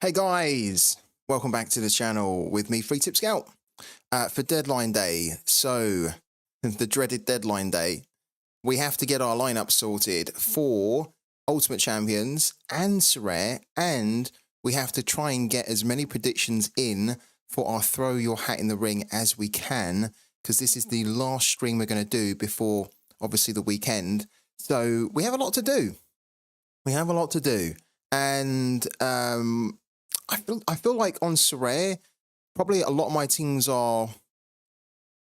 Hey guys, welcome back to the channel with me, Free Tip Scout, for deadline day. So, the dreaded deadline day, we have to get our lineup sorted for Ultimate Champions and Sorare, and we have to try and get as many predictions in for our throw your hat in the ring as we can, because this is the last stream we're going to do before, obviously, the weekend. So, we have a lot to do. And I feel like on Sorare, probably a lot of my teams are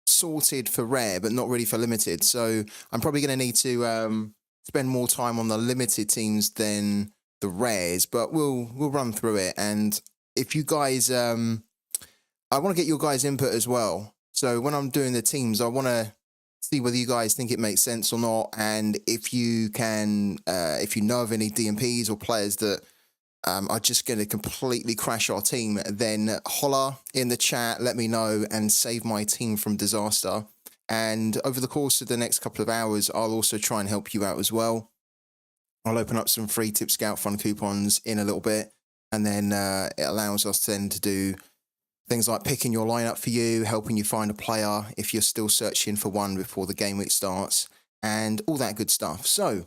sorted for rare, but not really for limited. So I'm probably going to need to spend more time on the limited teams than the rares. But we'll run through it. And if you guys, I want to get your guys' input as well. So when I'm doing the teams, I want to see whether you guys think it makes sense or not, and if you can, if you know of any DMPs or players that are just going to completely crash our team, then holler in the chat, let me know, and save my team from disaster. And over the course of the next couple of hours, I'll also try and help you out as well. I'll open up some free Tip Scout fun coupons in a little bit, and then it allows us then to do things like picking your lineup for you, helping you find a player if you're still searching for one before the game week starts, and all that good stuff. So,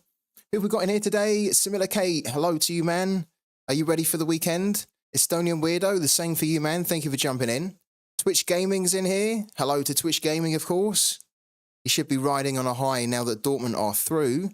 who have we got in here today? Similar Kate, hello to you, man. Are you ready for the weekend? Estonian Weirdo, the same for you, man. Thank you for jumping in. Twitch Gaming's in here. Hello to Twitch Gaming, of course. You should be riding on a high now that Dortmund are through.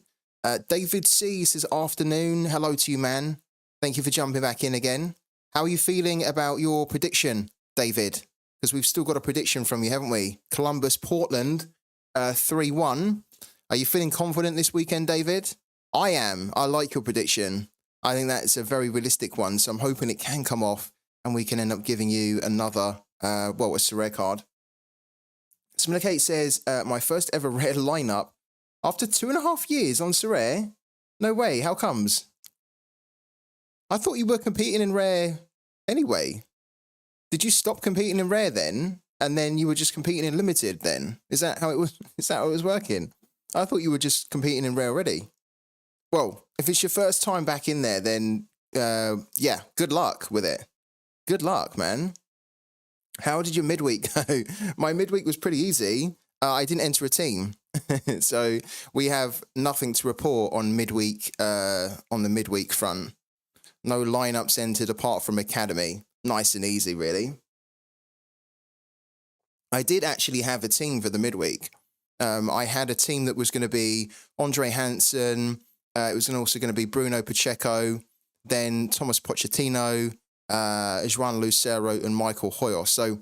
David C says, afternoon. Hello to you, man. Thank you for jumping back in again. How are you feeling about your prediction, David? Because we've still got a prediction from you, haven't we? Columbus, Portland, 3-1. Are you feeling confident this weekend, David? I am. I like your prediction. I think that's a very realistic one, so I'm hoping it can come off and we can end up giving you another, a Sorare card. Similar Kate says, my first ever rare lineup after 2.5 years on Sorare? No way, how comes? I thought you were competing in rare anyway. Did you stop competing in rare then, and then you were just competing in limited then? Is that how it was? Is that how it was working? I thought you were just competing in rare already. Well, if it's your first time back in there, then yeah, good luck with it. Good luck, man. How did your midweek go? My midweek was pretty easy. I didn't enter a team, so we have nothing to report on midweek. On the midweek front, no lineups entered apart from academy. Nice and easy, really. I did actually have a team for the midweek. I had a team that was going to be Andre Hansen. It was also going to be Bruno Pacheco, then Thomas Pochettino, Joan Lucero, and Michael Hoyos. So,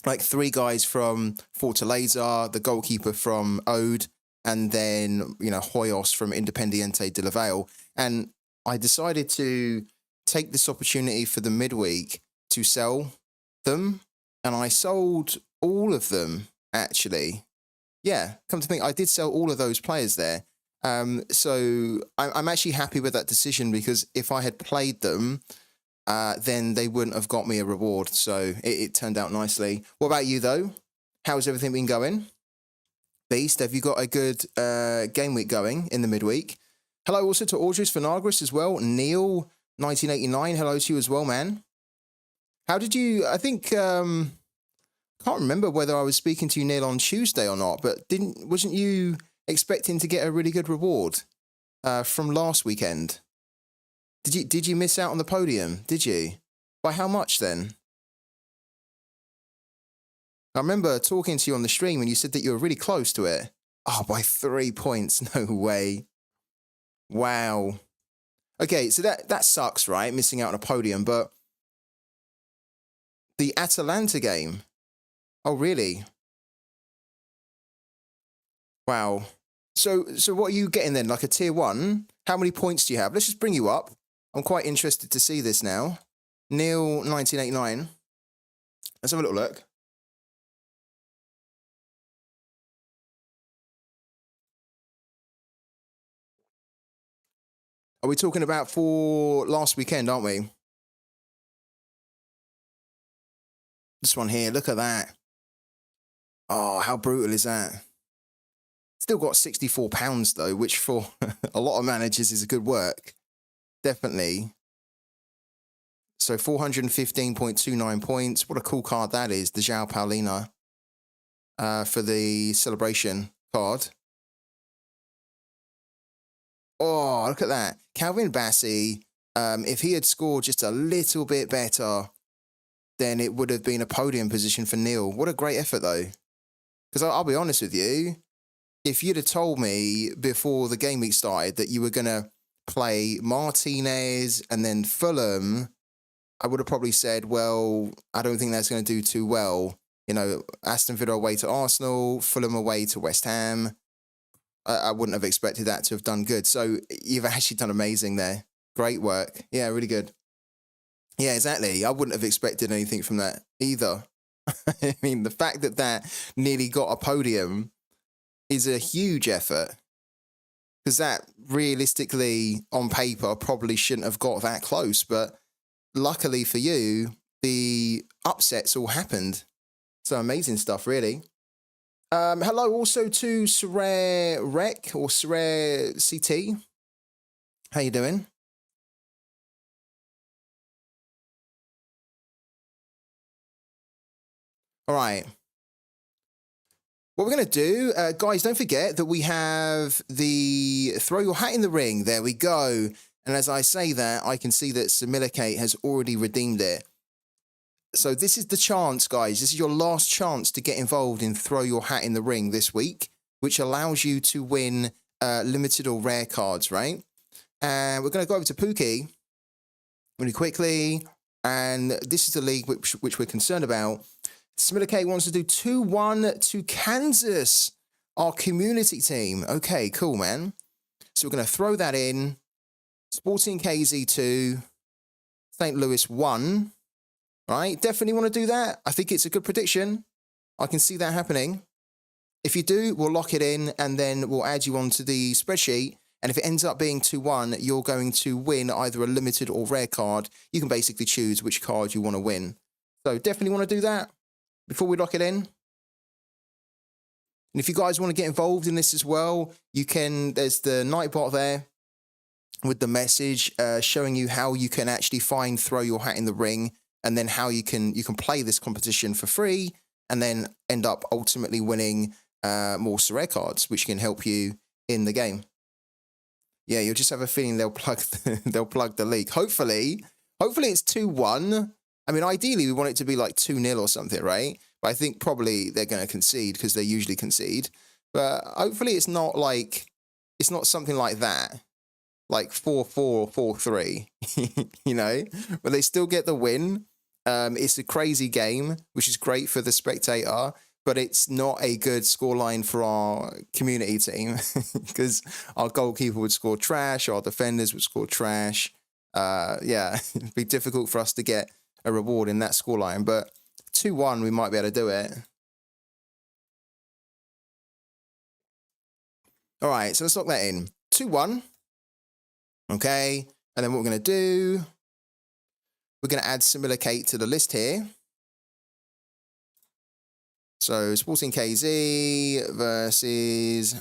like 3 guys from Fortaleza, the goalkeeper from Ode, and then, Hoyos from Independiente de la Vale. And I decided to take this opportunity for the midweek to sell them. And I sold all of them, actually. Yeah, come to think, I did sell all of those players there. So I'm actually happy with that decision, because if I had played them, then they wouldn't have got me a reward. So it turned out nicely. What about you, though? How's everything been going? Beast, have you got a good game week going in the midweek? Hello also to Audris Vinagris as well. Neil, 1989, hello to you as well, man. How did you, I think, can't remember whether I was speaking to you, Neil, on Tuesday or not, but wasn't you expecting to get a really good reward from last weekend? Did you miss out on the podium? Did you? By how much then? I remember talking to you on the stream and you said that you were really close to it. Oh, by 3 points. No way. Wow. Okay, so that sucks, right? Missing out on a podium, but the Atalanta game. Oh, really? Wow. So what are you getting then? Like a tier 1? How many points do you have? Let's just bring you up. I'm quite interested to see this now. Neil, 1989. Let's have a little look. Are we talking about for last weekend, aren't we? This one here, look at that. Oh, how brutal is that? Still got £64 though, which for a lot of managers is a good work. Definitely. So 415.29 points. What a cool card that is, the João Paulina for the celebration card. Oh, look at that. Calvin Bassey, if he had scored just a little bit better, then it would have been a podium position for Neil. What a great effort, though. Because I'll be honest with you, if you'd have told me before the game week started that you were going to play Martinez and then Fulham, I would have probably said, well, I don't think that's going to do too well. You know, Aston Villa away to Arsenal, Fulham away to West Ham. I wouldn't have expected that to have done good. So you've actually done amazing there. Great work. Yeah, really good. Yeah, exactly. I wouldn't have expected anything from that either. I mean, the fact that that nearly got a podium is a huge effort. Because that realistically, on paper, probably shouldn't have got that close. But luckily for you, the upsets all happened. So amazing stuff, really. Hello also to Sorare Rec or Sorare CT. How you doing? All right. What we're going to do, guys, don't forget that we have the throw your hat in the ring. There we go. And as I say that, I can see that Similicate has already redeemed it. So this is the chance, guys. This is your last chance to get involved in Throw Your Hat in the Ring this week, which allows you to win limited or rare cards, right? And we're going to go over to Pooky really quickly. And this is the league which we're concerned about. Similicate wants to do 2-1 to Kansas, our community team. Okay, cool, man. So we're going to throw that in. Sporting KZ 2, St. Louis 1. Right, definitely want to do that. I think it's a good prediction. I can see that happening. If you do, we'll lock it in and then we'll add you onto the spreadsheet. And if it ends up being 2-1, you're going to win either a limited or rare card. You can basically choose which card you want to win. So definitely want to do that before we lock it in. And if you guys want to get involved in this as well, you can, there's the Nightbot there with the message showing you how you can actually find Throw Your Hat in the Ring. And then how you can play this competition for free and then end up ultimately winning more Sorare cards, which can help you in the game. Yeah, you'll just have a feeling they'll plug the league. Hopefully it's 2-1. I mean, ideally we want it to be like 2-0 or something, right? But I think probably they're going to concede because they usually concede. But hopefully it's not something like that. Like 4-4 or 4-3, you know, but they still get the win. It's a crazy game, which is great for the spectator, but it's not a good scoreline for our community team because our goalkeeper would score trash, our defenders would score trash. Yeah, it'd be difficult for us to get a reward in that scoreline, but 2-1, we might be able to do it. All right, so let's lock that in. 2-1. Okay, and then what we're going to do, we're going to add Similicate to the list here. So Sporting KZ versus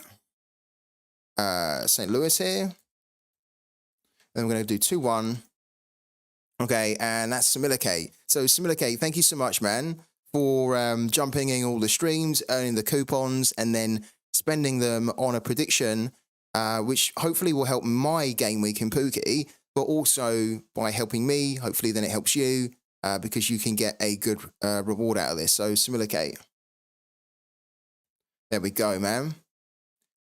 St. Louis here. Then we're going to do 2-1. Okay, and that's Similicate. So Similicate, thank you so much, man, for jumping in all the streams, earning the coupons, and then spending them on a prediction, which hopefully will help my game week in Pooky, but also by helping me, hopefully then it helps you, because you can get a good reward out of this. So Similicate. There we go, man.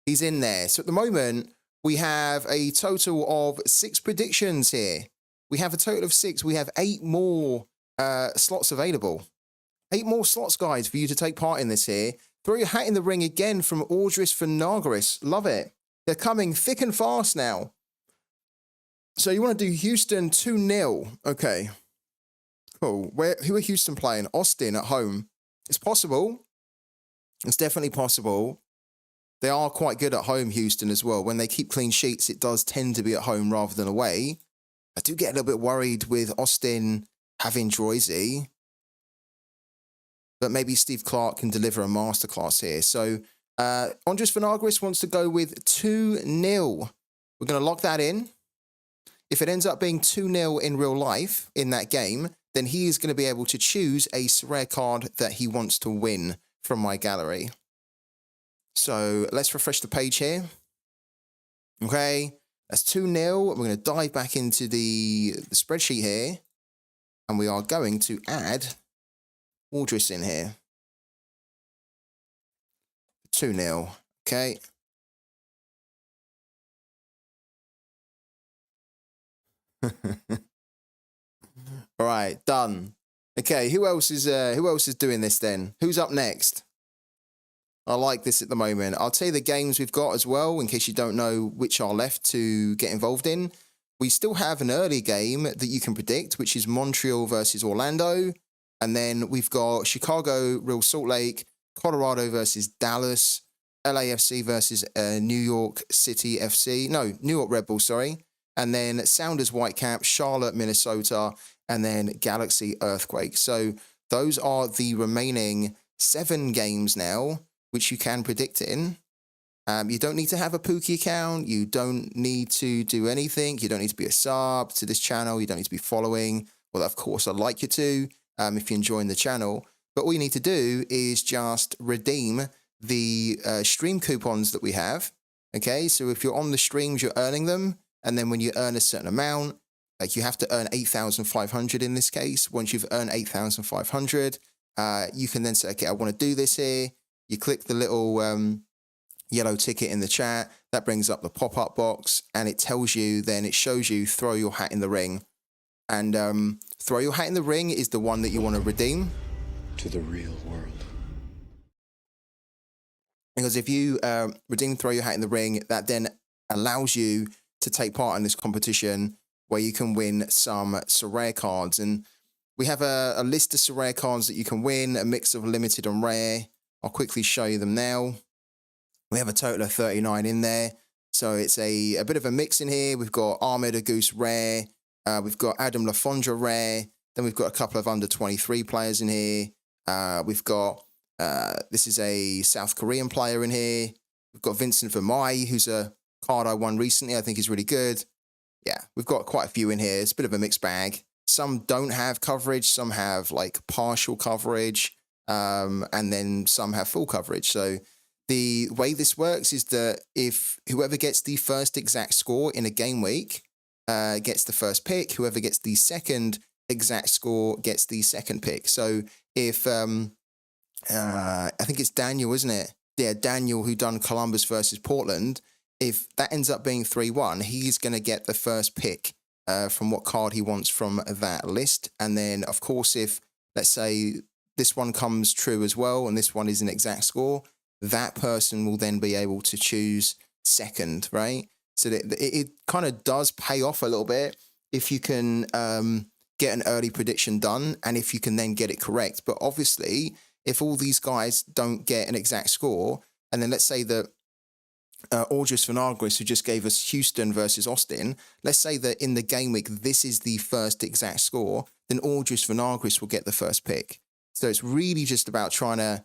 He's in there. So at the moment, we have a total of 6 predictions here. We have a total of 6. We have 8 more slots available. 8 more slots, guys, for you to take part in this here. Throw your hat in the ring again from Audris Vinagris. Love it. They're coming thick and fast now. So you want to do Houston 2-0. Okay. Cool. Who are Houston playing? Austin at home. It's possible. It's definitely possible. They are quite good at home, Houston, as well. When they keep clean sheets, it does tend to be at home rather than away. I do get a little bit worried with Austin having Droizy. But maybe Steve Clark can deliver a masterclass here. So Andres Vinagris wants to go with 2-0. We're going to lock that in. If it ends up being 2-0 in real life in that game, then he is going to be able to choose a rare card that he wants to win from my gallery. So let's refresh the page here. Okay, that's 2-0. We're going to dive back into the spreadsheet here, and we are going to add Aldris in here. 2-0. Okay. All right, done. Okay, who else is doing this then? Who's up next? I like this at the moment. I'll tell you the games we've got as well, in case you don't know which are left to get involved in. We still have an early game that you can predict, which is Montreal versus Orlando. And then we've got Chicago, Real Salt Lake, Colorado versus Dallas, LAFC versus New York City FC. No, New York Red Bulls, sorry. And then Sounders Whitecap, Charlotte, Minnesota, and then Galaxy Earthquake. So those are the remaining 7 games now, which you can predict in. You don't need to have a Pooky account. You don't need to do anything. You don't need to be a sub to this channel. You don't need to be following. Well, of course, I'd like you to if you're enjoying the channel. But all you need to do is just redeem the stream coupons that we have. Okay, so if you're on the streams, you're earning them. And then when you earn a certain amount, like you have to earn 8,500 in this case. Once you've earned 8,500, you can then say, okay, I want to do this here. You click the little yellow ticket in the chat. That brings up the pop-up box, and it tells you, then it shows you throw your hat in the ring. And throw your hat in the ring is the one that you want to redeem. To the real world. Because if you redeem throw your hat in the ring, that then allows you to take part in this competition where you can win some Sorare cards. And we have a list of Sorare cards that you can win, a mix of limited and rare. I'll quickly show you them now. We have a total of 39 in there. So it's a bit of a mix in here. We've got Ahmed Agoose rare. We've got Adam Lafondra rare. Then we've got a couple of under 23 players in here. We've got, this is a South Korean player in here. We've got Vincent Vermeij, who's a card I won recently. I think is really good. Yeah, we've got quite a few in here. It's a bit of a mixed bag. Some don't have coverage. Some have like partial coverage. And then some have full coverage. So the way this works is that if whoever gets the first exact score in a game week gets the first pick, whoever gets the second exact score gets the second pick. So if, I think it's Daniel, isn't it? Yeah, Daniel, who done Columbus versus Portland. If that ends up being 3-1, he's going to get the first pick from what card he wants from that list. And then, of course, if, let's say, this one comes true as well, and this one is an exact score, that person will then be able to choose second, right? So that it kind of does pay off a little bit if you can get an early prediction done, and if you can then get it correct. But obviously, if all these guys don't get an exact score, and then let's say that Audris Vinagris, who just gave us Houston versus Austin, let's say that in the game week, this is the first exact score, then Audris Vinagris will get the first pick. So it's really just about trying to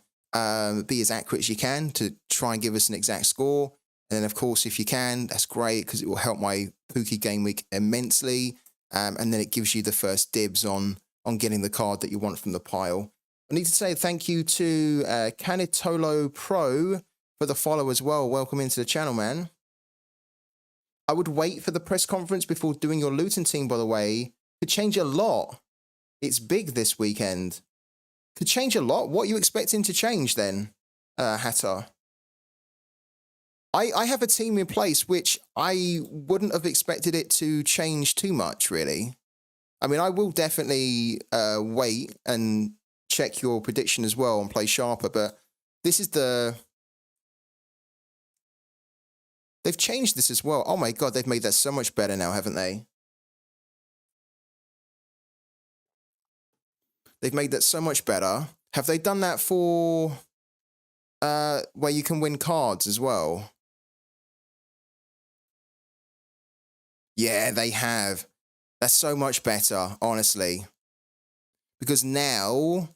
be as accurate as you can to try and give us an exact score. And then, of course, if you can, that's great because it will help my Pooky game week immensely. And then it gives you the first dibs on getting the card that you want from the pile. I need to say thank you to Canitolo Pro for the follow as well. Welcome into the channel, man. I would wait for the press conference before doing your Luton team, by the way. Could change a lot. It's big this weekend. Could change a lot. What are you expecting to change then, Hatter? I have a team in place which I wouldn't have expected it to change too much, really. I mean, I will definitely wait and check your prediction as well and play sharper, but this is the... They've changed this as well. Oh my God, they've made that so much better now, haven't they? They've made that so much better. Have they done that for where you can win cards as well? Yeah, they have. That's so much better, honestly. Because now,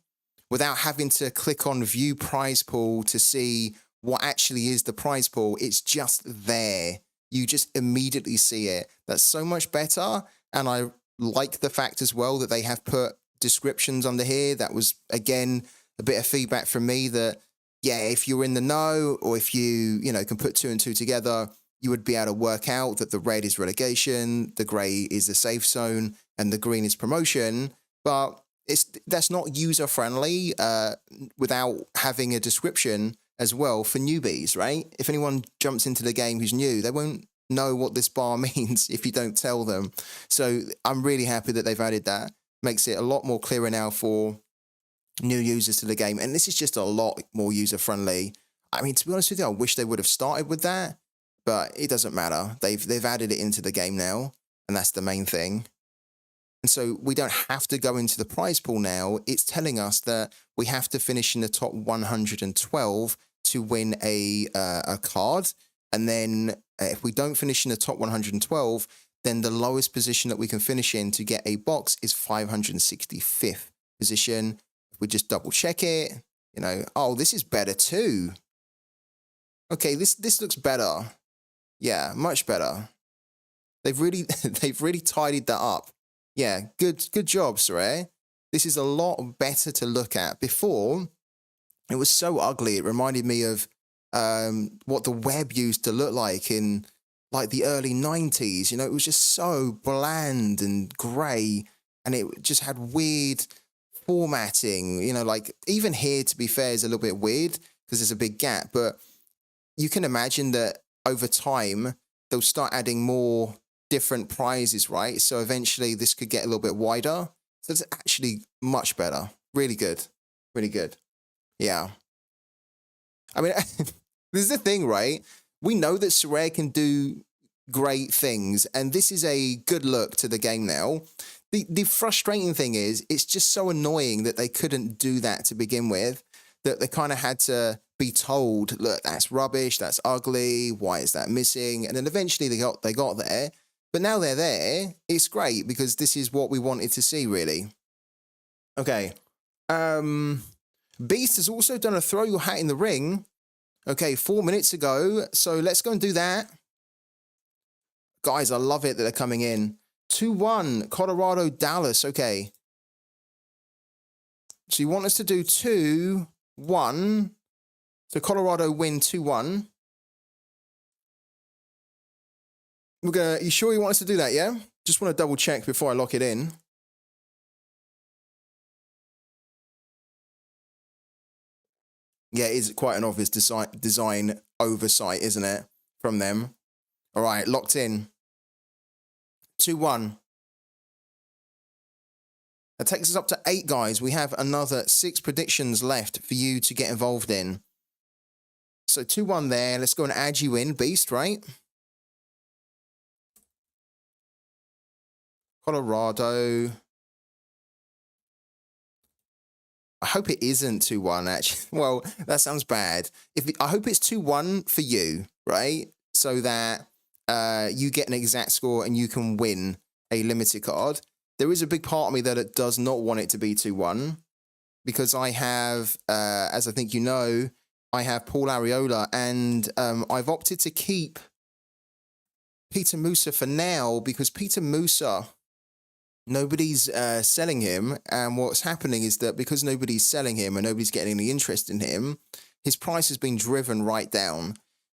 without having to click on view prize pool to see what actually is the prize pool, it's just there. you just immediately see it. That's so much better. And I like the fact as well that they have put descriptions under here. That was, again, a bit of feedback from me that, yeah, if you're in the know, or if you know, can put two and two together, you would be able to work out that the red is relegation, the grey is the safe zone, and the green is promotion. But that's not user friendly without having a description as well for newbies, right? If anyone jumps into the game who's new, they won't know what this bar means if you don't tell them. So I'm really happy that they've added that. Makes it a lot more clearer now for new users to the game. And this is just a lot more user friendly. I mean, to be honest with you, I wish they would have started with that, but it doesn't matter. They've added it into the game now, and that's the main thing. And so we don't have to go into the prize pool now. It's telling us that we have to finish in the top 112 to win a card. And then if we don't finish in the top 112, then the lowest position that we can finish in to get a box is 565th position. If we just double check it, you know, oh, this is better too. Okay, this looks better. Yeah, much better. They've really tidied that up. Yeah, good job, Sorare. This is a lot better to look at. Before, it was so ugly. It reminded me of what the web used to look like in like the early 90s. You know, it was just so bland and grey, and it just had weird formatting. You know, like even here, to be fair, is a little bit weird because there's a big gap. But you can imagine that over time, they'll start adding more different prizes, right? So eventually this could get a little bit wider. So it's actually much better. Really good. Really good. Yeah. I mean, this is the thing, right? We know that Sorare can do great things, and this is a good look to the game now. The frustrating thing is, it's just so annoying that they couldn't do that to begin with, that they kind of had to be told, look, that's rubbish, that's ugly, why is that missing? And then eventually they got there. But now they're there, it's great because this is what we wanted to see, really. Okay. Beast has also done a throw your hat in the ring. Okay, 4 minutes ago. So let's go and do that. Guys, I love it that they're coming in. 2-1, Colorado, Dallas. Okay. So you want us to do 2-1. So Colorado win 2-1. You sure you want us to do that, yeah? Just want to double check before I lock it in. Yeah, it is quite an obvious design oversight, isn't it? From them. All right, locked in. 2-1. That takes us up to 8, guys. We have another 6 predictions left for you to get involved in. So 2-1 there. Let's go and add you in, Beast, right? Colorado. I hope it isn't 2-1, actually. Well, that sounds bad. I hope it's 2-1 for you, right? So that you get an exact score and you can win a limited card. There is a big part of me that it does not want it to be 2-1 because I have, as I think you know, I have Paul Arriola, and I've opted to keep Peter Musa for now because Peter Musa, nobody's selling him, and what's happening is that because nobody's selling him and nobody's getting any interest in him, his price has been driven right down.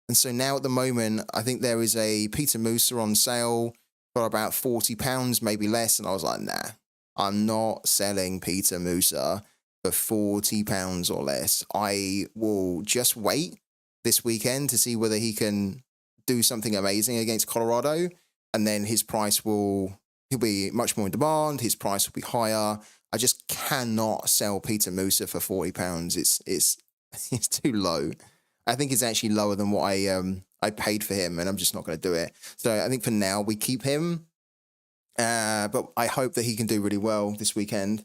And so now at the moment, I think there is a Peter Musa on sale for about £40, maybe less, and I was like, nah, I'm not selling Peter Musa for £40 or less. I will just wait this weekend to see whether he can do something amazing against Colorado, and then his price he'll be much more in demand. His price will be higher. I just cannot sell Peter Musa for £40. It's too low. I think it's actually lower than what I paid for him, and I'm just not going to do it. So I think for now we keep him, but I hope that he can do really well this weekend.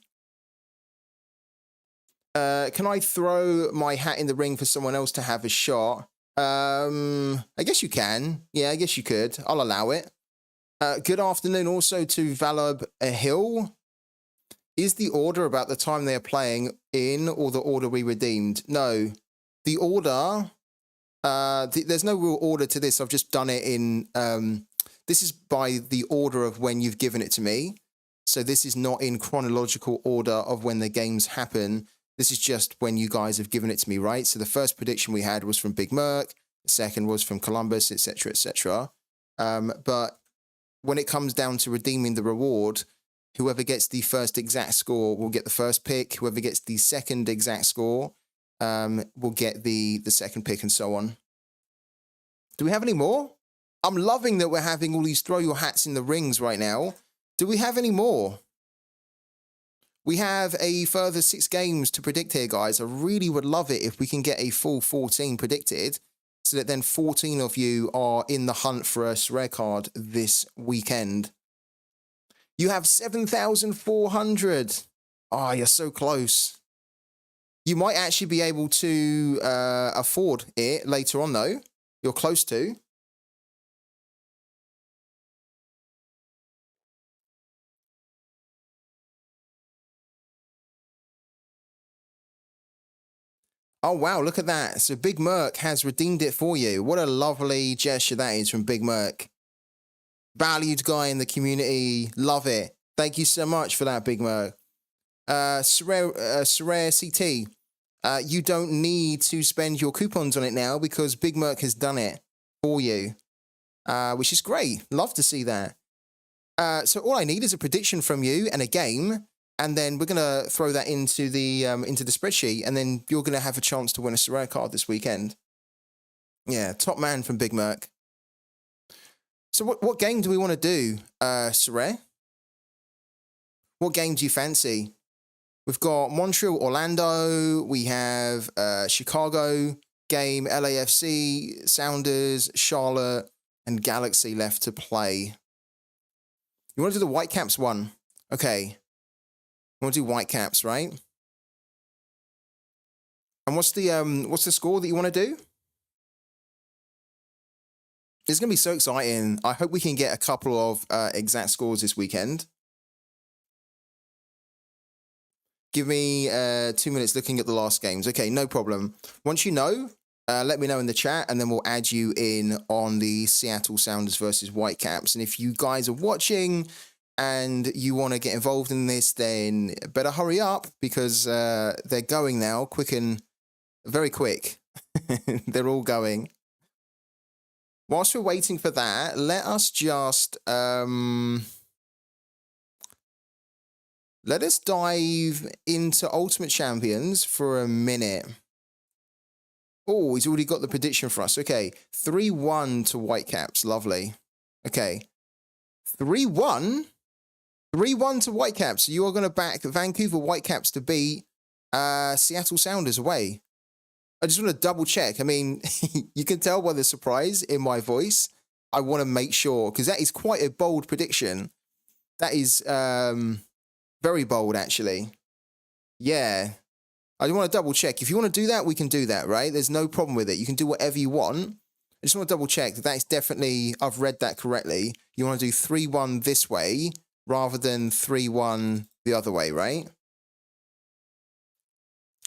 Can I throw my hat in the ring for someone else to have a shot? I guess you can. Yeah, I guess you could. I'll allow it. Good afternoon also to Valab Hill. Is the order about the time they are playing in or the order we redeemed? No. The order There's no real order to this. I've just done it in. This is by the order of when you've given it to me. So this is not in chronological order of when the games happen. This is just when you guys have given it to me, right? So the first prediction we had was from Big Merc. The second was from Columbus, etc., etc. But when it comes down to redeeming the reward, whoever gets the first exact score will get the first pick. Whoever gets the second exact score will get the second pick, and so on. Do we have any more? I'm loving that we're having all these throw your hats in the rings right now. Do we have any more? We have a further 6 games to predict here, guys. I really would love it if we can get a full 14 predicted, so that then 14 of you are in the hunt for a Sorare card this weekend. You have 7,400. Ah, you're so close. You might actually be able to afford it later on, though. You're close to. Oh, wow, look at that. So Big Merc has redeemed it for you. What a lovely gesture that is from Big Merc. Valued guy in the community. Love it. Thank you so much for that, Big Merc. Sorare CT. You don't need to spend your coupons on it now because Big Merc has done it for you, which is great. Love to see that. So all I need is a prediction from you and a game, and then we're gonna throw that into the spreadsheet, and then you're gonna have a chance to win a Sorare card this weekend. Yeah, top man from Big Merc. So what game do we want to do, Sorare? What game do you fancy? We've got Montreal, Orlando. We have Chicago game, LAFC, Sounders, Charlotte, and Galaxy left to play. You want to do the Whitecaps one? Okay. You want to do Whitecaps, right? And what's the score that you want to do? It's going to be so exciting. I hope we can get a couple of exact scores this weekend. Give me 2 minutes looking at the last games. Okay, no problem. Once you know, let me know in the chat, and then we'll add you in on the Seattle Sounders versus Whitecaps. And if you guys are watching and you want to get involved in this, then better hurry up, because they're going now, quick and very quick. They're all going. Whilst we're waiting for that, let us just let us dive into Ultimate Champions for a minute. Oh, he's already got the prediction for us. Okay, 3-1 to Whitecaps. Lovely. Okay, 3-1? 3-1 to Whitecaps. So you are going to back Vancouver Whitecaps to beat Seattle Sounders away. I just want to double check. I mean, you can tell by the surprise in my voice. I want to make sure, because that is quite a bold prediction. That is very bold, actually. Yeah. I want to double check. If you want to do that, we can do that, right? There's no problem with it. You can do whatever you want. I just want to double check that that's definitely, I've read that correctly. You want to do 3-1 this way rather than 3-1 the other way, right?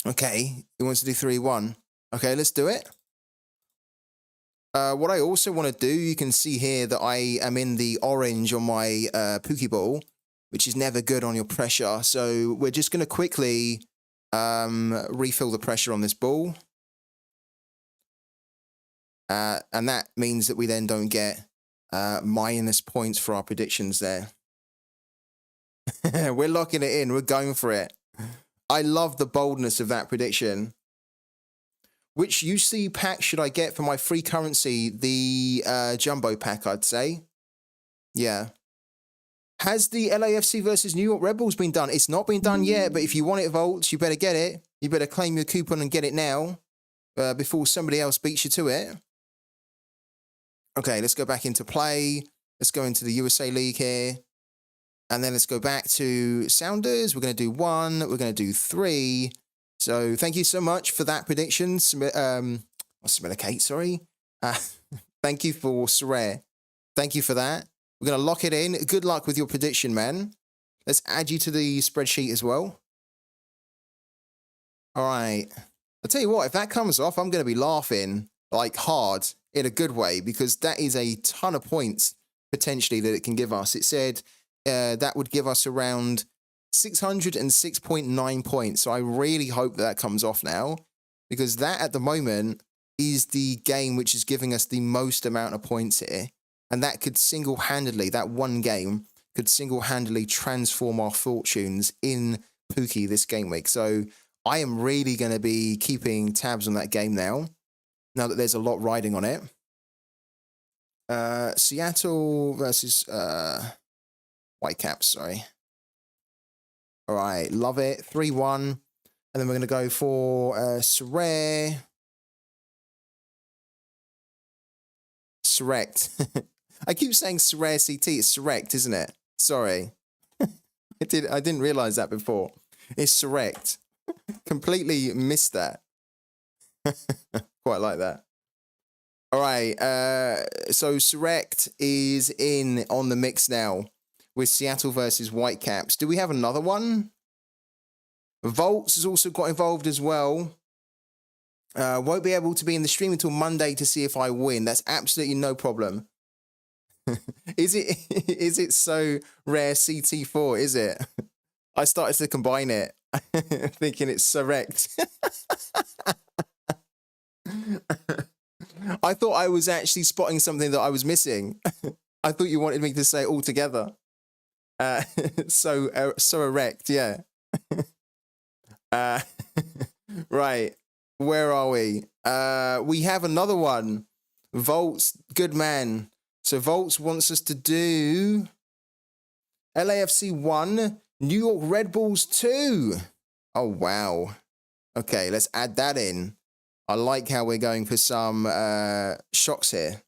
Okay, he wants to do 3-1. Okay, let's do it. What I also want to do, you can see here that I am in the orange on my pooky ball, which is never good on your pressure. So we're just going to quickly refill the pressure on this ball. And that means that we then don't get minus points for our predictions there. We're locking it in. We're going for it. I love the boldness of that prediction. Which UC pack should I get for my free currency? The jumbo pack, I'd say. Yeah. Has the LAFC versus New York Rebels been done? It's not been done yet, but if you want it, Volts, you better get it. You better claim your coupon and get it now before somebody else beats you to it. Okay, let's go back into play. Let's go into the USA League here. And then let's go back to Sounders. We're going to do 1. We're going to do 3. So thank you so much for that prediction. Kate, sorry. Thank you for Sorare. Thank you for that. We're going to lock it in. Good luck with your prediction, man. Let's add you to the spreadsheet as well. All right. I'll tell you what, if that comes off, I'm going to be laughing. like hard in a good way, because that is a ton of points potentially that it can give us. It said that would give us around 606.9 points. So I really hope that comes off now, because that at the moment is the game which is giving us the most amount of points here. And that could single-handedly, that one game could single-handedly transform our fortunes in Pooky this game week. So I am really going to be keeping tabs on that game now that there's a lot riding on it. Seattle versus Whitecaps, sorry. All right, love it. 3-1. And then we're going to go for Sorare. Surrect. I keep saying Sorare CT. It's Surrect, isn't it? Sorry. I didn't realize that before. It's Surrect. Completely missed that. Quite like that. All right. So Surrect is in on the mix now with Seattle versus Whitecaps. Do we have another one? Volts has also got involved as well. Won't be able to be in the stream until Monday to see if I win. That's absolutely no problem. Is it so rare CT4? Is it? I started to combine it, thinking it's Surrect. I thought I was actually spotting something that I was missing. I thought you wanted me to say it all together. So erect, yeah. Right. Where are we? We have another one. Volts, good man. So Volts wants us to do LAFC 1, New York Red Bulls 2. Oh, wow. Okay, let's add that in. I like how we're going for some shocks here.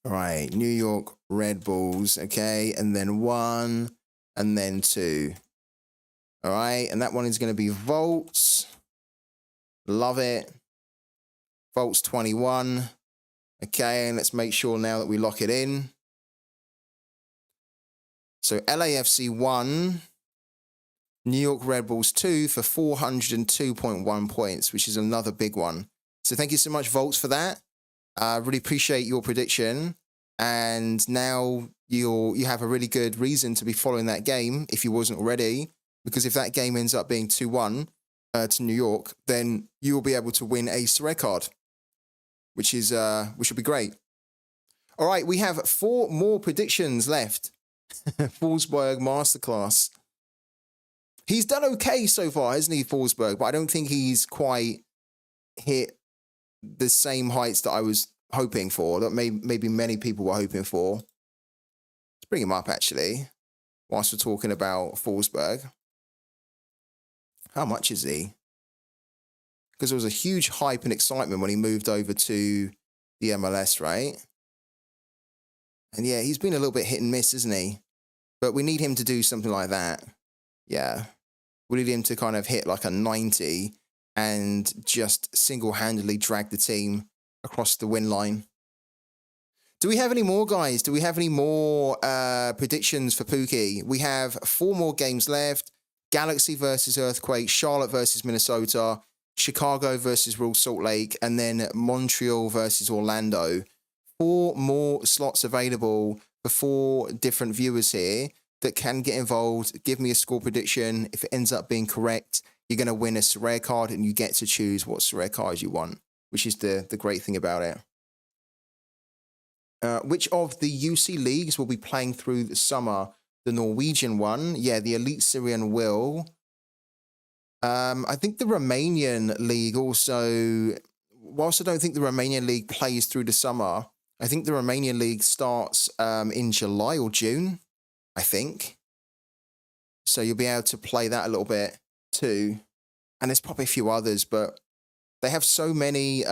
All right, New York Red Bulls, okay, and then 1, and then 2. All right, and that one is going to be Volts. Love it. Volts 21. Okay, and let's make sure now that we lock it in. So LAFC 1, New York Red Bulls 2 for 402.1 points, which is another big one. So thank you so much, Volts, for that. I really appreciate your prediction. And now you have a really good reason to be following that game, if you wasn't already. Because if that game ends up being 2-1 to New York, then you will be able to win a Sorare card, which will be great. All right, we have 4 more predictions left. Forsberg Masterclass. He's done okay so far, hasn't he, Forsberg? But I don't think he's quite hit the same heights that I was hoping for, that maybe many people were hoping for. Let's bring him up, actually, whilst we're talking about Forsberg. How much is he? Because there was a huge hype and excitement when he moved over to the MLS, right? And yeah, he's been a little bit hit and miss, isn't he? But we need him to do something like that. Yeah. We need him to kind of hit like a 90 and just single-handedly drag the team across the win line. Do we have any more, guys? Do we have any more predictions for Pooky? We have 4 more games left. Galaxy versus Earthquake, Charlotte versus Minnesota, Chicago versus Real Salt Lake, and then Montreal versus Orlando. 4 more slots available for 4 different viewers here that can get involved. Give me a score prediction. If it ends up being correct, you're going to win a Sorare card, and you get to choose what Sorare cards you want, which is the great thing about it. Which of the UC leagues will be playing through the summer? The Norwegian one. Yeah, the Elite Syrian will. I think the Romanian league also, whilst I don't think the Romanian league plays through the summer, I think the Romanian league starts in July or June, I think. So you'll be able to play that a little bit too. And there's probably a few others, but they have so many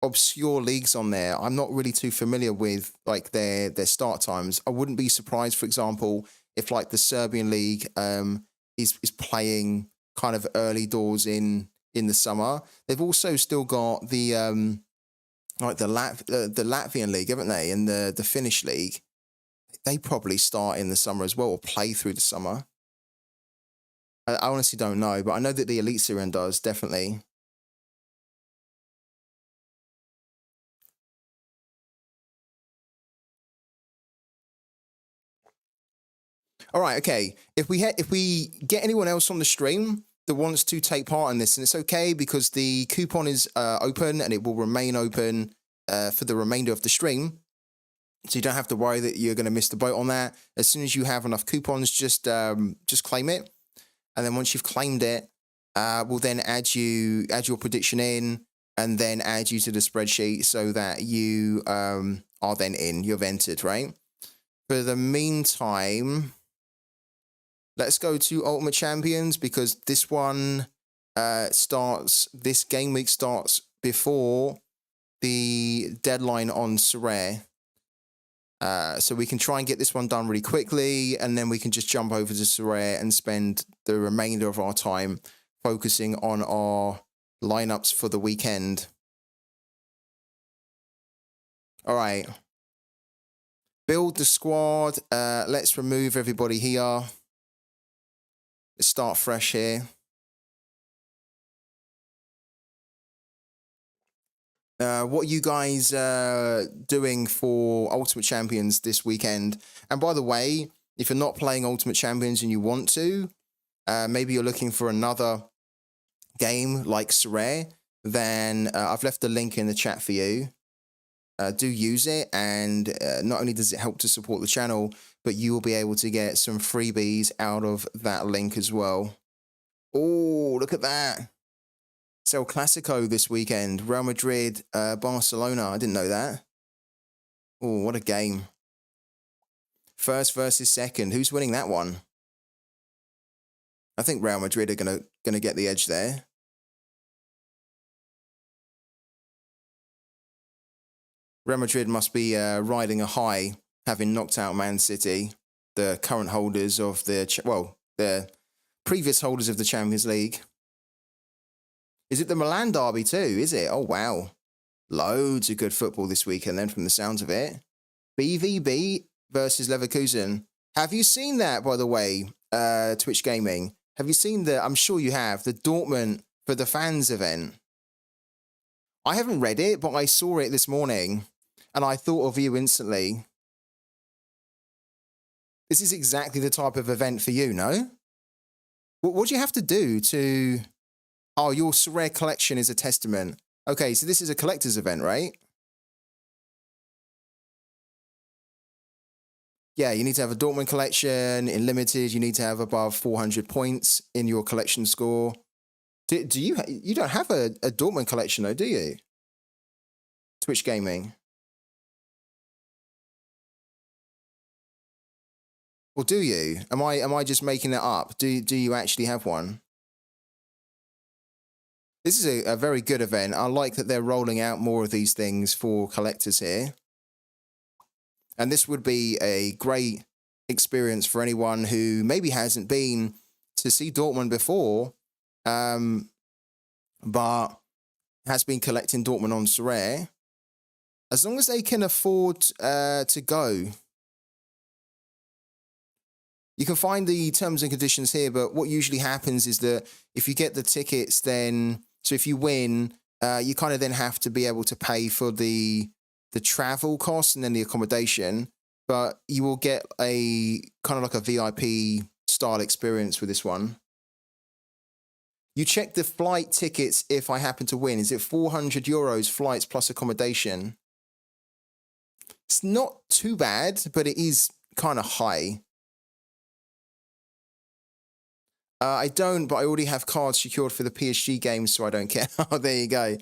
obscure leagues on there. I'm not really too familiar with like their start times. I wouldn't be surprised, for example, if like the Serbian league is playing kind of early doors in the summer. They've also still got the like the Latvian league, haven't they? And the Finnish league. They probably start in the summer as well, or play through the summer. I honestly don't know, but I know that the Elite Syrian does, definitely. All right, okay. If we get anyone else on the stream that wants to take part in this, and it's okay because the coupon is open and it will remain open for the remainder of the stream. So you don't have to worry that you're going to miss the boat on that. As soon as you have enough coupons, just claim it, and then once you've claimed it, we'll then add your prediction in, and then add you to the spreadsheet so that you are then in. You've entered, right? For the meantime, let's go to Ultimate Champions because this one this game week starts before the deadline on Sorare. So we can try and get this one done really quickly, and then we can just jump over to Sorare and spend the remainder of our time focusing on our lineups for the weekend. All right. Build the squad. Let's remove everybody here. Let's start fresh here. What are you guys doing for Ultimate Champions this weekend? And by the way, if you're not playing Ultimate Champions and you want to, maybe you're looking for another game like Sorare, then I've left the link in the chat for you. Do use it, and not only does it help to support the channel, but you will be able to get some freebies out of that link as well. Oh, look at that. It's El Clasico this weekend. Real Madrid, Barcelona. I didn't know that. Oh, what a game. First versus second. Who's winning that one? I think Real Madrid are gonna get the edge there. Real Madrid must be riding a high, having knocked out Man City, the current holders of the previous holders of the Champions League. Is it the Milan derby too? Is it? Oh, wow. Loads of good football this weekend then from the sounds of it. BVB versus Leverkusen. Have you seen that, by the way, Twitch Gaming? Have you seen I'm sure you have, the Dortmund for the fans event? I haven't read it, but I saw it this morning and I thought of you instantly. This is exactly the type of event for you, no? What do you have to do to... Oh, your Sorare collection is a testament. Okay, so this is a collector's event, right? Yeah, you need to have a Dortmund collection. In limited, you need to have above 400 points in your collection score. Do you... You don't have a Dortmund collection, though, do you? Twitch Gaming. Or do you? Am I just making it up? Do you actually have one? This is a very good event. I like that they're rolling out more of these things for collectors here. And this would be a great experience for anyone who maybe hasn't been to see Dortmund before, but has been collecting Dortmund on Sorare. As long as they can afford to go. You can find the terms and conditions here, but what usually happens is that if you get the tickets, then... So if you win, you kind of then have to be able to pay for the travel costs and then the accommodation, but you will get a kind of like a VIP style experience with this one. You check the flight tickets if I happen to win. Is it 400 euros flights plus accommodation? It's not too bad, but it is kind of high. I don't, but I already have cards secured for the PSG games, so I don't care. Oh, there you go.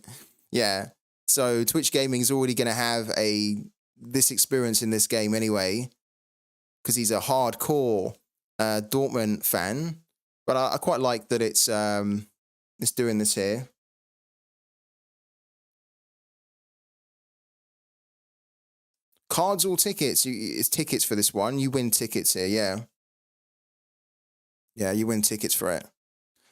Yeah. So Twitch Gaming is already going to have this experience in this game anyway, because he's a hardcore Dortmund fan. But I quite like that it's doing this here. Cards or tickets? It's tickets for this one. You win tickets here, yeah. Yeah, you win tickets for it.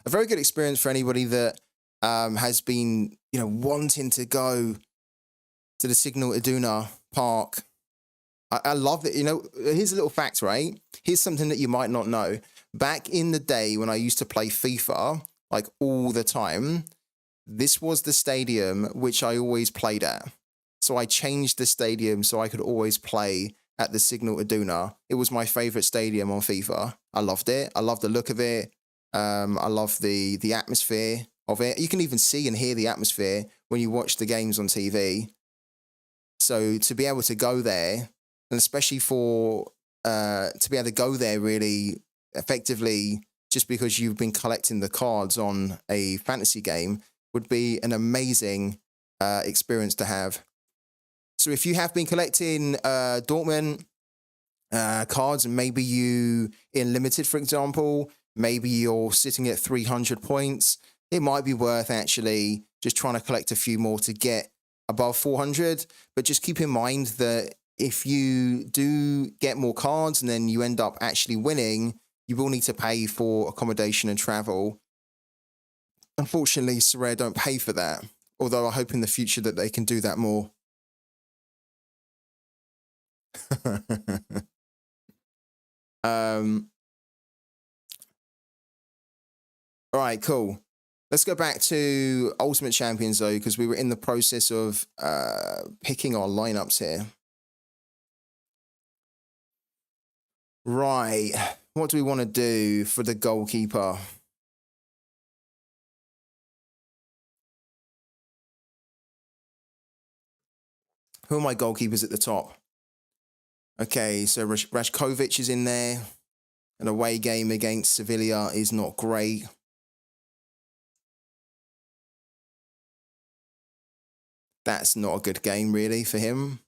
A very good experience for anybody that has been, wanting to go to the Signal Iduna Park. I love it. Here's a little fact, right? Here's something that you might not know. Back in the day when I used to play FIFA, like all the time, this was the stadium which I always played at. So I changed the stadium so I could always play at the Signal Iduna. It was my favorite stadium on FIFA. I loved it. I loved the look of it. I love the atmosphere of it. You can even see and hear the atmosphere when you watch the games on TV. So to be able to go there, and especially for to be able to go there really effectively, just because you've been collecting the cards on a fantasy game, would be an amazing experience to have. So if you have been collecting Dortmund cards, and maybe you in limited, for example, maybe you're sitting at 300 points, it might be worth actually just trying to collect a few more to get above 400. But just keep in mind that if you do get more cards and then you end up actually winning, you will need to pay for accommodation and travel. Unfortunately, Sorare don't pay for that, although I hope in the future that they can do that more. All right, cool. Let's go back to Ultimate Champions, though, because we were in the process of picking our lineups here. Right. What do we want to do for the goalkeeper? Who are my goalkeepers at the top? Okay, so Rashkovic is in there. An away game against Sevilla is not great. That's not a good game, really, for him.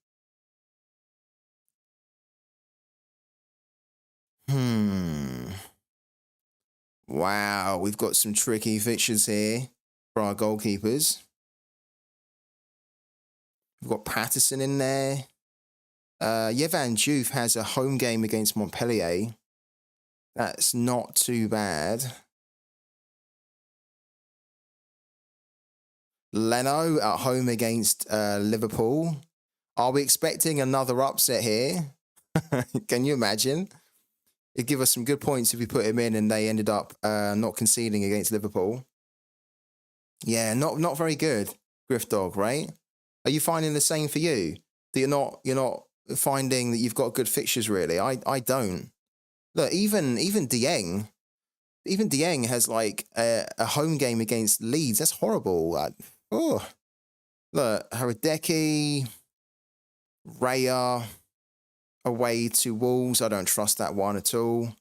Wow, we've got some tricky fixtures here for our goalkeepers. We've got Patterson in there. Yevan Diouf has a home game against Montpellier. That's not too bad. Leno at home against Liverpool. Are we expecting another upset here? Can you imagine? It'd give us some good points if we put him in and they ended up not conceding against Liverpool. Yeah, not very good, Griff Dog, right? Are you finding the same for you? That you're not finding that you've got good fixtures, really? I don't. Look, even Dieng has like a home game against Leeds. That's horrible. Oh, look, Haradecki, Raya away to Wolves. I don't trust that one at all.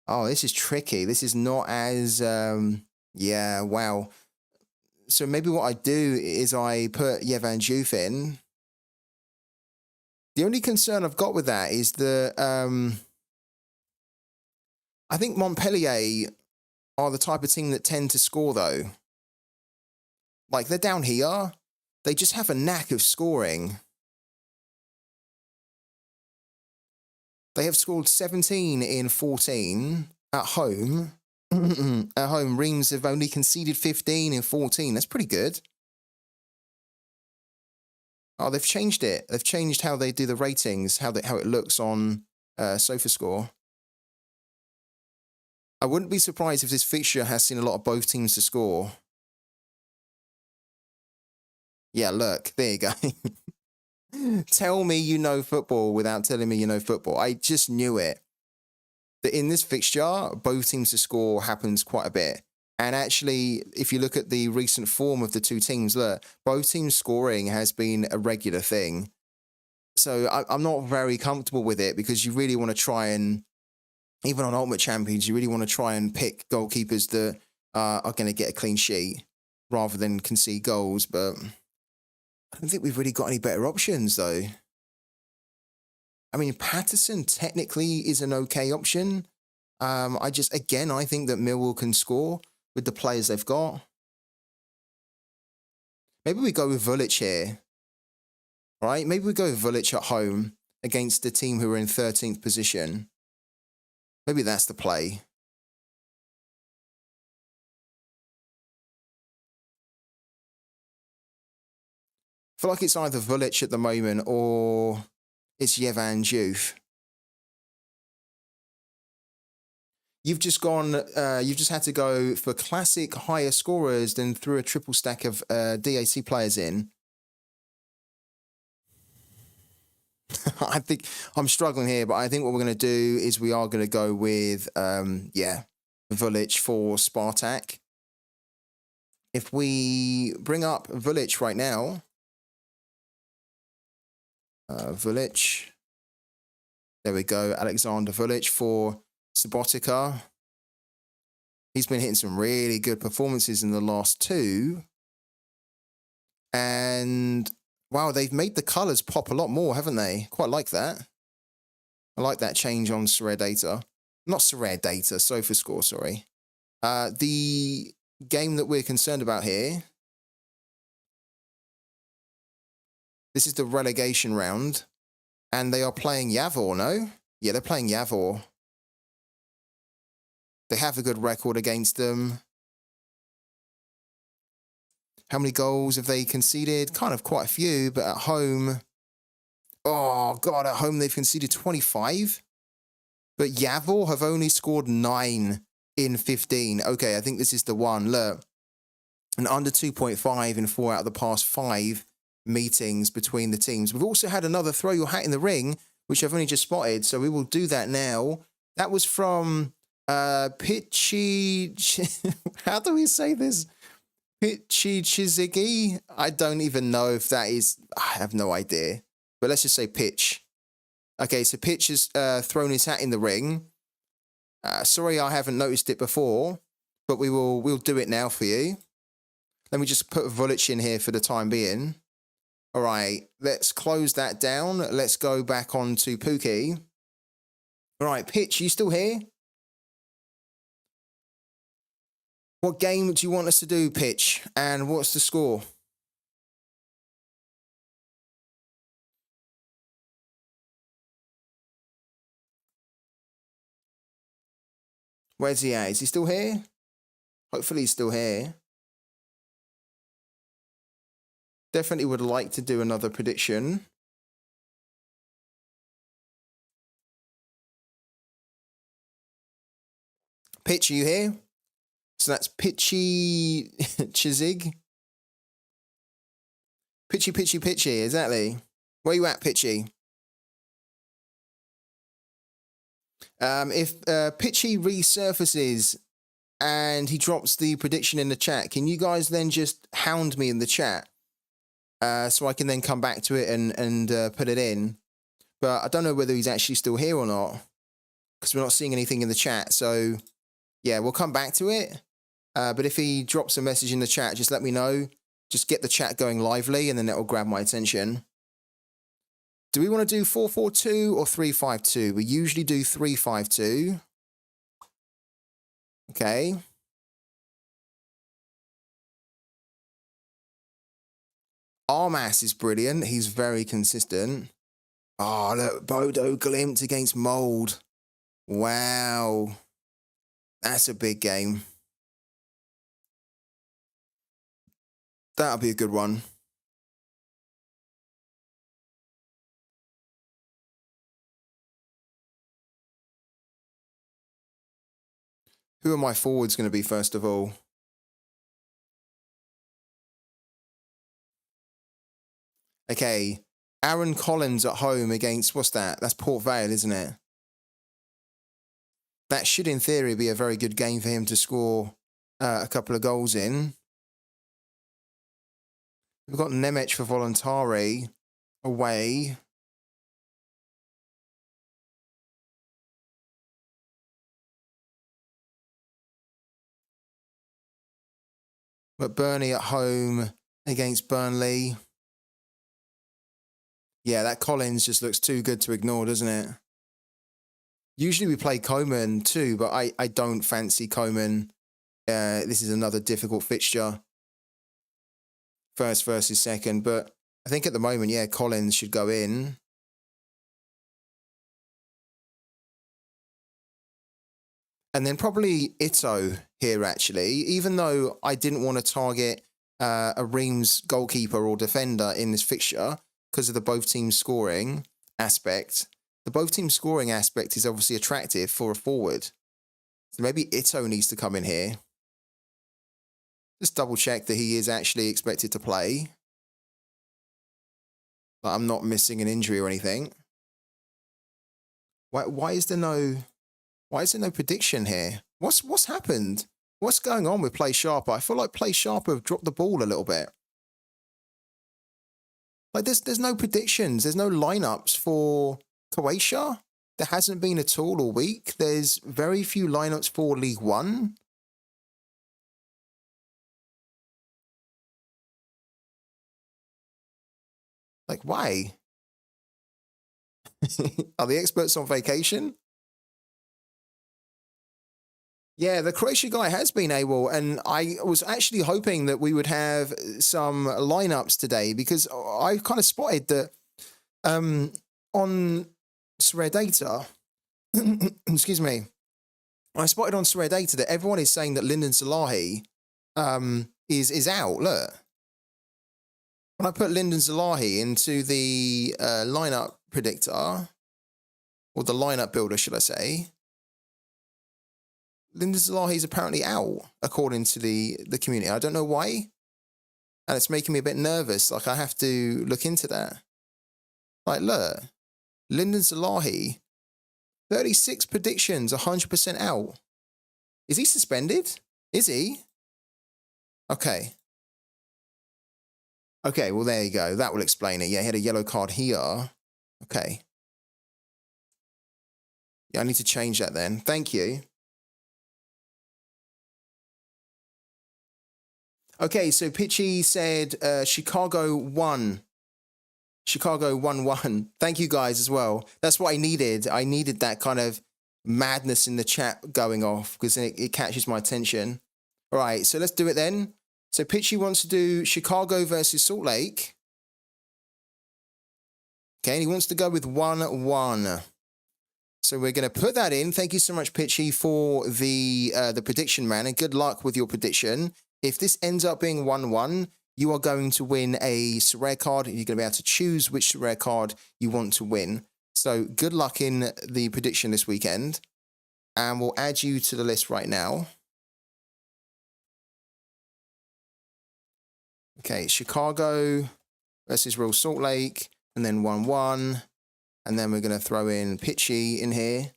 Oh, this is tricky. This is not as yeah. Wow. So maybe what I do is I put Yevan Diouf in. The only concern I've got with that is that I think Montpellier are the type of team that tend to score, though. Like, they're down here. They just have a knack of scoring. They have scored 17 in 14 at home. At home, Reims have only conceded 15 in 14. That's pretty good. Oh, they've changed it. They've changed how they do the ratings, how it looks on SofaScore. I wouldn't be surprised if this fixture has seen a lot of both teams to score. Yeah, look, there you go. Tell me you know football without telling me you know football. I just knew it. That in this fixture, both teams to score happens quite a bit. And actually, if you look at the recent form of the two teams, look, both teams scoring has been a regular thing. So I'm not very comfortable with it because you really want to try and, even on Ultimate Champions, you really want to try and pick goalkeepers that are going to get a clean sheet rather than concede goals. But I don't think we've really got any better options, though. I mean, Patterson technically is an okay option. I think that Millwall can score with the players they've got. Maybe we go with Vulic here, right? Maybe we go with Vulic at home against the team who are in 13th position. Maybe that's the play. I feel like it's either Vulic at the moment or it's Yevan Diouf. You've just had to go for classic higher scorers than threw a triple stack of DAC players in. I think I'm struggling here, but I think what we're going to do is we are going to go with, yeah, Vulic for Spartak. If we bring up Vulic right now, Vulic, there we go, Alexander Vulic for Subotica. He's been hitting some really good performances in the last two. And wow, they've made the colours pop a lot more, haven't they? Quite like that. I like that change on Sorare data. Not Sorare data, SofaScore, sorry. The game that we're concerned about here, this is the relegation round, and they are playing Yavor, no? Yeah, they're playing Yavor. They have a good record against them. How many goals have they conceded? Kind of quite a few, but at home, oh God, at home they've conceded 25. But Yavor have only scored 9 in 15. Okay, I think this is the one. Look, an under 2.5 in 4 out of the past 5 meetings between the teams. We've also had another throw your hat in the ring, which I've only just spotted, so we will do that now. That was from Pitchy... How do we say this? Pitchy Chizigi? I don't even know if that is... I have no idea. But let's just say Pitch. Okay, so Pitch has thrown his hat in the ring. Sorry I haven't noticed it before, but we'll do it now for you. Let me just put Vulic in here for the time being. All right, let's close that down. Let's go back on to Pooky. All right, Pitch, you still here? What game do you want us to do, Pitch? And what's the score? Where's he at? Is he still here? Hopefully he's still here. Definitely would like to do another prediction. Pitch, are you here? So that's Pitchy Chizig. Pitchy, exactly. Where you at, Pitchy? If Pitchy resurfaces and he drops the prediction in the chat, can you guys then just hound me in the chat so I can then come back to it and put it in? But I don't know whether he's actually still here or not because we're not seeing anything in the chat. So yeah, we'll come back to it. But if he drops a message in the chat, just let me know. Just get the chat going lively and then it'll grab my attention. Do we want to do 4-4-2 or 3-5-2? We usually do 3-5-2. Okay. Armas is brilliant. He's very consistent. Oh, look, Bodo Glimt against Mold. Wow. That's a big game. That'll be a good one. Who are my forwards going to be, first of all? Okay, Aaron Collins at home against, what's that? That's Port Vale, isn't it? That should, in theory, be a very good game for him to score a couple of goals in. We've got Nemec for Voluntari away. But Burnley at home against Burnley. Yeah, that Collins just looks too good to ignore, doesn't it? Usually we play Coman too, but I don't fancy Coman. This is another difficult fixture. First versus second, but I think at the moment, yeah, Collins should go in. And then probably Ito here, actually, even though I didn't want to target a Reims goalkeeper or defender in this fixture because of the both teams scoring aspect. The both teams scoring aspect is obviously attractive for a forward. So maybe Ito needs to come in here. Just double check that he is actually expected to play. But I'm not missing an injury or anything. Why is there no prediction here? What's happened? What's going on with Play Sharper? I feel like Play Sharper have dropped the ball a little bit. Like there's no predictions. There's no lineups for Croatia. There hasn't been at all week. There's very few lineups for League One. Like why? Are the experts on vacation? Yeah, the Croatia guy has been AWOL, and I was actually hoping that we would have some lineups today because I kind of spotted that on Sorare data, excuse me, I spotted on Sorare data that everyone is saying that Lyndon Salahi is out. Look, when I put Lyndon Salahi into the lineup predictor, or the lineup builder, should I say, Lyndon Salahi is apparently out, according to the community. I don't know why. And it's making me a bit nervous. Like, I have to look into that. Like, look, Lyndon Salahi, 36 predictions, 100% out. Is he suspended? Is he? Okay. Okay, well, there you go. That will explain it. Yeah, he had a yellow card here. Okay. Yeah, I need to change that then. Thank you. Okay, so Pitchy said Chicago won. Chicago 1-1. Thank you guys as well. That's what I needed. I needed that kind of madness in the chat going off because it catches my attention. All right, so let's do it then. So Pitchy wants to do Chicago versus Salt Lake. Okay, and he wants to go with 1-1. So we're going to put that in. Thank you so much, Pitchy, for the prediction, man, and good luck with your prediction. If this ends up being 1-1, you are going to win a Sorare card. You're going to be able to choose which Sorare card you want to win. So good luck in the prediction this weekend. And we'll add you to the list right now. Okay, Chicago versus Real Salt Lake, and then 1-1. And then we're going to throw in Pitchy in here.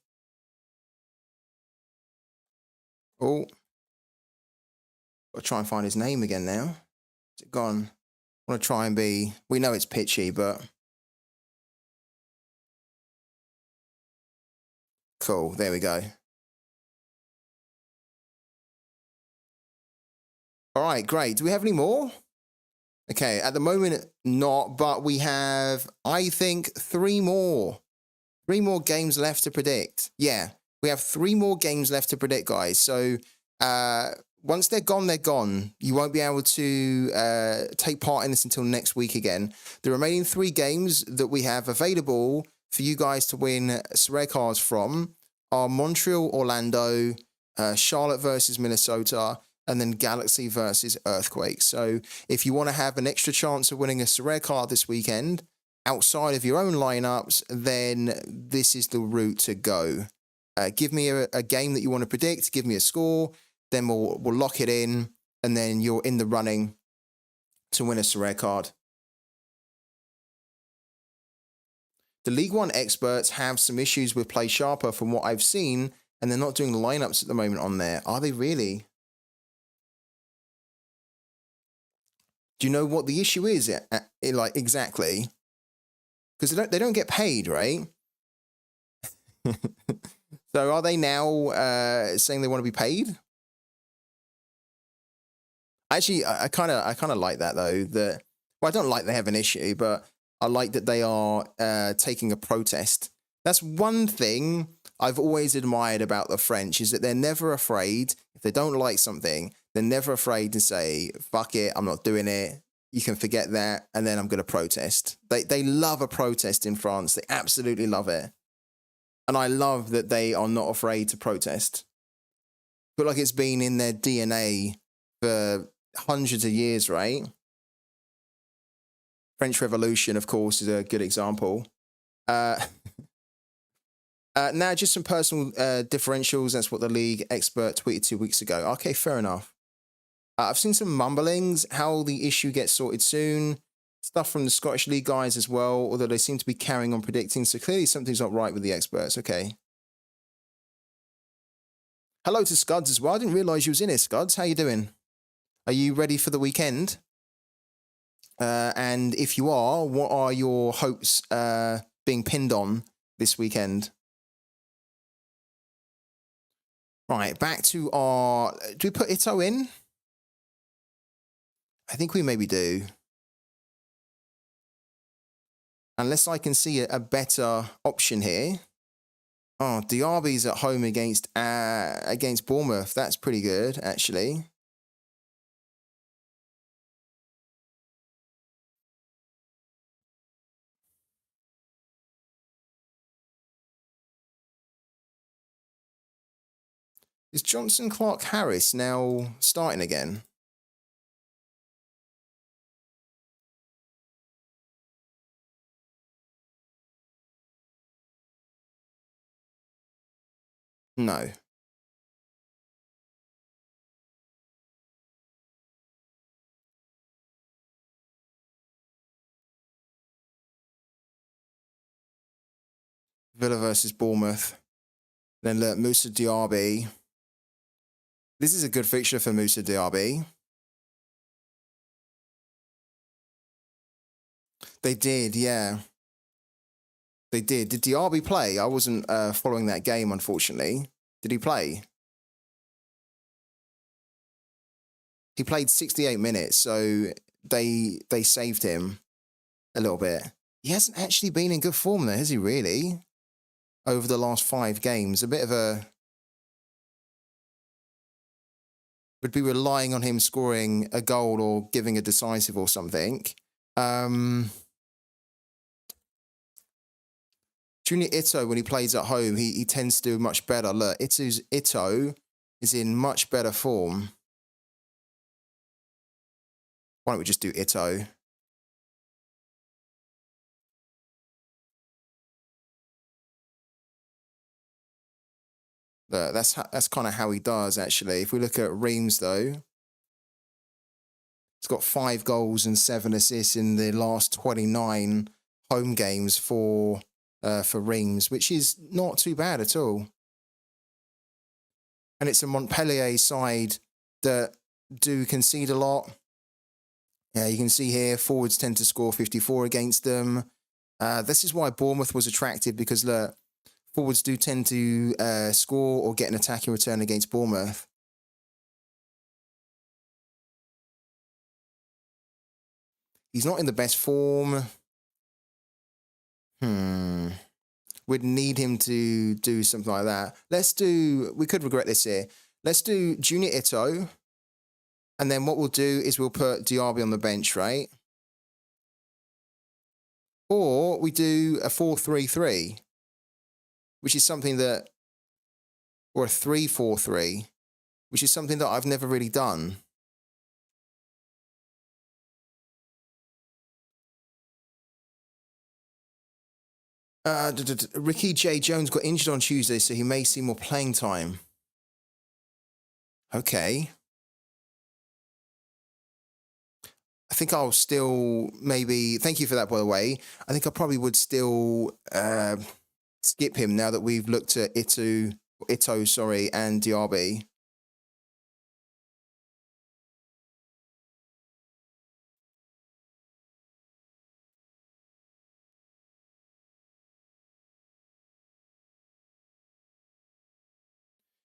Oh. Got to try and find his name again now. Is it gone? I want to try and be... We know it's Pitchy, but... Cool, there we go. All right, great. Do we have any more? Okay, at the moment, not, but we have, I think, 3 more. 3 more games left to predict. Yeah, we have 3 more games left to predict, guys. So, once they're gone, they're gone. You won't be able to take part in this until next week again. The remaining 3 games that we have available for you guys to win Sorare cards from are Montreal, Orlando, Charlotte versus Minnesota, and then Galaxy versus Earthquake. So if you want to have an extra chance of winning a Sorare card this weekend, outside of your own lineups, then this is the route to go. Give me a game that you want to predict, give me a score, then we'll lock it in, and then you're in the running to win a Sorare card. The League One experts have some issues with Play Sharper from what I've seen, and they're not doing the lineups at the moment on there. Are they really? Do you know what the issue is, like, exactly? Because they don't get paid, right? So are they now saying they want to be paid? Actually, I kind of like that though. Well, I don't like they have an issue, but I like that they are taking a protest. That's one thing I've always admired about the French, is that they're never afraid. If they don't like something, they're never afraid to say, fuck it, I'm not doing it. You can forget that, and then I'm going to protest. They love a protest in France. They absolutely love it. And I love that they are not afraid to protest. I feel like it's been in their DNA for hundreds of years, right? French Revolution, of course, is a good example. Now, just some personal differentials. That's what the league expert tweeted 2 weeks ago. Okay, fair enough. I've seen some mumblings. How will the issue get sorted soon? Stuff from the Scottish League guys as well, although they seem to be carrying on predicting, so clearly something's not right with the experts. Okay. Hello to Scuds as well. I didn't realise you was in here, Scuds. How you doing? Are you ready for the weekend? And if you are, what are your hopes being pinned on this weekend? Right, back to our... Do we put Ito in? I think we maybe do. Unless I can see a better option here. Oh, Diaby's at home against Bournemouth. That's pretty good, actually. Is Johnson Clark Harris now starting again? No. Villa versus Bournemouth. Then look, Moussa Diaby. This is a good fixture for Moussa Diaby. They did, yeah. They did. Did Diaby play? I wasn't following that game, unfortunately. Did he play? He played 68 minutes, so they saved him a little bit. He hasn't actually been in good form, though, has he, really? Over the last 5 games. A bit of a... Would be relying on him scoring a goal or giving a decisive or something. Junior Ito, when he plays at home, he tends to do much better. Look, Ito is in much better form. Why don't we just do Ito? Look, that's kind of how he does, actually. If we look at Reims, though, he's got 5 goals and 7 assists in the last 29 home games for Reims, which is not too bad at all. And it's a Montpellier side that do concede a lot. Yeah, you can see here, forwards tend to score 54 against them. This is why Bournemouth was attractive, because look, forwards do tend to score or get an attacking return against Bournemouth. He's not in the best form. We'd need him to do something like that. We could regret this here. Let's do Junior Ito. And then what we'll do is we'll put Diaby on the bench, right? Or we do a 4-3-3, which is something that... Or a 3-4-3, which is something that I've never really done. Ricky J. Jones got injured on Tuesday, so he may see more playing time. Okay. I think I'll still maybe... Thank you for that, by the way. I think I probably would still skip him now that we've looked at Ito, and Diaby.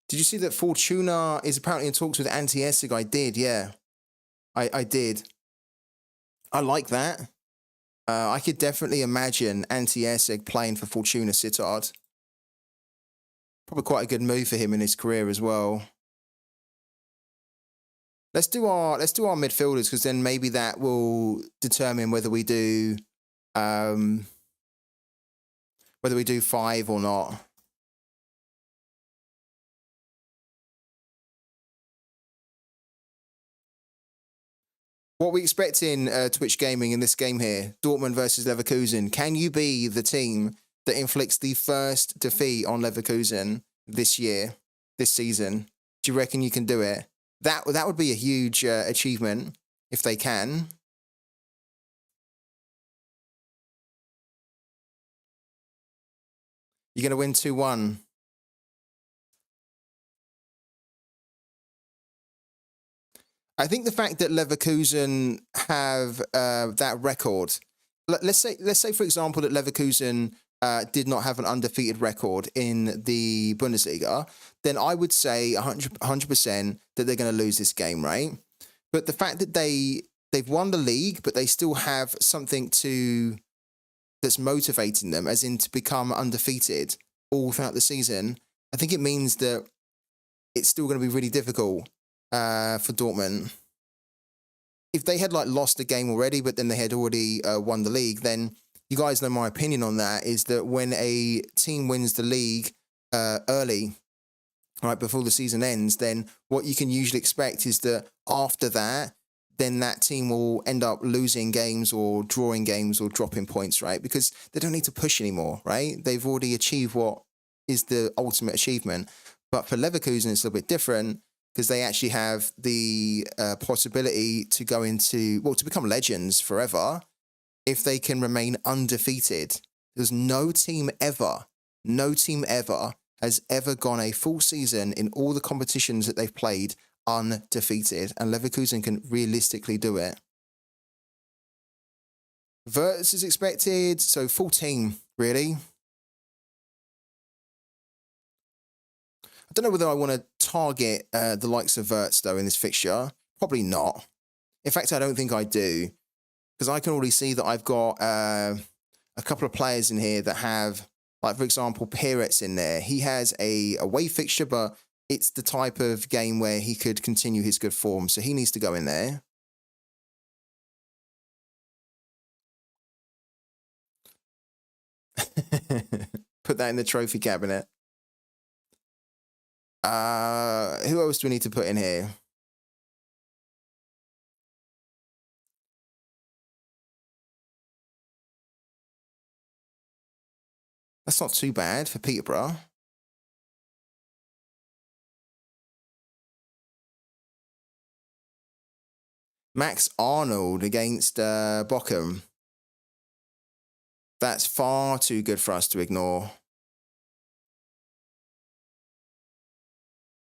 Did you see that Fortuna is apparently in talks with Ante Essig? I did, yeah. I did. I like that. I could definitely imagine Ante Essig playing for Fortuna Sittard. Probably quite a good move for him in his career as well. Let's do our midfielders, because then maybe that will determine whether we do 5 or not. What are we expecting Twitch Gaming in this game here? Dortmund versus Leverkusen. Can you be the team that inflicts the first defeat on Leverkusen this season? Do you reckon you can do it? That would be a huge achievement if they can. You're going to win 2-1. I think the fact that Leverkusen have that record, let's say for example that Leverkusen did not have an undefeated record in the Bundesliga, then I would say 100% that they're going to lose this game, right? But the fact that they've won the league, but they still have something that's motivating them, as in to become undefeated all throughout the season, I think it means that it's still going to be really difficult for Dortmund. If they had lost the game already, but then they had already won the league, then you guys know my opinion on that is that when a team wins the league early, right before the season ends, then what you can usually expect is that after that, then that team will end up losing games or drawing games or dropping points, right? Because they don't need to push anymore, right? They've already achieved what is the ultimate achievement. But for Leverkusen, it's a little bit different because they actually have the possibility to to become legends forever if they can remain undefeated. There's no team ever has ever gone a full season in all the competitions that they've played undefeated, and Leverkusen can realistically do it. Wirtz is expected, so full team, really. I don't know whether I want to target the likes of Wirtz, though, in this fixture. Probably not. In fact, I don't think I do, because I can already see that I've got a couple of players in here that have, like, for example, Peretz in there. He has a away fixture, but it's the type of game where he could continue his good form, so he needs to go in there. Put that in the trophy cabinet. Who else do we need to put in here? That's not too bad for Peterborough. Max Arnold against Bochum. That's far too good for us to ignore.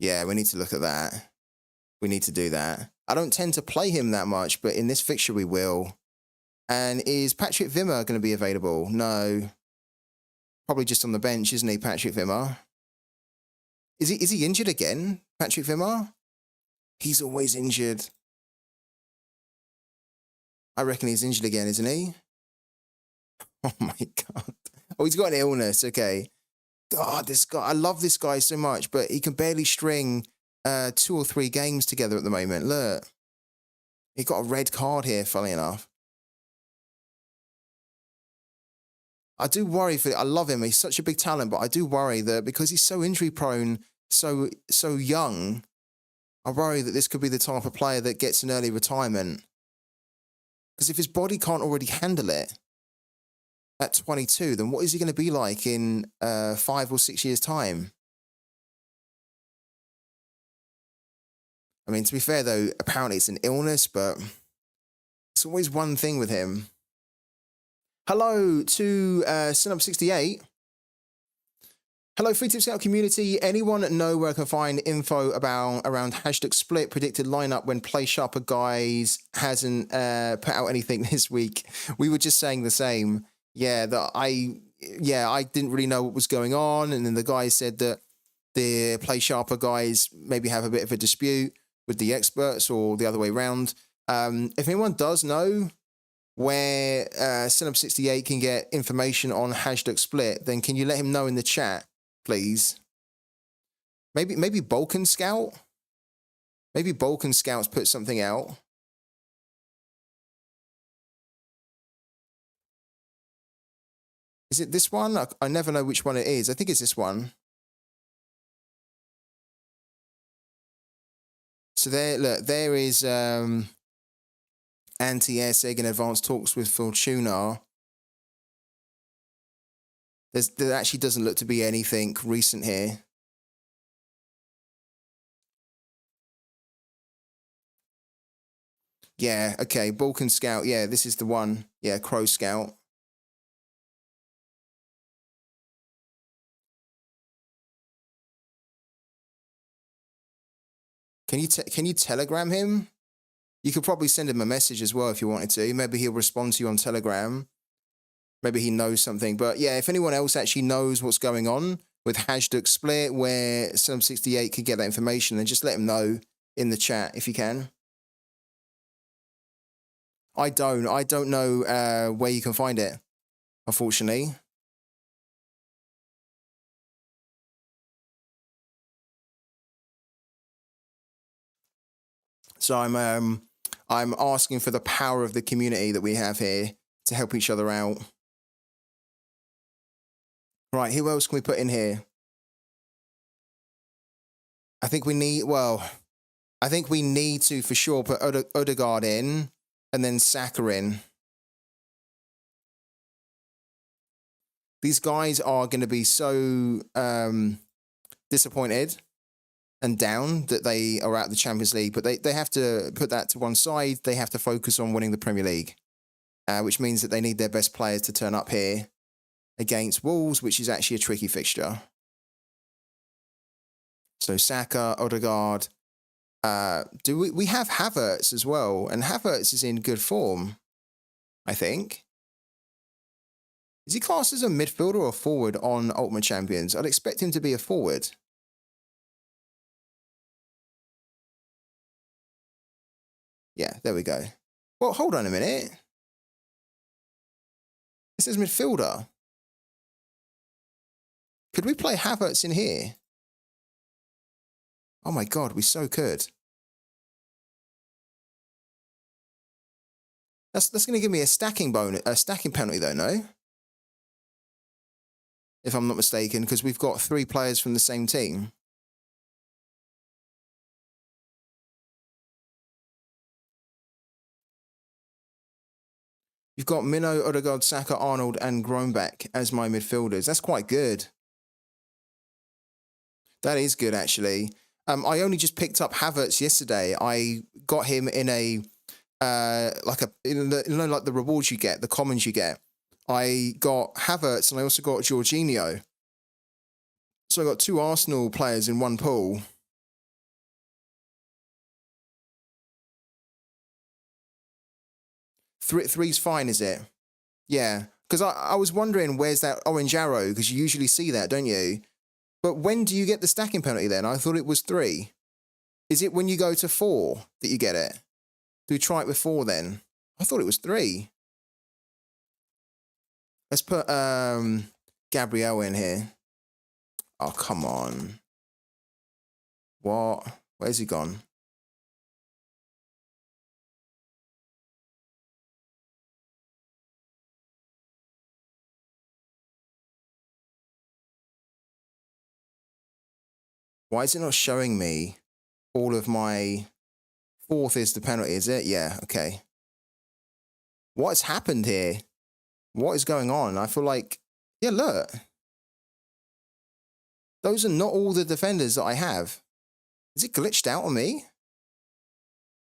Yeah, we need to look at that. We need to do that. I don't tend to play him that much, but in this fixture we will. And is Patrick Wimmer going to be available? No. Probably just on the bench, isn't he, Patrick Wimmer? Is he injured again, Patrick Wimmer? He's always injured. I reckon he's injured again, isn't he? Oh my God. Oh, he's got an illness. Okay. God, this guy, I love this guy so much, but he can barely string 2 or 3 games together at the moment. Look. He got a red card here, funny enough. I do worry I love him. He's such a big talent, but I do worry that because he's so injury prone, so young, I worry that this could be the type of player that gets an early retirement. Because if his body can't already handle it at 22, then what is he going to be like in 5 or 6 years' time? I mean, to be fair, though, apparently it's an illness, but it's always one thing with him. Hello to Sinup68. Hello, Free Tip Scout community. Anyone know where I can find info around hashtag split predicted lineup when Play Sharper Guys hasn't put out anything this week? We were just saying the same. Yeah, I didn't really know what was going on, and then the guy said that the Play Sharper Guys maybe have a bit of a dispute with the experts or the other way around. If anyone does know where Sinup68 can get information on hashtag split, then can you let him know in the chat, please? Maybe Balkan Scout? Maybe Balkan Scouts put something out. Is it this one? I never know which one it is. I think it's this one. So there is anti-airseg in advanced talks with Fortuna. There actually doesn't look to be anything recent here. Yeah, okay, Balkan Scout. Yeah, this is the one. Yeah, Crow Scout. Can you telegram him? You could probably send him a message as well if you wanted to. Maybe he'll respond to you on Telegram. Maybe he knows something. But yeah, if anyone else actually knows what's going on with Hashduk Split, where Sum68 could get that information, then just let him know in the chat if you can. I don't know where you can find it, unfortunately. So I'm asking for the power of the community that we have here to help each other out. Right, who else can we put in here? I think we need to for sure put Odegaard in and then Saka in. These guys are going to be so disappointed and down that they are out of the Champions League, but they have to put that to one side. They have to focus on winning the Premier League, which means that they need their best players to turn up here against Wolves, which is actually a tricky fixture. So Saka, Odegaard. We have Havertz as well, and Havertz is in good form, I think. Is he classed as a midfielder or a forward on Ultimate Champions? I'd expect him to be a forward. Yeah, there we go. Well, hold on a minute. This is midfielder. Could we play Havertz in here? Oh my God, we so could. That's going to give me a stacking penalty though, no? If I'm not mistaken, because we've got 3 players from the same team. You've got Minnow, Odegaard, Saka, Arnold, and Groenbeck as my midfielders. That's quite good. That is good, actually. I only just picked up Havertz yesterday. I got him in a like the rewards you get, the commons you get. I got Havertz and I also got Jorginho. So I got 2 Arsenal players in one pool. Three's fine, is it? Yeah. Because I was wondering, where's that orange arrow? Because you usually see that, don't you? But when do you get the stacking penalty then? I thought it was 3. Is it when you go to 4 that you get it? Do we try it with 4 then? I thought it was 3. Let's put Gabriel in here. Oh, come on. What? Where's he gone? Why is it not showing me all of my... 4th is the penalty, is it? Yeah, okay. What's happened here? What is going on? I feel like... Yeah, look. Those are not all the defenders that I have. Is it glitched out on me?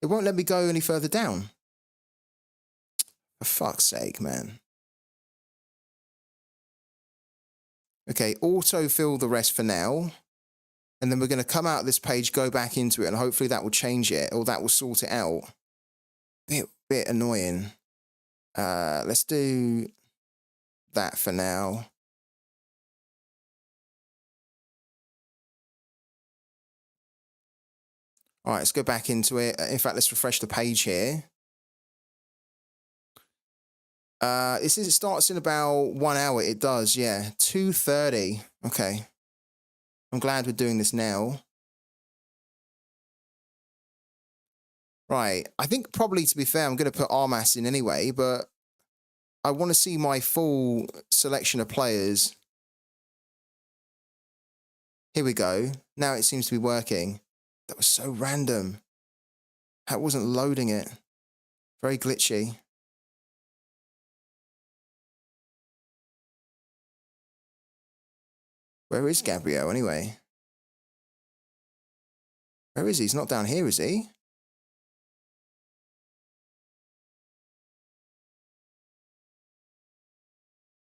It won't let me go any further down. For fuck's sake, man. Okay, autofill the rest for now. And then we're going to come out of this page, go back into it, and hopefully that will change it, or that will sort it out. Bit annoying. Let's do that for now. All right, let's go back into it. In fact, let's refresh the page here. It says it starts in about 1 hour. It does, yeah. 2:30. Okay. I'm glad we're doing this now. Right. I think probably, to be fair, I'm going to put Armas in anyway, but I want to see my full selection of players. Here we go. Now it seems to be working. That was so random. That wasn't loading it. Very glitchy. Where is Gabriel anyway? Where is he? He's not down here, is he?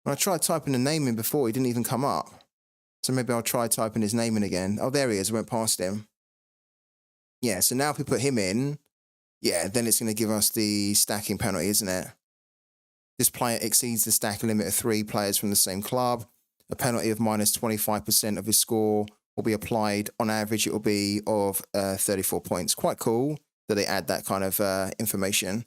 When I tried typing the name in before, he didn't even come up. So maybe I'll try typing his name in again. Oh, there he is. I went past him. Yeah, so now if we put him in, yeah, then it's going to give us the stacking penalty, isn't it? This player exceeds the stacking limit of 3 players from the same club. A penalty of minus 25% of his score will be applied. On average, it will be of 34 points. Quite cool that they add that kind of information.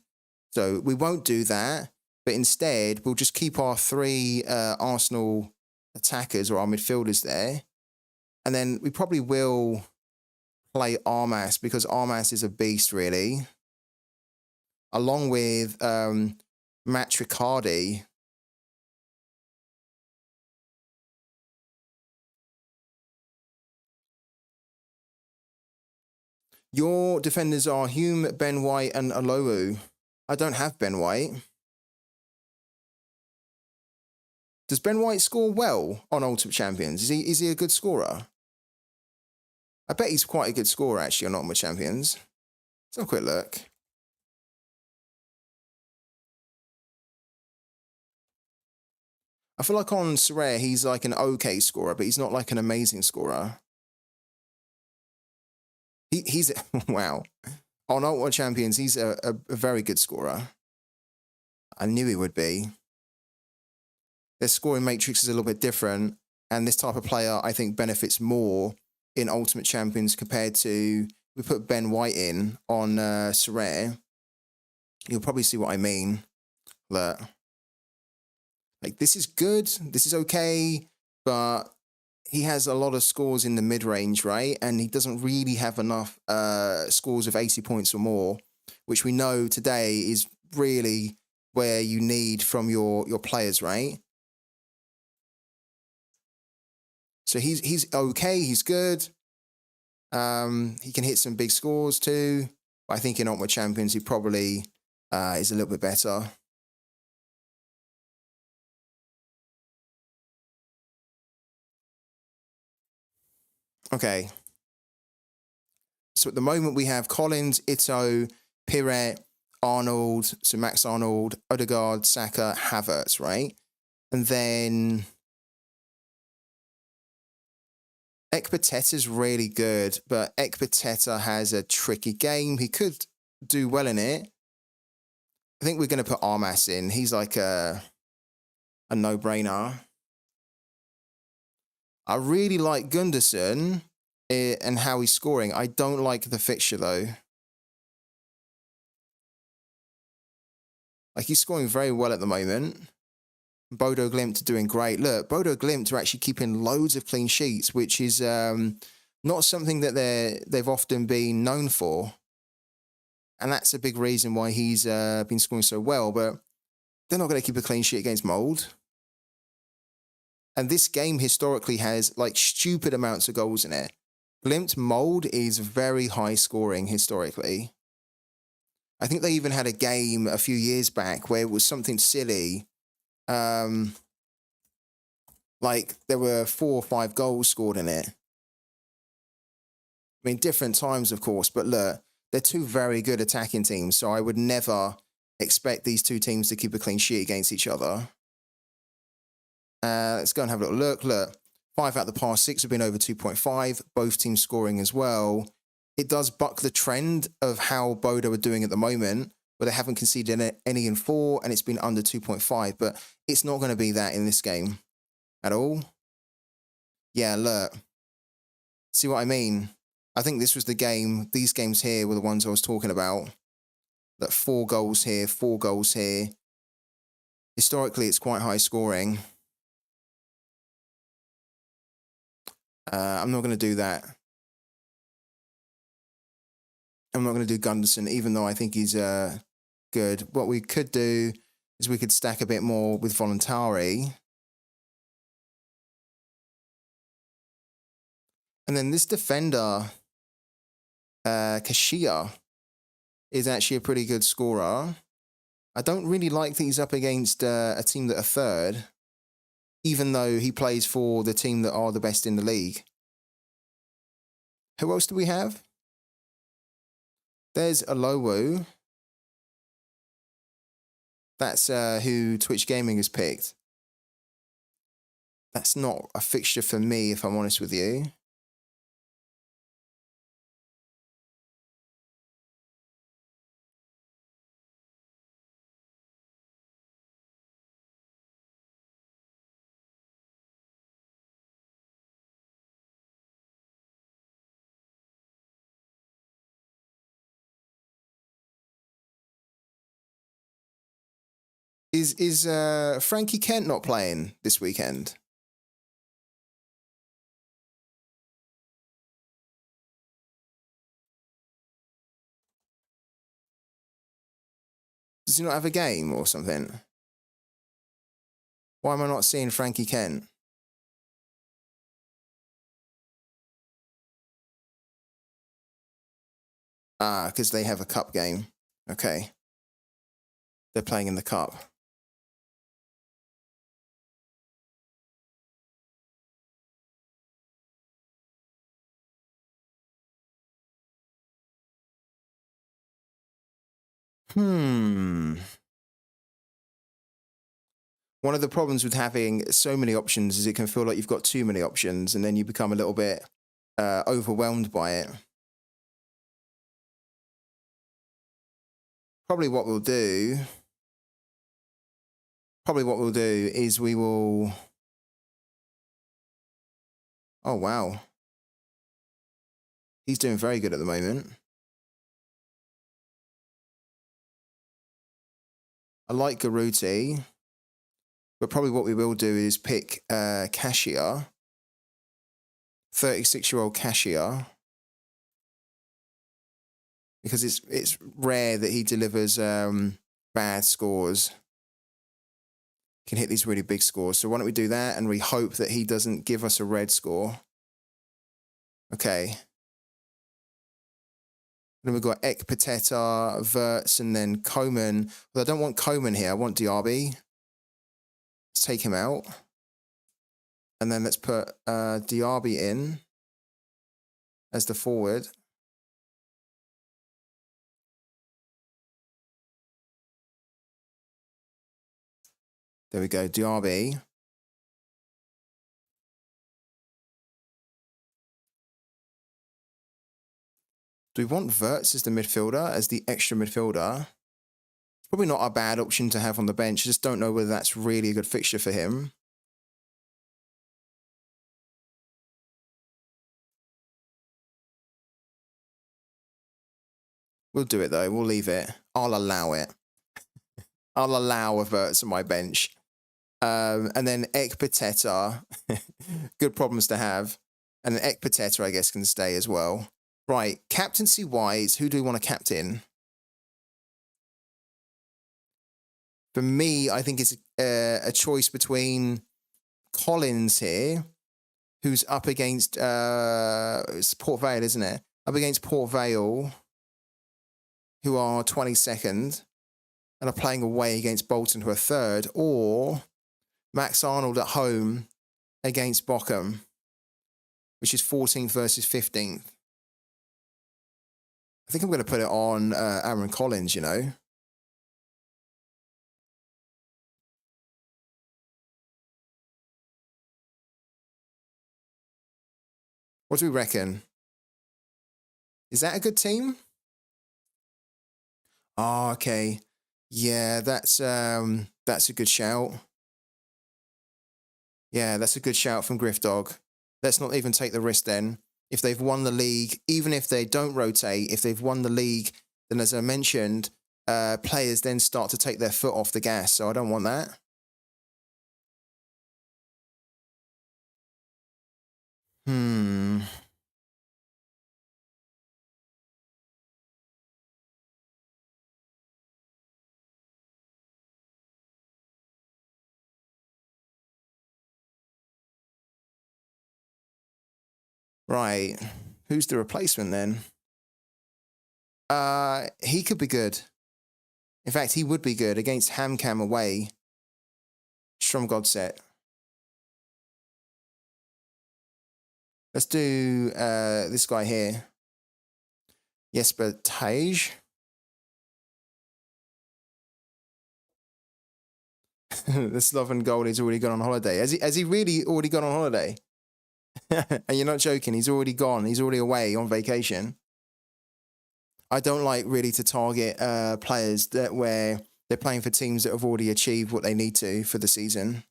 So we won't do that, but instead we'll just keep our 3 Arsenal attackers or our midfielders there. And then we probably will play Armas because Armas is a beast, really. Along with Matricardi. Your defenders are Hume, Ben White, and Alowu. I don't have Ben White. Does Ben White score well on Ultimate Champions? Is he a good scorer? I bet he's quite a good scorer, actually, on Ultimate Champions. Let's have a quick look. I feel like on Sorare, he's like an okay scorer, but he's not like an amazing scorer. He's wow. On Ultimate Champions, he's a very good scorer. I knew he would be. Their scoring matrix is a little bit different, and this type of player, I think, benefits more in Ultimate Champions compared to, we put Ben White in on Sorare. You'll probably see what I mean. That, like, this is good, this is okay, but he has a lot of scores in the mid-range, right? And he doesn't really have enough scores of 80 points or more, which we know today is really where you need from your players, right? So he's okay, he's good. He can hit some big scores too. But I think in Ultimate Champions, he probably is a little bit better. Okay. So at the moment, we have Collins, Ito, Piret, Arnold, so Max Arnold, Odegaard, Saka, Havertz, right? And then Ekpiteta's really good, but Ekpiteta has a tricky game. He could do well in it. I think we're going to put Armas in. He's like a no-brainer. I really like Gunderson and how he's scoring. I don't like the fixture, though. Like, he's scoring very well at the moment. Bodo Glimt are doing great. Look, Bodo Glimt are actually keeping loads of clean sheets, which is not something that they've often been known for. And that's a big reason why he's been scoring so well. But they're not going to keep a clean sheet against Mold. And this game historically has like stupid amounts of goals in it. Glimt Mold is very high scoring historically. I think they even had a game a few years back where it was something silly. Like there were 4 or 5 goals scored in it. I mean, different times, of course, but look, they're 2 very good attacking teams, so I would never expect these 2 teams to keep a clean sheet against each other. Let's go and have a little look. Look, 5 out of the past 6 have been over 2.5, both teams scoring as well. It does buck the trend of how Bodo are doing at the moment, where they haven't conceded any in 4, and it's been under 2.5, but it's not going to be that in this game at all. Yeah, look. See what I mean? I think this was the game, these games here were the ones I was talking about. That 4 goals here, 4 goals here. Historically, it's quite high scoring. I'm not going to do that. I'm not going to do Gunderson, even though I think he's good. What we could do is we could stack a bit more with Voluntari. And then this defender, Kashia, is actually a pretty good scorer. I don't really like that he's up against a team that are third, even though he plays for the team that are the best in the league. Who else do we have? There's Alowu. That's who Twitch Gaming has picked. That's not a fixture for me, if I'm honest with you. Is Frankie Kent not playing this weekend? Does he not have a game or something? Why am I not seeing Frankie Kent? Ah, because they have a cup game. Okay. They're playing in the cup. One of the problems with having so many options is it can feel like you've got too many options and then you become a little bit overwhelmed by it. Probably what we'll do is we will... Oh, wow. He's doing very good at the moment. I like Garuti, but probably what we will do is pick Cashier, 36-year-old Cashier, because it's rare that he delivers bad scores. He can hit these really big scores. So why don't we do that and we hope that he doesn't give us a red score. Okay. Then we've got Ekpateta, Verts, and then Coman. Well, I don't want Coman here. I want Diaby. Let's take him out. And then let's put Diaby in as the forward. There we go, Diaby. Do we want Verts as the midfielder, as the extra midfielder? Probably not a bad option to have on the bench. I just don't know whether that's really a good fixture for him. We'll do it though. We'll leave it. I'll allow it. I'll allow a Verts on my bench. And then Ekpateta. Good problems to have. And then Ekpateta, I guess, can stay as well. Right, captaincy-wise, who do we want to captain? For me, I think it's a choice between Collins here, who's up against it's Port Vale, isn't it? Up against Port Vale, who are 22nd and are playing away against Bolton, who are third, or Max Arnold at home against Bochum, which is 14th versus 15th. I think I'm going to put it on Aaron Collins, you know. What do we reckon? Is that a good team? Oh, okay. Yeah, that's a good shout. Yeah, that's a good shout from Griffdog. Let's not even take the risk then. If they've won the league, even if they don't rotate, if they've won the league, then as I mentioned, players then start to take their foot off the gas. So I don't want that. Right. Who's the replacement then? He could be good. In fact, he would be good against Hamcam away. Strom Godset. Let's do this guy here. Jesper Tage. The Sloven goalie's already gone on holiday. Has he really already gone on holiday? And you're not joking, he's already gone. He's already away on vacation. I don't like really to target players where they're playing for teams that have already achieved what they need to for the season.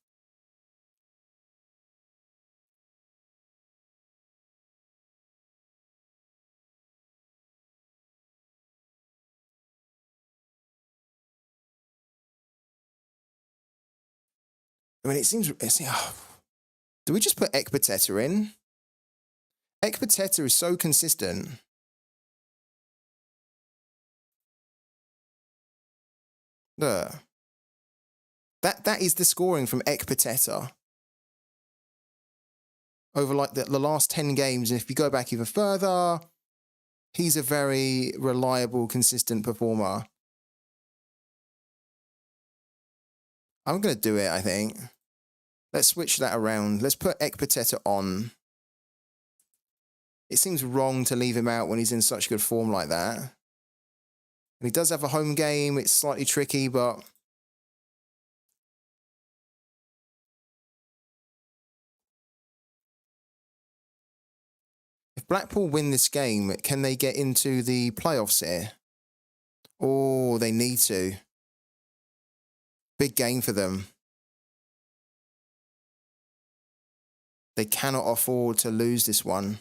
I mean, it seems... do we just put Ekpateta in? Ekpateta is so consistent. That is the scoring from Ekpateta over like the last 10 games. And if you go back even further, he's a very reliable, consistent performer. I'm going to do it, I think. Let's switch that around. Let's put Ekpateta on. It seems wrong to leave him out when he's in such good form like that. And he does have a home game. It's slightly tricky, but... if Blackpool win this game, can they get into the playoffs here? Oh, they need to. Big game for them. They cannot afford to lose this one.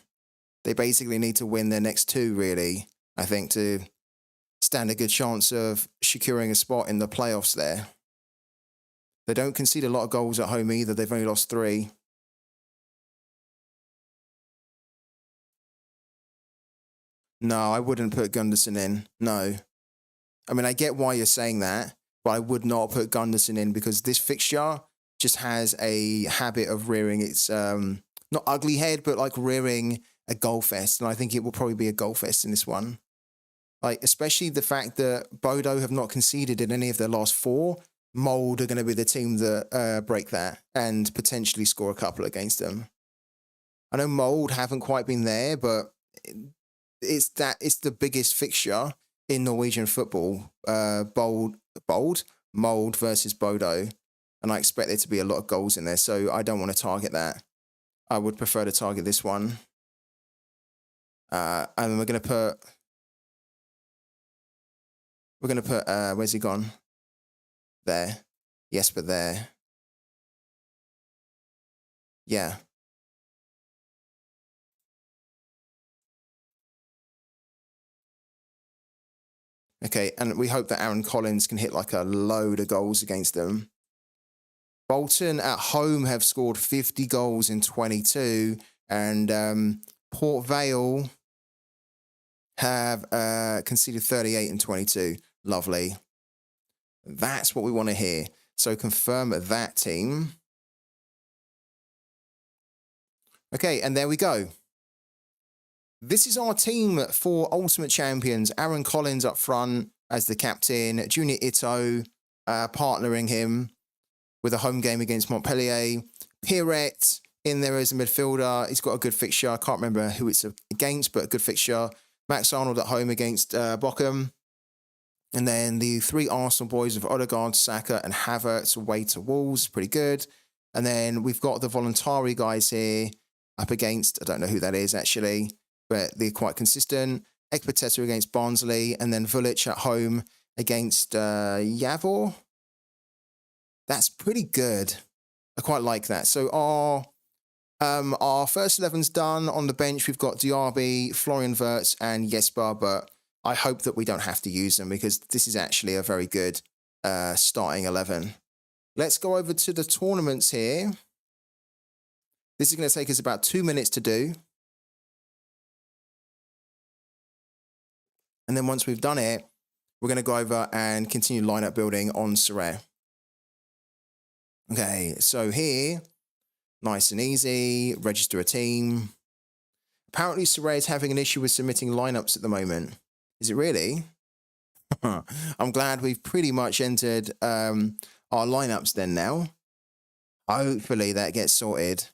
They basically need to win their next two, really, I think, to stand a good chance of securing a spot in the playoffs there. They don't concede a lot of goals at home either. They've only lost 3. No, I wouldn't put Gunderson in. No. I mean, I get why you're saying that, but I would not put Gunderson in because this fixture just has a habit of rearing its, not ugly head, but like rearing a goal fest. And I think it will probably be a goal fest in this one. Like, especially the fact that Bodo have not conceded in any of their last 4. Mould are going to be the team that break that and potentially score a couple against them. I know Mould haven't quite been there, but it's the biggest fixture in Norwegian football. Mould versus Bodo. And I expect there to be a lot of goals in there, so I don't want to target that. I would prefer to target this one. And we're going to put, where's he gone? There. Yes, but there. Yeah. Okay, and we hope that Aaron Collins can hit like a load of goals against them. Bolton at home have scored 50 goals in 22, and Port Vale have conceded 38 in 22. Lovely. That's what we want to hear. So confirm that team. Okay, and there we go. This is our team for Ultimate Champions. Aaron Collins up front as the captain. Junior Ito partnering him with a home game against Montpellier. Piret in there as a midfielder. He's got a good fixture. I can't remember who it's against, but a good fixture. Max Arnold at home against Bochum. And then the 3 Arsenal boys of Odegaard, Saka and Havertz away to Wolves. Pretty good. And then we've got the Voluntari guys here up against, I don't know who that is actually, but they're quite consistent. Ekpateta against Barnsley, and then Vulic at home against Yavor. That's pretty good. I quite like that. So our first 11's done. On the bench, we've got Diaby, Florian Wirtz, and Jesper, but I hope that we don't have to use them because this is actually a very good starting 11. Let's go over to the tournaments here. This is going to take us about 2 minutes to do. And then once we've done it, we're going to go over and continue lineup building on Sorare. Okay, so here, nice and easy, register a team. Apparently Sorare is having an issue with submitting lineups at the moment. Is it really? I'm glad we've pretty much entered our lineups then now. Hopefully that gets sorted.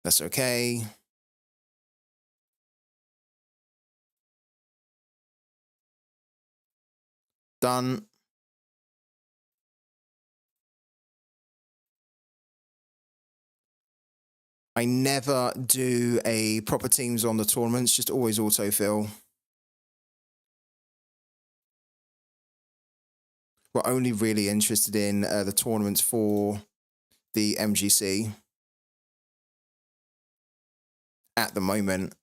That's okay. Done. I never do a proper teams on the tournaments, just always autofill. We're only really interested in the tournaments for the MGC at the moment.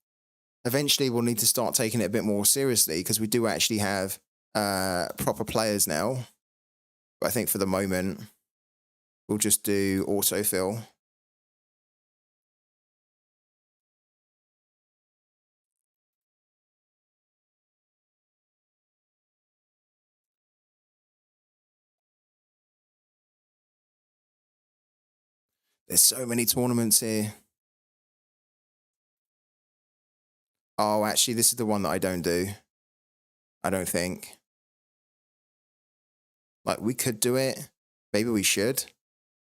eventually we'll need to start taking it a bit more seriously because we do actually have proper players now. But I think for the moment, we'll just do autofill. There's so many tournaments here. Oh, actually, this is the one that I don't do. I don't think. Like, we could do it. Maybe we should.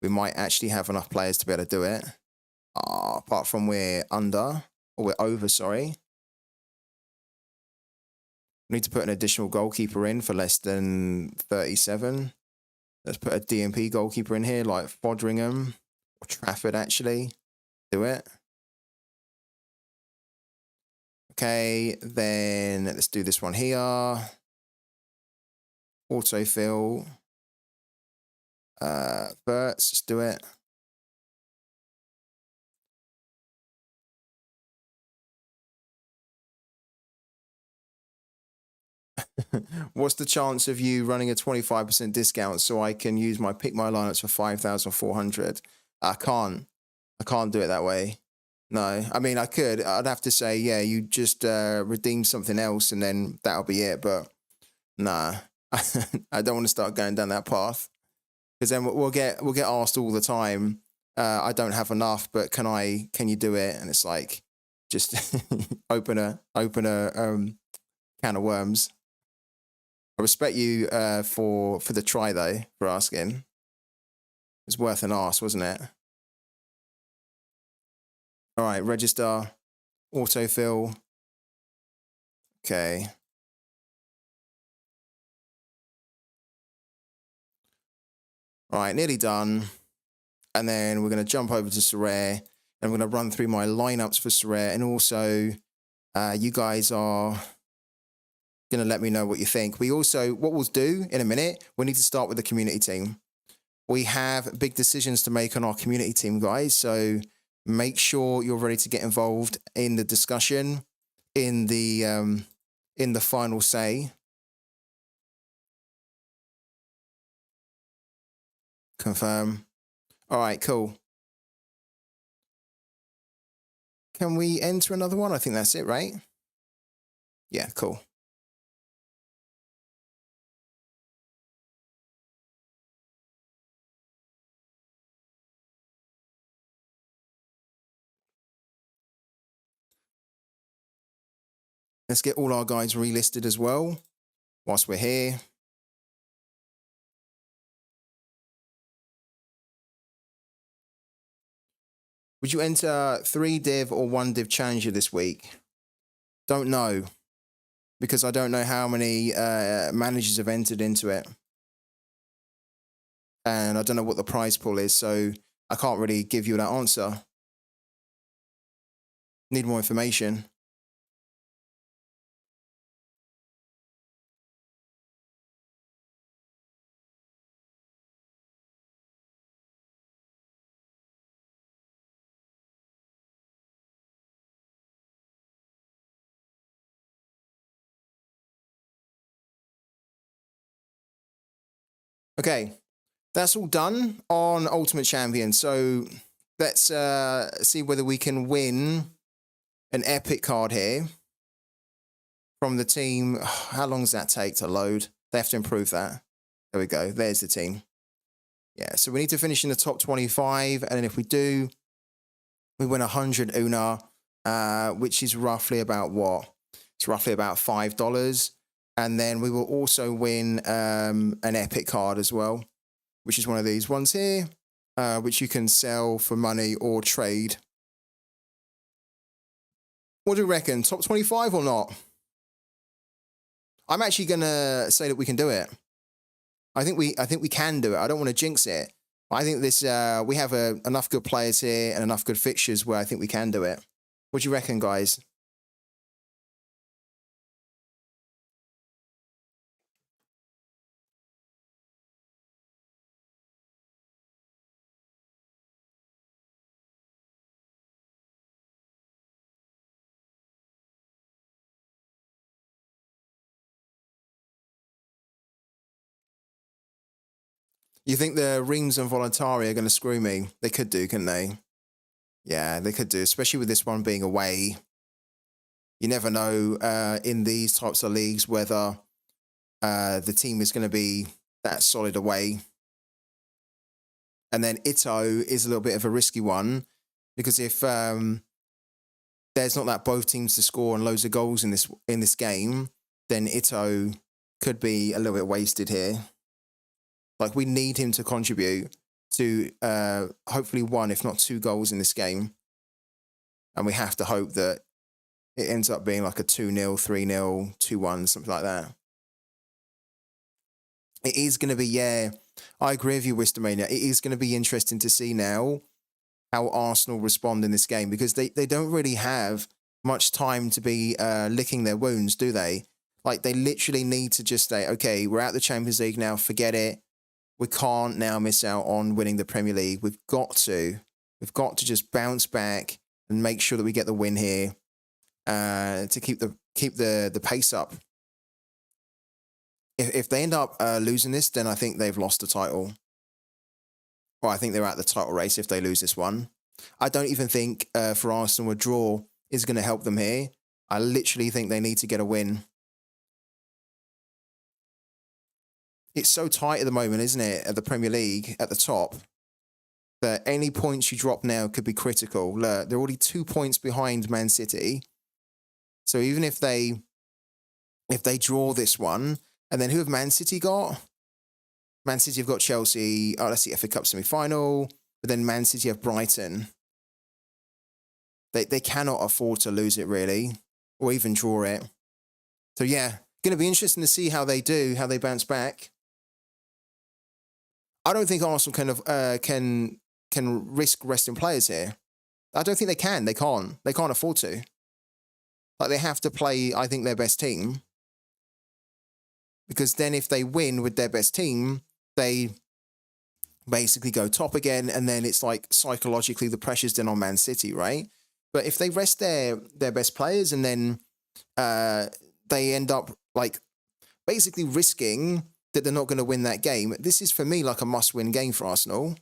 We might actually have enough players to be able to do it. Apart from we're under, or we're over, sorry. We need to put an additional goalkeeper in for less than 37. Let's put a DMP goalkeeper in here, like Fodringham or Trafford, actually. Do it. Okay, then let's do this one here. Autofill. Berts, let's do it. What's the chance of you running a 25% discount so I can use pick my lineups for 5,400? I can't do it that way. No, I mean, I could. I'd have to say, yeah, you just redeem something else and then that'll be it. But nah, I don't want to start going down that path because then we'll get asked all the time. I don't have enough, but can you do it? And it's like, just open a can of worms. I respect you for the try though, for asking. It's worth an ask, wasn't it? All right, register, autofill. Okay. All right, nearly done. And then we're going to jump over to Sorare and we're going to run through my lineups for Sorare. And also, you guys are going to let me know what you think. What we'll do in a minute, we need to start with the community team. We have big decisions to make on our community team, guys. So make sure you're ready to get involved in the discussion, in the final say. Confirm. All right, cool. Can we enter another one? I think that's it, right? Yeah, cool. Let's get all our guys relisted as well whilst we're here. Would you enter 3 div or 1 div challenger this week? Don't know, because I don't know how many managers have entered into it. And I don't know what the prize pool is, so I can't really give you that answer. Need more information. Okay, that's all done on Ultimate Champion. So let's see whether we can win an epic card here from the team. How long does that take to load? They have to improve that. There we go. There's the team. Yeah, so we need to finish in the top 25. And then if we do, we win 100 Una, which is roughly about what? It's roughly about $5. And then we will also win an epic card as well, which is one of these ones here, which you can sell for money or trade. What do you reckon? Top 25 or not? I'm actually going to say that we can do it. I think we can do it. I don't want to jinx it. I think this we have enough good players here and enough good fixtures where I think we can do it. What do you reckon, guys? You think the Reims and Volontari are going to screw me? They could do, couldn't they? Yeah, they could do, especially with this one being away. You never know in these types of leagues whether the team is going to be that solid away. And then Ito is a little bit of a risky one because if there's not that both teams to score and loads of goals in this game, then Ito could be a little bit wasted here. Like we need him to contribute to hopefully 1, if not 2 goals in this game. And we have to hope that it ends up being like a 2-0, 3-0, 2-1, something like that. It is going to be, yeah, I agree with you, Wistomania. It is going to be interesting to see now how Arsenal respond in this game because they don't really have much time to be licking their wounds, do they? Like they literally need to just say, okay, we're out the Champions League now, forget it. We can't now miss out on winning the Premier League. We've got to just bounce back and make sure that we get the win here to keep the pace up. If they end up losing this, then I think they've lost the title. Or I think they're out the title race if they lose this one. I don't even think for Arsenal a draw is going to help them here. I literally think they need to get a win. It's so tight at the moment, isn't it, at the Premier League, at the top, that any points you drop now could be critical. Look, they're already 2 points behind Man City. So even if they draw this one, and then who have Man City got? Man City have got Chelsea. Oh, that's the FA Cup semi-final. But then Man City have Brighton. They cannot afford to lose it, really, or even draw it. So yeah, going to be interesting to see how they do, how they bounce back. I don't think Arsenal can risk resting players here. I don't think they can. They can't. They can't afford to. Like they have to play, I think, their best team. Because then if they win with their best team, they basically go top again. And then it's like psychologically the pressure's then on Man City, right? But if they rest their best players and then they end up like basically risking that they're not going to win that game, this is for me like a must-win game for Arsenal.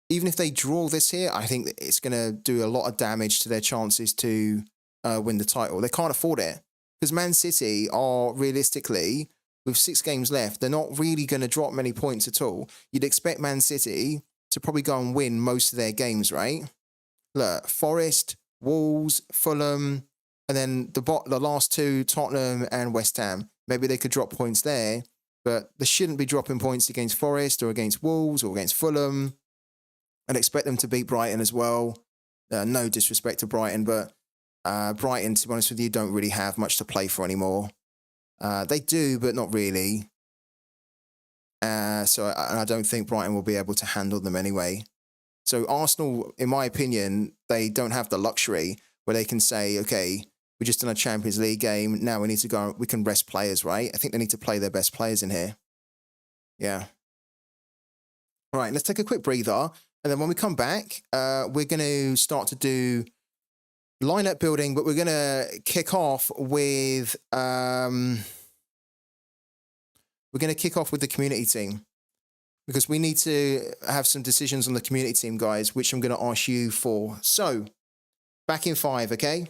Even if they draw this here, I think it's going to do a lot of damage to their chances to win the title. They can't afford it because Man City are realistically, with 6 games left, they're not really going to drop many points at all. You'd expect Man City to probably go and win most of their games, right? Look, Forest, Wolves, Fulham, and then the last 2, Tottenham and West Ham. Maybe they could drop points there, but they shouldn't be dropping points against Forest or against Wolves or against Fulham. I'd expect them to beat Brighton as well. No disrespect to Brighton, but Brighton, to be honest with you, don't really have much to play for anymore. They do, but not really. So I don't think Brighton will be able to handle them anyway. So Arsenal, in my opinion, they don't have the luxury where they can say, okay, we just done a Champions League game. Now we need to go, we can rest players, right? I think they need to play their best players in here. Yeah. All right, let's take a quick breather. And then when we come back, we're going to start to do lineup building, but we're going to kick off with the community team because we need to have some decisions on the community team, guys, which I'm going to ask you for. So, back in 5, okay?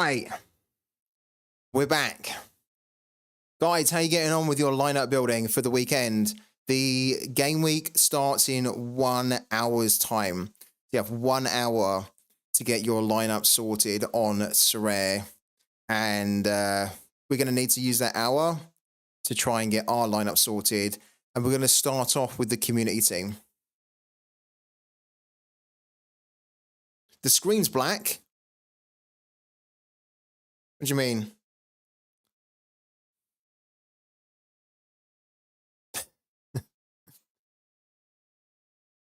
right. We're back. Guys, how you getting on with your lineup building for the weekend? The game week starts in 1 hour's time. You have 1 hour to get your lineup sorted on Sorare. And we're going to need to use that hour to try and get our lineup sorted. And we're going to start off with the community team. The screen's black. What do you mean?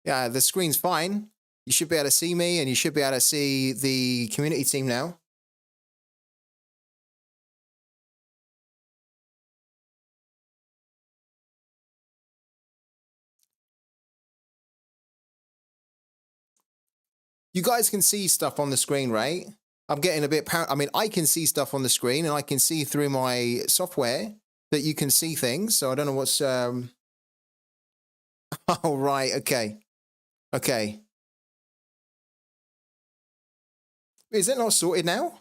Yeah, the screen's fine. You should be able to see me and you should be able to see the community team now. You guys can see stuff on the screen, right? I'm getting a bit, I mean, I can see stuff on the screen and I can see through my software that you can see things. So I don't know what's, oh, right. Okay. Okay. Is it not sorted now?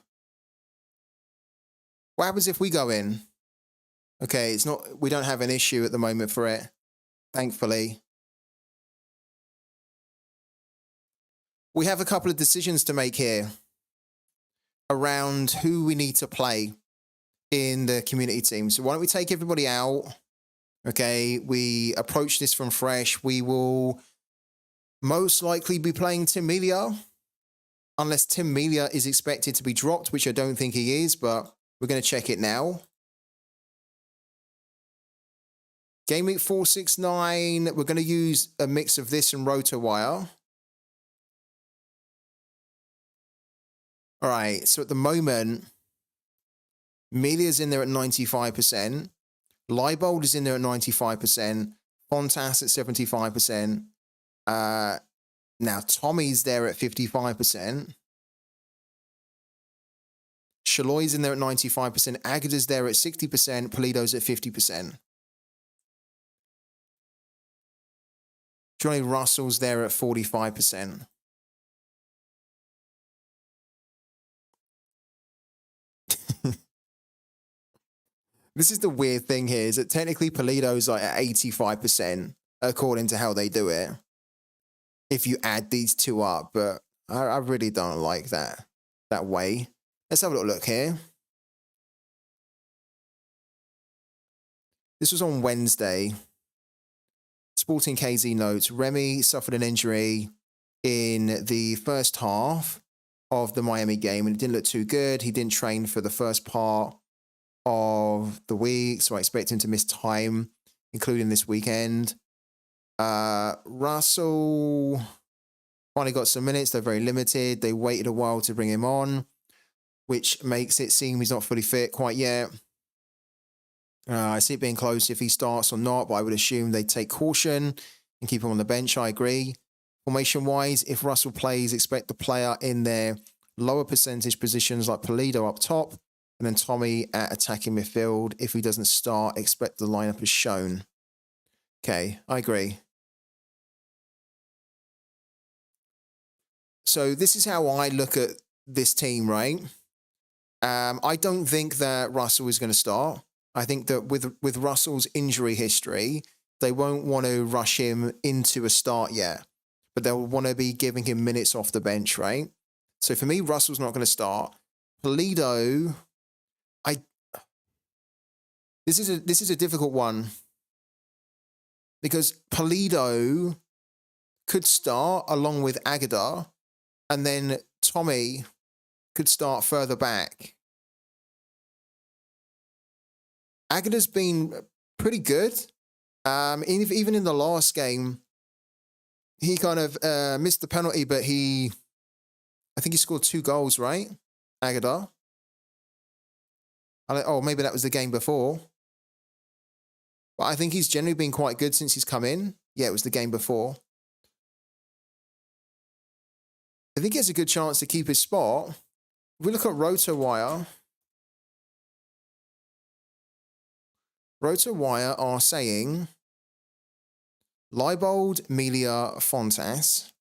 What happens if we go in? Okay. It's not, we don't have an issue at the moment for it. Thankfully. We have a couple of decisions to make here around who we need to play in the community team. So why don't we take everybody out? Okay, we approach this from fresh. We will most likely be playing Tim Melia, unless Tim Melia is expected to be dropped, which I don't think he is, but we're going to check it now. Game week 469, we're going to use a mix of this and RotoWire. All right, so at the moment, Melia's in there at 95%. Leibold is in there at 95%. Fontas at 75%. Now, Tommy's there at 55%. Shaloy's in there at 95%. Agada's there at 60%. Polido's at 50%. Johnny Russell's there at 45%. This is the weird thing here, is that technically Polido's like at 85%, according to how they do it, if you add these two up, but I really don't like that way. Let's have a little look here. This was on Wednesday. Sporting KZ notes, Remy suffered an injury in the first half of the Miami game, and it didn't look too good. He didn't train for the first part of the week, so I expect him to miss time, including this weekend. Russell finally got some minutes. They're very limited. They waited a while to bring him on, which makes it seem he's not fully fit quite yet. I see it being close if he starts or not, but I would assume they take caution and keep him on the bench. I agree. Formation-wise, if Russell plays, expect the player in their lower percentage positions like Polido up top, and then Tommy at attacking midfield. If he doesn't start, expect the lineup as shown. Okay, I agree. So this is how I look at this team, right? I don't think that Russell is going to start. I think that with Russell's injury history, they won't want to rush him into a start yet, but they'll want to be giving him minutes off the bench, right? So for me, Russell's not going to start. Polido, this is a difficult one because Polido could start along with Agada, and then Tommy could start further back. Agada's been pretty good. Even in the last game, he kind of missed the penalty, but I think he scored 2 goals, right? Agada. Oh, maybe that was the game before. But I think he's generally been quite good since he's come in. Yeah, it was the game before. I think he has a good chance to keep his spot. If we look at RotoWire, RotoWire are saying Leibold, Melia, Fontas,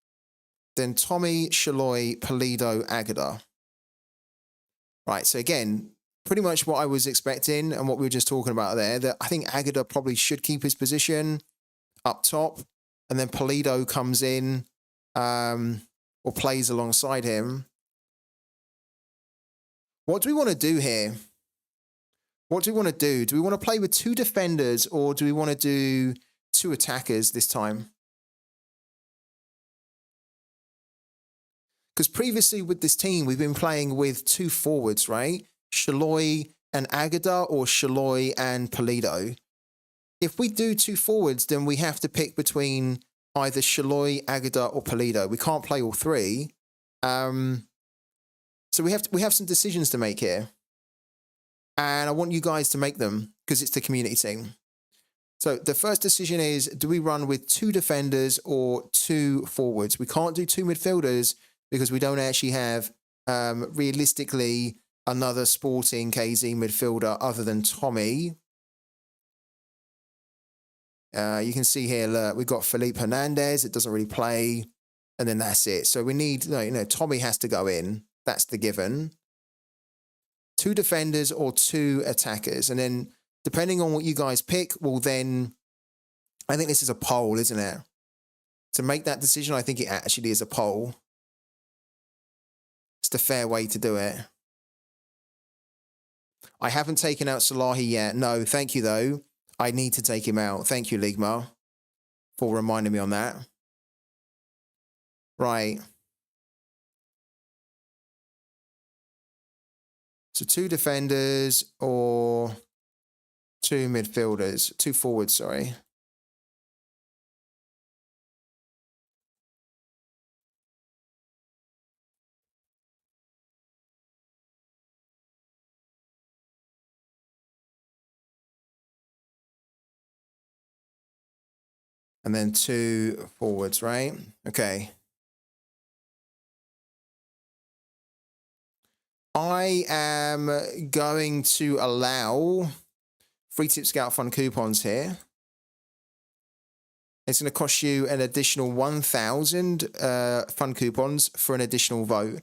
then Tommy, Shaloy, Polido, Agada. Right, so again, pretty much what I was expecting and what we were just talking about there, that I think Agada probably should keep his position up top, and then Polido comes in or plays alongside him. What do we want to do here? What do we want to do? Do we want to play with 2 defenders, or do we want to do 2 attackers this time? Because previously with this team, we've been playing with 2 forwards, right? Shaloi and Agada, or Shaloi and Polido. If we do 2 forwards, then we have to pick between either Shaloi, Agada, or Polido. We can't play all 3. So we have some decisions to make here. And I want you guys to make them because it's the community team. So the first decision is, do we run with 2 defenders or 2 forwards? We can't do 2 midfielders because we don't actually have, realistically, another Sporting KZ midfielder other than Tommy. You can see here, look, we've got Felipe Hernandez. It doesn't really play. And then that's it. So we need, Tommy has to go in. That's the given. 2 defenders or 2 attackers. And then depending on what you guys pick, well then, I think this is a poll, isn't it? To make that decision, I think it actually is a poll. It's the fair way to do it. I haven't taken out Salahi yet. No, thank you though. I need to take him out. Thank you, Ligma, for reminding me on that. Right. So 2 defenders or 2 midfielders, 2 forwards, sorry. And then 2 forwards, right? Okay. I am going to allow free tip scout fund coupons here. It's going to cost you an additional 1,000 fund coupons for an additional vote.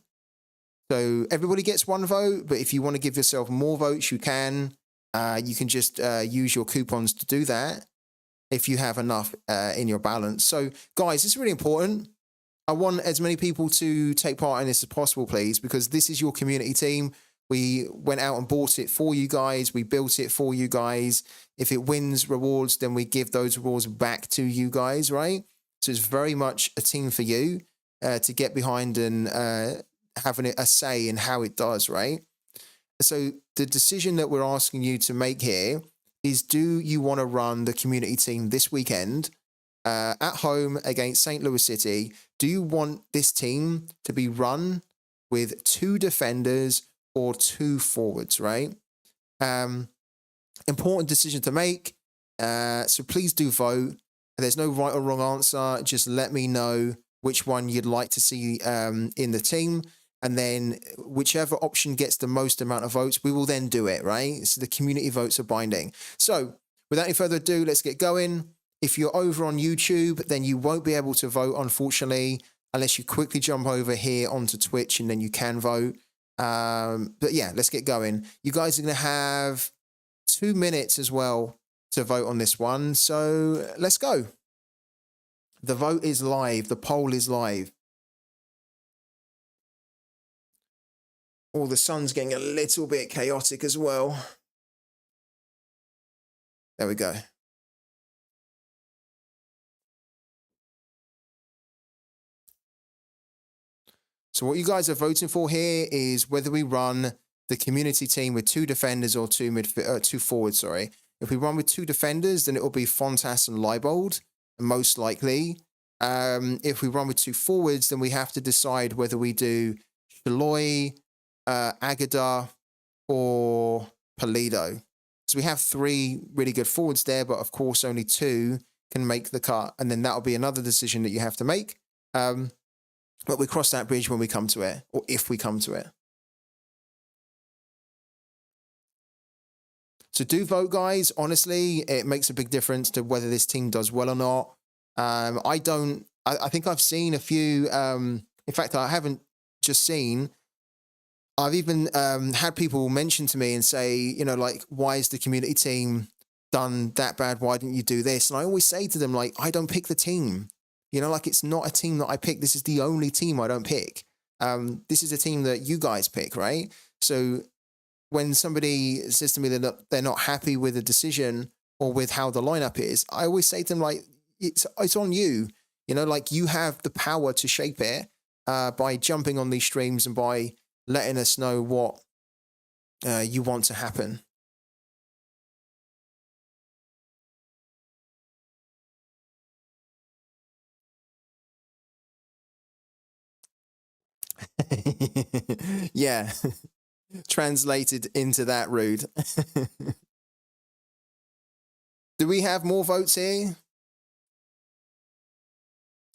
So everybody gets 1 vote, but if you want to give yourself more votes, you can. You can just use your coupons to do that if you have enough in your balance. So guys, it's really important. I want as many people to take part in this as possible, please, because this is your community team. We went out and bought it for you guys. We built it for you guys. If it wins rewards, then we give those rewards back to you guys, right? So it's very much a team for you to get behind and having a say in how it does, right? So the decision that we're asking you to make here is, do you want to run the community team this weekend at home against St. Louis City? Do you want this team to be run with 2 defenders or 2 forwards, right? Important decision to make. So please do vote. There's no right or wrong answer. Just let me know which one you'd like to see in the team. And then whichever option gets the most amount of votes, we will then do it, right? So the community votes are binding. So without any further ado, let's get going. If you're over on YouTube, then you won't be able to vote, unfortunately, unless you quickly jump over here onto Twitch and then you can vote. But yeah, let's get going. You guys are going to have 2 minutes as well to vote on this one. So let's go. The vote is live. The poll is live. Oh, the sun's getting a little bit chaotic as well. There we go. So what you guys are voting for here is whether we run the community team with 2 defenders or 2 forwards, sorry. If we run with 2 defenders, then it will be Fontas and Leibold, most likely. If we run with 2 forwards, then we have to decide whether we do Shaloi, Agada, or Polido. So we have 3 really good forwards there, but of course only 2 can make the cut. And then that'll be another decision that you have to make. But we cross that bridge when we come to it, or if we come to it. So do vote, guys. Honestly, it makes a big difference to whether this team does well or not. I think I've seen a few, in fact, I haven't just seen, I've even had people mention to me and say, you know, like, why is the community team done that bad? Why didn't you do this? And I always say to them, like, I don't pick the team. You know, like, it's not a team that I pick. This is the only team I don't pick. This is a team that you guys pick, right? So when somebody says to me that they're not happy with a decision or with how the lineup is, I always say to them, like, it's on you. You know, like, you have the power to shape it by jumping on these streams and by letting us know what you want to happen. Yeah, translated into that rude. Do we have more votes here?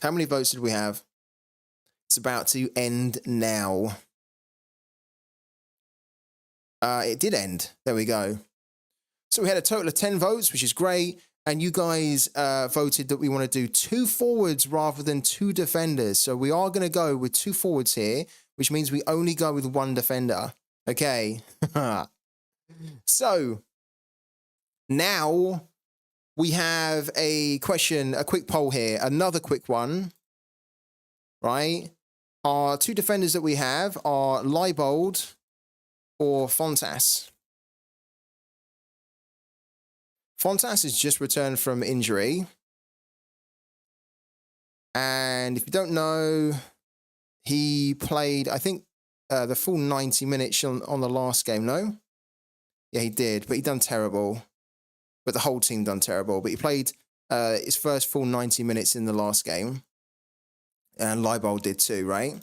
How many votes did we have? It's about to end now. It did end. There we go. So we had a total of 10 votes, which is great. And you guys voted that we want to do 2 forwards rather than 2 defenders. So we are going to go with 2 forwards here, which means we only go with 1 defender. Okay. So now we have a question, a quick poll here, another quick one, right? Our 2 defenders that we have are Leibold or Fontas. Fontas has just returned from injury. And if you don't know, he played, I think, the full 90 minutes on the last game, no? Yeah, he did, but he done terrible. But the whole team done terrible. But he played his first full 90 minutes in the last game. And Leibold did too, right?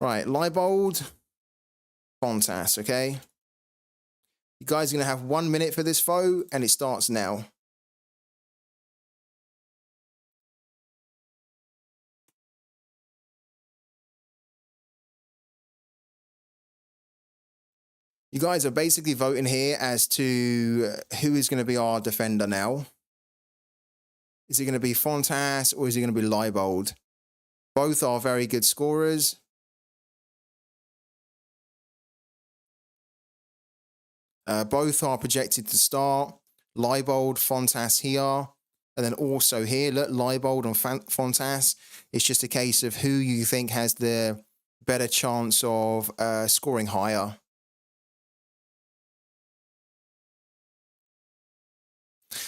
Right, Leibold, Fontas, okay? You guys are going to have 1 minute for this vote, and it starts now. You guys are basically voting here as to who is going to be our defender now. Is it going to be Fontas or is it going to be Leibold? Both are very good scorers. Both are projected to start. Leibold, Fontas here. And then also here, look, Leibold and Fontas. It's just a case of who you think has the better chance of scoring higher.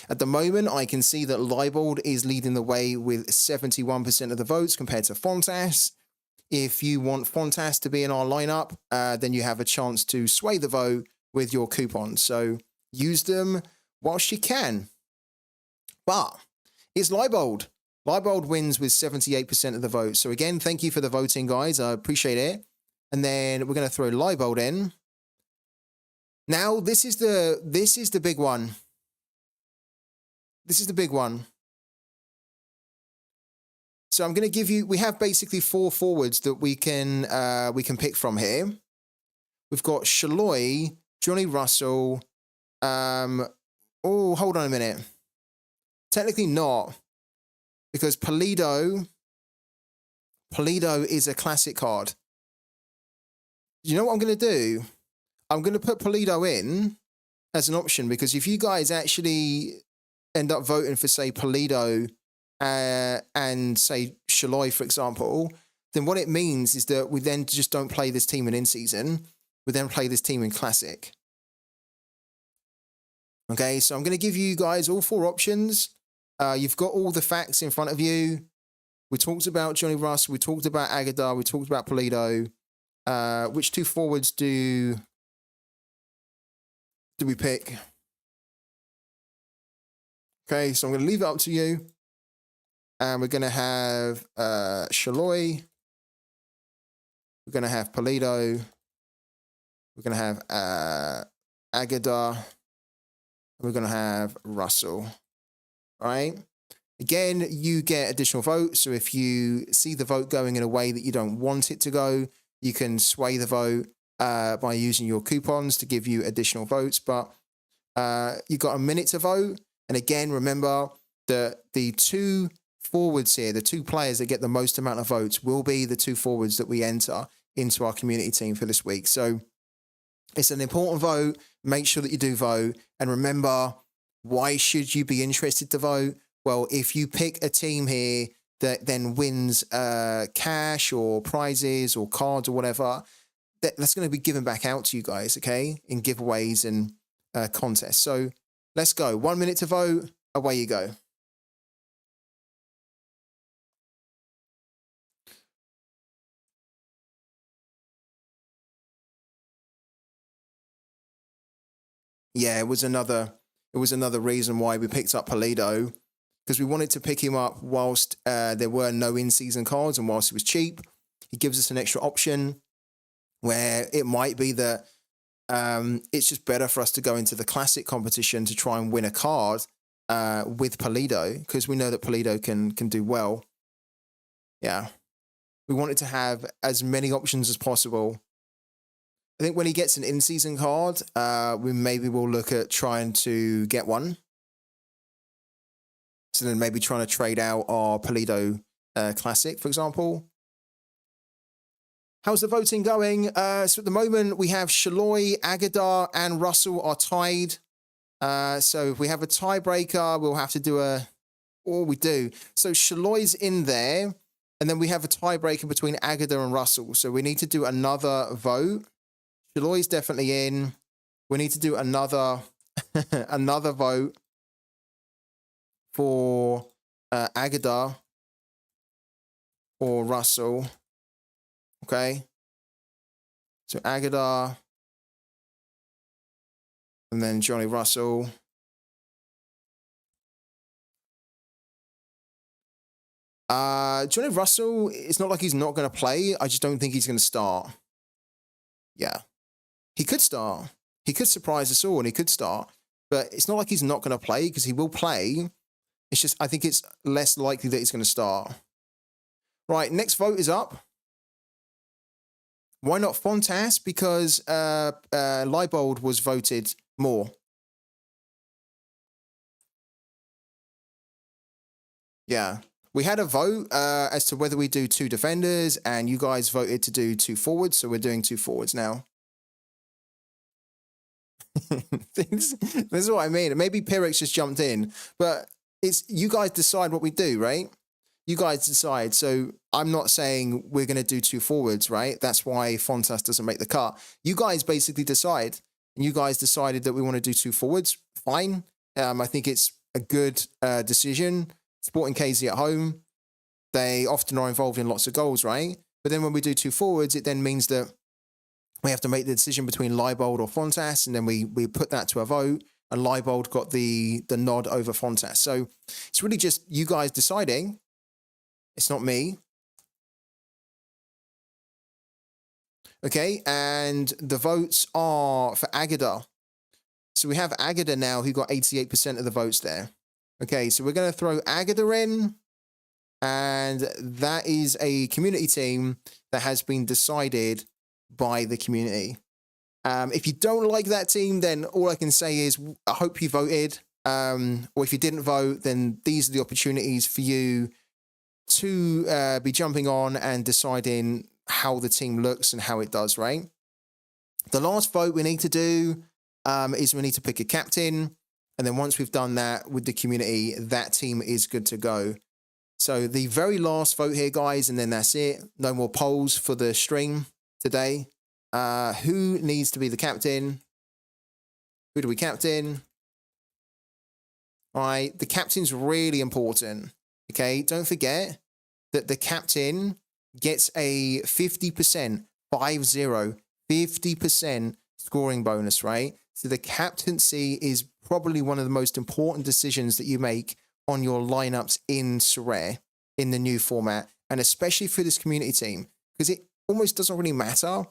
At the moment, I can see that Leibold is leading the way with 71% of the votes compared to Fontas. If you want Fontas to be in our lineup, then you have a chance to sway the vote with your coupons. So use them whilst you can. But it's Leibold. Leibold wins with 78% of the votes. So again, thank you for the voting, guys. I appreciate it. And then we're going to throw Leibold in. Now, this is the big one. This is the big one. So I'm going to give you, we have basically 4 forwards that we can pick from here. We've got Shaloi, Johnny Russell. Oh, hold on a minute. Technically not, because Pulido is a classic card. You know what I'm going to do? I'm going to put Pulido in as an option, because if you guys actually end up voting for, say, Pulido and, say, Shaloi, for example, then what it means is that we then just don't play this team in season. We then play this team in Classic. Okay, so I'm going to give you guys all 4 options. You've got all the facts in front of you. We talked about Johnny Russ. We talked about Agadar. We talked about Pulido. Which 2 forwards do we pick? Okay, so I'm going to leave it up to you. And we're going to have Shaloi. We're going to have Pulido. We're going to have Agadar. We're going to have Russell. All right? Again, you get additional votes. So if you see the vote going in a way that you don't want it to go, you can sway the vote by using your coupons to give you additional votes. But you've got a minute to vote. And again, remember that the 2 forwards here, the 2 players that get the most amount of votes will be the 2 forwards that we enter into our community team for this week. So it's an important vote. Make sure that you do vote. And remember, why should you be interested to vote? Well, if you pick a team here that then wins cash or prizes or cards or whatever, that's going to be given back out to you guys, okay, in giveaways and contests. So let's go. 1 minute to vote. Away you go. Yeah, it was another reason why we picked up Polido, because we wanted to pick him up whilst there were no in-season cards and whilst he was cheap. He gives us an extra option where it might be that it's just better for us to go into the classic competition to try and win a card with Polido, because we know that Polido can do well. Yeah. We wanted to have as many options as possible. I think when he gets an in-season card, we maybe will look at trying to get one. So then maybe trying to trade out our Polido Classic, for example. How's the voting going? So at the moment, we have Shaloi, Agadar, and Russell are tied. So if we have a tiebreaker, we'll have to do we do. So Shaloi's in there, and then we have a tiebreaker between Agadar and Russell. So we need to do another vote. Shaloi's definitely in. We need to do another another vote for Agadar or Russell. Okay. So Agadar and then Johnny Russell. Johnny Russell, it's not like he's not going to play. I just don't think he's going to start. Yeah. He could start. He could surprise us all and he could start. But it's not like he's not going to play, because he will play. It's just, I think it's less likely that he's going to start. Right, next vote is up. Why not Fontas? Because Leibold was voted more. Yeah. We had a vote as to whether we do 2 defenders, and you guys voted to do 2 forwards, so we're doing 2 forwards now. this is what I mean. Maybe Pyrex just jumped in, but it's you guys decide what we do, right? You guys decide. So I'm not saying we're going to do 2 forwards, right? That's why Fontas doesn't make the cut. You guys basically decide, and you guys decided that we want to do 2 forwards. Fine. I think it's a good decision. Sporting KZ at home, they often are involved in lots of goals, right? But then when we do 2 forwards, it then means that we have to make the decision between Leibold or Fontas, and then we put that to a vote, and Leibold got the nod over Fontas. So it's really just you guys deciding. It's not me. Okay, and the votes are for Agadar. So we have Agadar now, who got 88% of the votes there. Okay, so we're going to throw Agadar in, and that is a community team that has been decided by the community. If you don't like that team, then all I can say is I hope you voted. Or if you didn't vote, then these are the opportunities for you to be jumping on and deciding how the team looks and how it does, right? The last vote we need to do is we need to pick a captain. And then once we've done that with the community, that team is good to go. So the very last vote here, guys, and then that's it. No more polls for the stream today. Who needs to be the captain? Who do we captain? All right, the captain's really important. Okay, don't forget that the captain gets a 50%, 50% scoring bonus, right? So the captaincy is probably one of the most important decisions that you make on your lineups in Sorare in the new format, and especially for this community team, because it almost doesn't really matter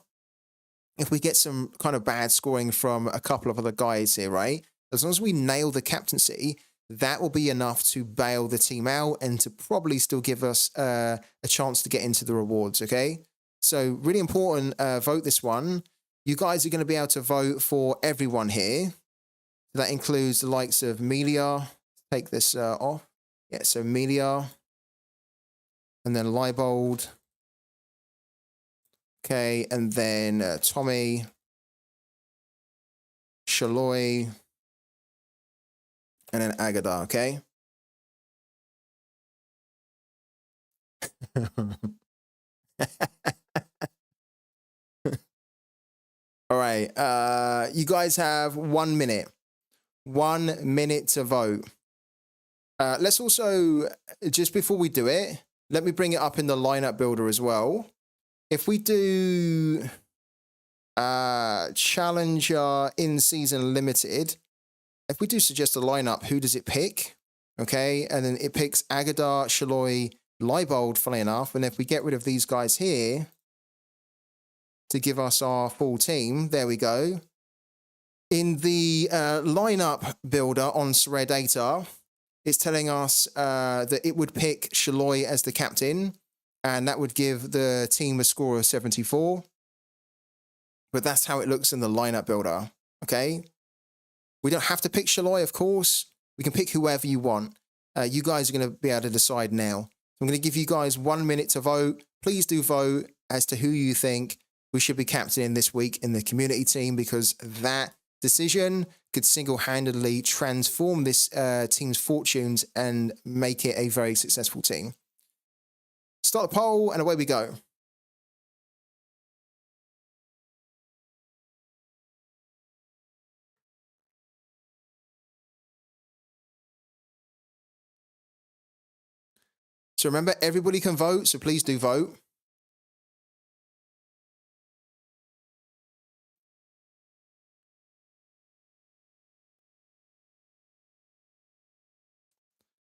if we get some kind of bad scoring from a couple of other guys here, right? As long as we nail the captaincy, that will be enough to bail the team out and to probably still give us a chance to get into the rewards, okay? So really important, vote this one. You guys are going to be able to vote for everyone here. That includes the likes of Melia. Take this off. Yeah, so Melia. And then Leibold. Okay, and then Tommy, Shaloi, and then Agadar, okay? All right, you guys have 1 minute. 1 minute to vote. Let's also, just before we do it, let me bring it up in the lineup builder as well. If we do Challenger in-season limited, if we do suggest a lineup, who does it pick? Okay, and then it picks Agadar, Shaloi, Leibold, funnily enough. And if we get rid of these guys here to give us our full team, there we go. In the lineup builder on Sorare, it's telling us that it would pick Shaloi as the captain, and that would give the team a score of 74. But that's how it looks in the lineup builder, okay? We don't have to pick Shaloi, of course. We can pick whoever you want. You guys are going to be able to decide now. I'm going to give you guys 1 minute to vote. Please do vote as to who you think we should be captaining this week in the community team, because that decision could single-handedly transform this team's fortunes and make it a very successful team. Start the poll, and away we go. So remember, everybody can vote, so please do vote.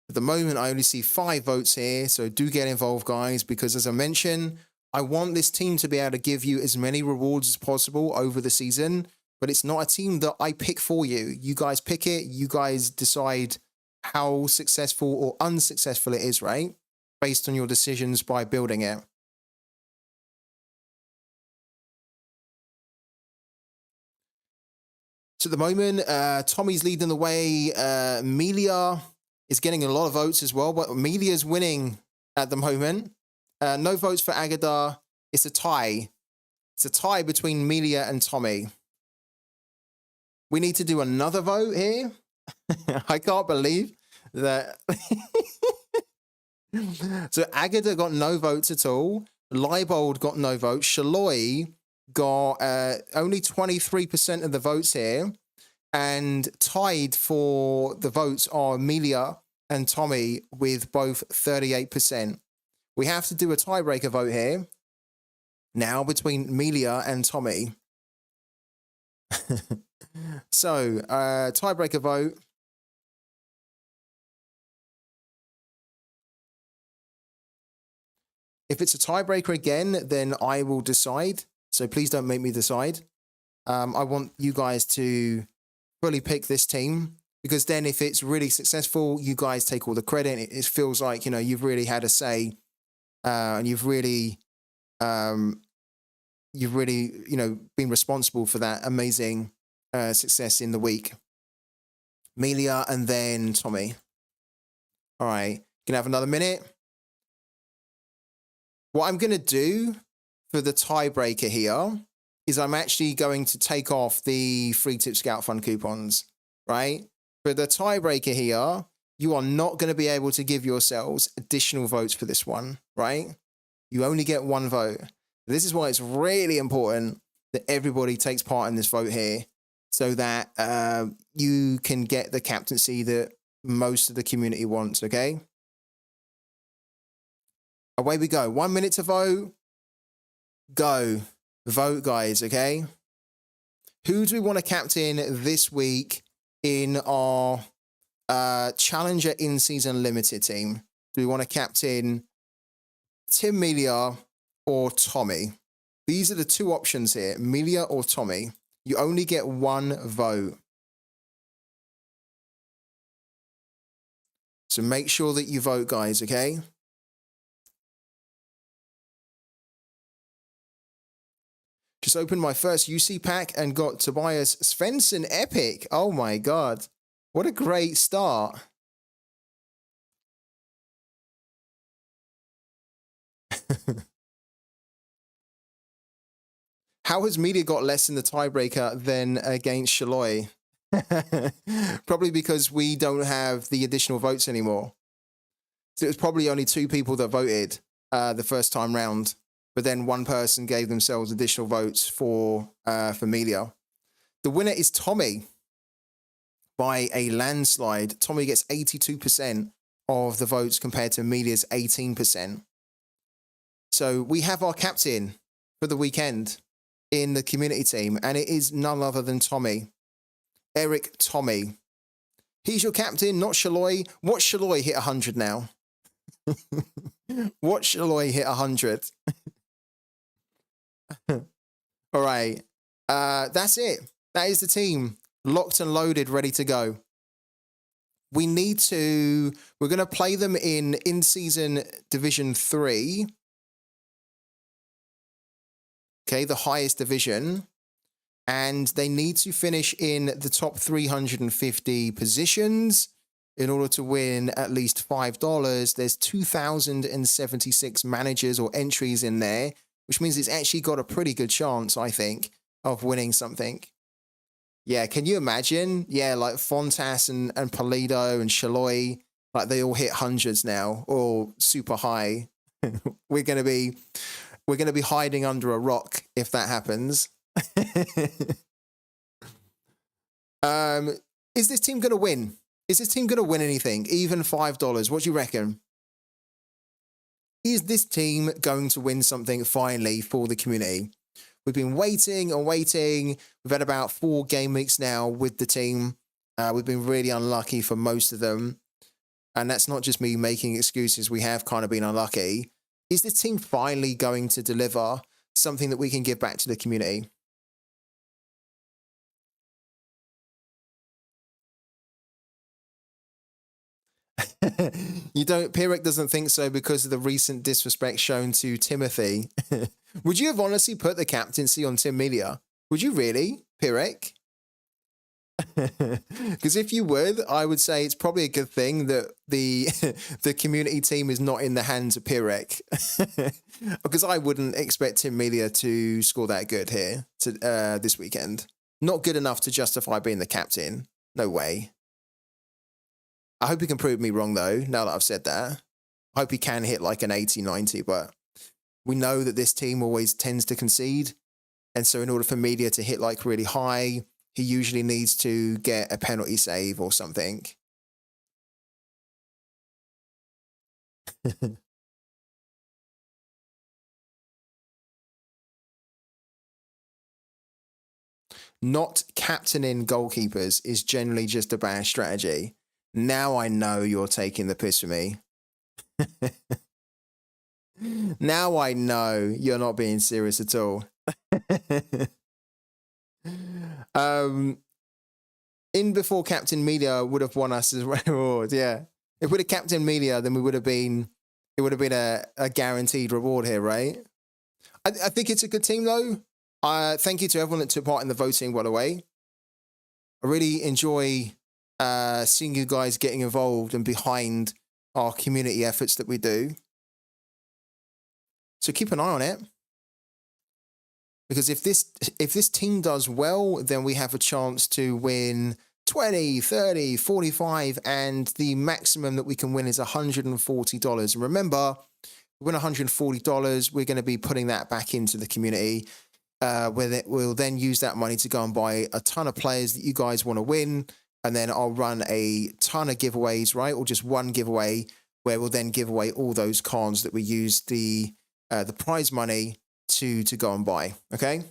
At the moment, I only see 5 votes here, so do get involved, guys, because as I mentioned, I want this team to be able to give you as many rewards as possible over the season, but it's not a team that I pick for you. You guys pick it, you guys decide how successful or unsuccessful it is, right? Based on your decisions by building it. So at the moment, Tommy's leading the way. Melia is getting a lot of votes as well, but Melia's winning at the moment. No votes for Agadar. It's a tie. It's a tie between Melia and Tommy. We need to do another vote here. I can't believe that. So Agadar got no votes at all. Leibold got no votes. Shaloi got only 23% of the votes here. And tied for the votes are Melia and Tommy with both 38%. We have to do a tiebreaker vote here now between Melia and Tommy. So, tiebreaker vote. If it's a tiebreaker again, then I will decide. So please don't make me decide. I want you guys to fully pick this team, because then if it's really successful, you guys take all the credit. It feels like, you know, you've really had a say, and you've really, you know, been responsible for that amazing success in the week. Melia and then Tommy. All right, gonna have another minute. What I'm gonna do for the tiebreaker here is I'm actually going to take off the free tip scout fund coupons, right? For the tiebreaker here, you are not going to be able to give yourselves additional votes for this one, right? You only get 1 vote. This is why it's really important that everybody takes part in this vote here, so that you can get the captaincy that most of the community wants, okay? Away we go. 1 minute to vote. Go. Vote, guys, okay? Who do we want to captain this week in our Challenger in-season limited team? Do we want to captain Tim Melia or Tommy? These are the 2 options here, Melia or Tommy. You only get 1 vote. So make sure that you vote, guys, okay? Just opened my first UC pack and got Tobias Svensson epic. Oh my God. What a great start. How has Media got less in the tiebreaker than against Shaloi? Probably because we don't have the additional votes anymore. So it was probably only 2 people that voted the first time round, but then 1 person gave themselves additional votes for Media. The winner is Tommy by a landslide. Tommy gets 82% of the votes compared to Media's 18%. So we have our captain for the weekend in the community team, and it is none other than Tommy. Eric Tommy. He's your captain, not Shaloi. Watch Shaloi hit 100 now. Watch Shaloi hit 100. All right. That's it. That is the team. Locked and loaded, ready to go. We're going to play them in season Division 3. Okay, the highest division. And they need to finish in the top 350 positions in order to win at least $5. There's 2,076 managers or entries in there, which means it's actually got a pretty good chance, I think, of winning something. Yeah, can you imagine? Yeah, like Fontas and Polido and Shaloi, like they all hit hundreds now, or super high. We're gonna be hiding under a rock if that happens. Is this team gonna win? Is this team gonna win anything? Even $5? What do you reckon? Is this team going to win something finally for the community? We've been waiting and waiting. We've had about 4 game weeks now with the team. We've been really unlucky for most of them. And that's not just me making excuses. We have kind of been unlucky. Is this team finally going to deliver something that we can give back to the community? Pirek doesn't think so because of the recent disrespect shown to Timothy. Would you have honestly put the captaincy on Team Media? Would you really, Pirek? Because if you would, I would say it's probably a good thing that the community team is not in the hands of Pirek. Because I wouldn't expect Team Media to score that good here this weekend. Not good enough to justify being the captain. No way. I hope he can prove me wrong, though, now that I've said that. I hope he can hit like an 80, 90, but we know that this team always tends to concede. And so in order for Media to hit like really high, he usually needs to get a penalty save or something. Not captaining goalkeepers is generally just a bad strategy. Now I know you're taking the piss for me. Now I know you're not being serious at all. In before Captain Media would have won us as reward. Yeah, if we'd have Captain Media, then it would have been a guaranteed reward here, right? I think it's a good team though. Thank you to everyone that took part in the voting, by the way. I really enjoy seeing you guys getting involved and behind our community efforts that we do. So keep an eye on it. Because if this team does well, then we have a chance to win 20, 30, 45, and the maximum that we can win is $140. And remember, we win $140, we're going to be putting that back into the community. We'll then use that money to go and buy a ton of players that you guys want to win. And then I'll run a ton of giveaways, right? Or just one giveaway where we'll then give away all those cards that we use the prize money to go and buy. Okay.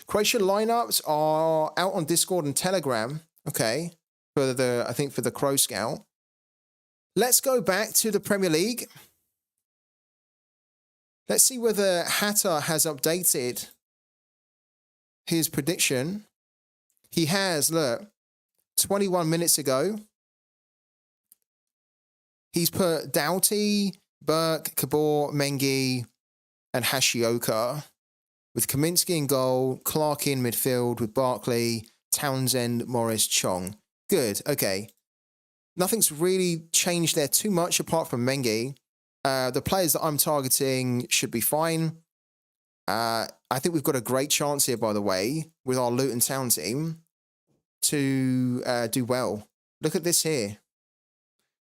Croatia lineups are out on Discord and Telegram. Okay. For the Crow Scout. Let's go back to the Premier League. Let's see whether Hatter has updated his prediction. He has, look, 21 minutes ago. He's put Doughty, Burke, Kabor, Mengi, and Hashioka, with Kaminsky in goal, Clark in midfield with Barkley, Townsend, Morris, Chong. Good, okay. Nothing's really changed there too much apart from Mengi. The players that I'm targeting should be fine. I think we've got a great chance here, by the way, with our Luton Town team to do well. Look at this here.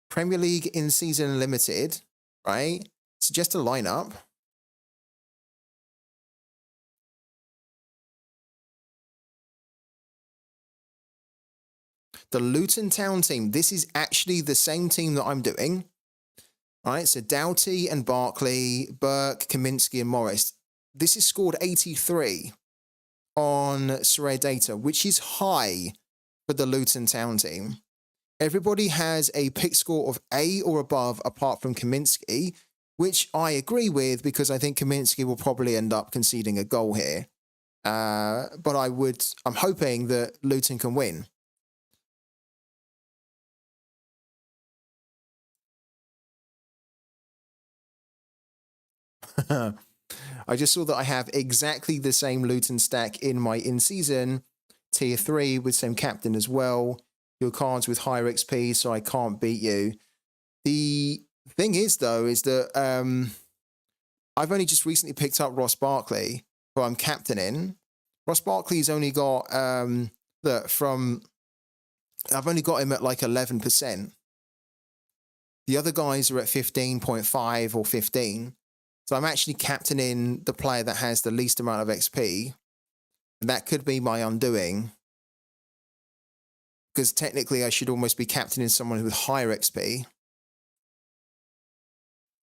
Premier League in season limited, right? So just a lineup. The Luton Town team, this is actually the same team that I'm doing. All right, so Doughty and Barkley, Burke, Kaminsky and Morris. This is scored 83 on Sorare data, which is high for the Luton Town team. Everybody has a pick score of A or above apart from Kaminsky, which I agree with because I think Kaminsky will probably end up conceding a goal here. But I'm hoping that Luton can win. I just saw that I have exactly the same Luton stack in my in-season tier 3 with same captain as well. Your cards with higher XP, so I can't beat you. The thing is, though, is that I've only just recently picked up Ross Barkley, who I'm captaining. Ross Barkley's only got I've only got him at like 11%. The other guys are at 15.5 or 15. So I'm actually captaining the player that has the least amount of XP. And that could be my undoing. Because technically I should almost be captaining someone with higher XP.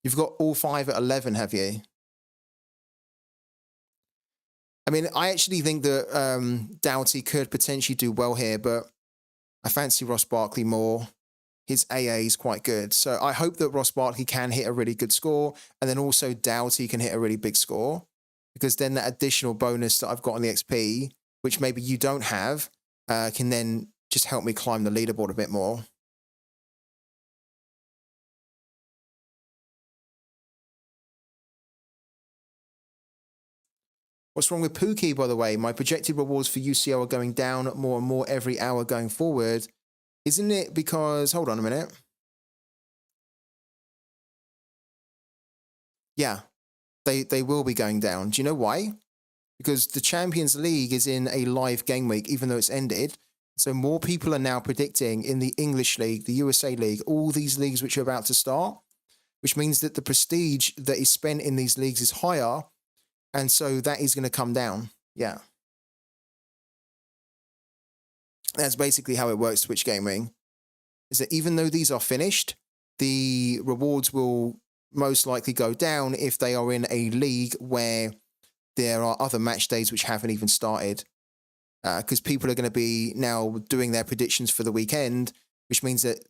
You've got all 5 at 11, have you? I mean, I actually think that Doughty could potentially do well here, but I fancy Ross Barkley more. His AA is quite good. So I hope that Ross Barkley can hit a really good score, and then also Doughty can hit a really big score, because then that additional bonus that I've got on the XP, which maybe you don't have, can then just help me climb the leaderboard a bit more. What's wrong with Pooky, by the way? My projected rewards for UCL are going down more and more every hour going forward. Isn't it because... Hold on a minute. Yeah, they will be going down. Do you know why? Because the Champions League is in a live game week, even though it's ended. So more people are now predicting in the English League, the USA League, all these leagues which are about to start, which means that the prestige that is spent in these leagues is higher. And so that is going to come down. Yeah. That's basically how it works, Twitch Gaming. Is that even though these are finished, the rewards will most likely go down if they are in a league where there are other match days which haven't even started. Because people are going to be now doing their predictions for the weekend, which means that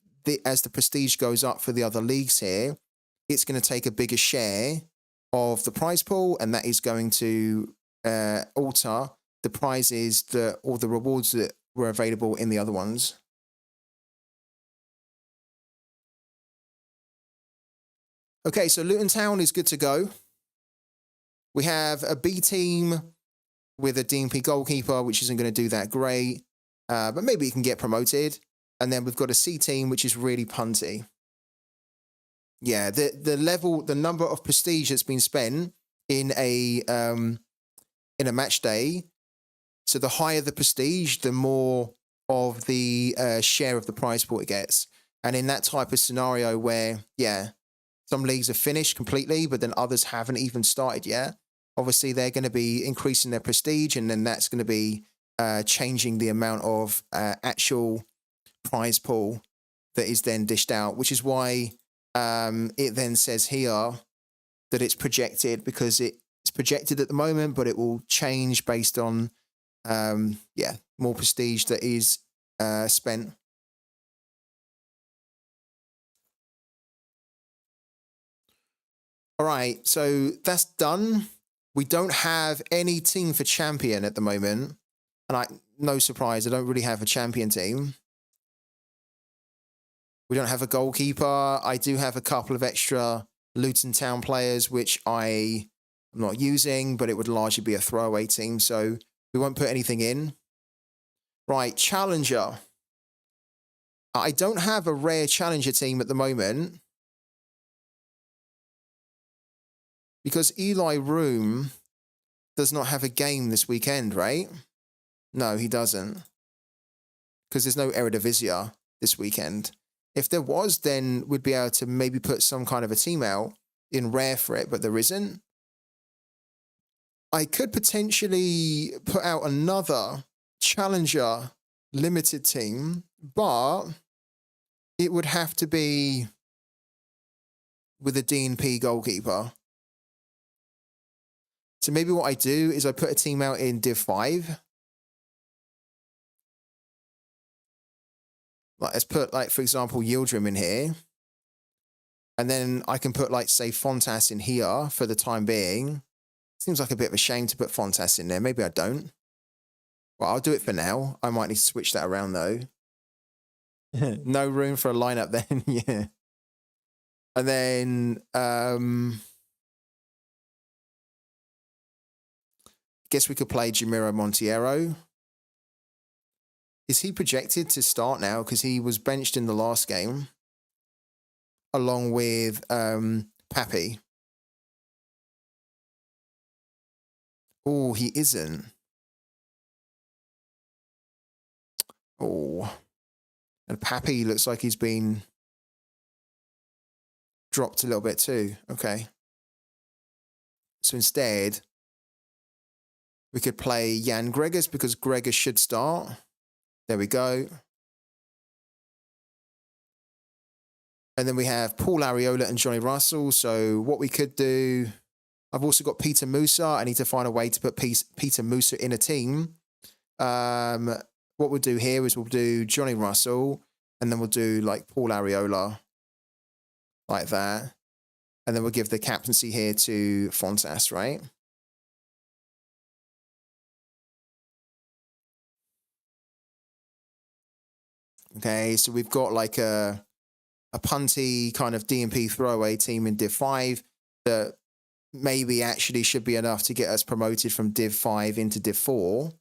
as the prestige goes up for the other leagues here, it's going to take a bigger share of the prize pool, and that is going to alter the prizes that, or the rewards that were available in the other ones. Okay, so Luton Town is good to go. We have a B team with a DMP goalkeeper, which isn't going to do that great, but maybe he can get promoted. And then we've got a C team, which is really punty. Yeah, the number of prestige that's been spent in a match day. So the higher the prestige, the more of the share of the prize pool it gets. And in that type of scenario where, yeah, some leagues are finished completely, but then others haven't even started yet, obviously they're going to be increasing their prestige, and then that's going to be changing the amount of actual prize pool that is then dished out, which is why it then says here that it's projected, because it's projected at the moment, but it will change based on, more prestige that is spent. All right, so that's done. We don't have any team for champion at the moment. And no surprise, I don't really have a champion team. We don't have a goalkeeper. I do have a couple of extra Luton Town players, which I'm not using, but it would largely be a throwaway team, so we won't put anything in. Right, challenger. I don't have a rare challenger team at the moment, because Eli Room does not have a game this weekend, right? No, he doesn't. Because there's no Eredivisie this weekend. If there was, then we'd be able to maybe put some kind of a team out in rare for it, but there isn't. I could potentially put out another challenger limited team, but it would have to be with a D&P goalkeeper. So maybe what I do is I put a team out in Div 5. Like, let's put, like, for example, Yildirim in here. And then I can put, like, say, Fontas in here for the time being. Seems like a bit of a shame to put Fontas in there. Maybe I don't. Well, I'll do it for now. I might need to switch that around, though. No room for a lineup then, yeah. And then, guess we could play Jamiro Monteiro. Is he projected to start now? Because he was benched in the last game, along with Pappy. Oh, he isn't. Oh. And Pappy looks like he's been dropped a little bit too. Okay. So instead, we could play Jan Gregors because Gregors should start. There we go. And then we have Paul Ariola and Johnny Russell. So what we could do, I've also got Peter Musa. I need to find a way to put Peter Musa in a team. What we'll do here is we'll do Johnny Russell, and then we'll do like Paul Ariola, like that. And then we'll give the captaincy here to Fontas, right? Okay, so we've got like a punty kind of D&P throwaway team in Div 5 that maybe actually should be enough to get us promoted from Div 5 into Div 4.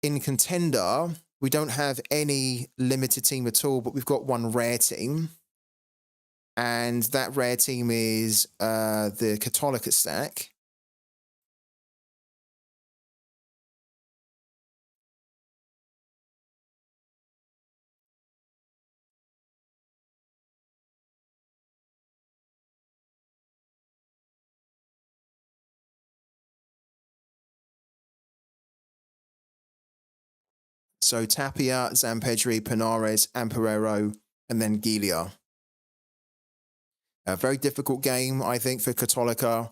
In Contender, we don't have any limited team at all, but we've got one rare team. And that rare team is the Cattolica stack. So Tapia, Zampedri, Pinares, Amperero, and then Gilia. A very difficult game, I think, for Cattolica.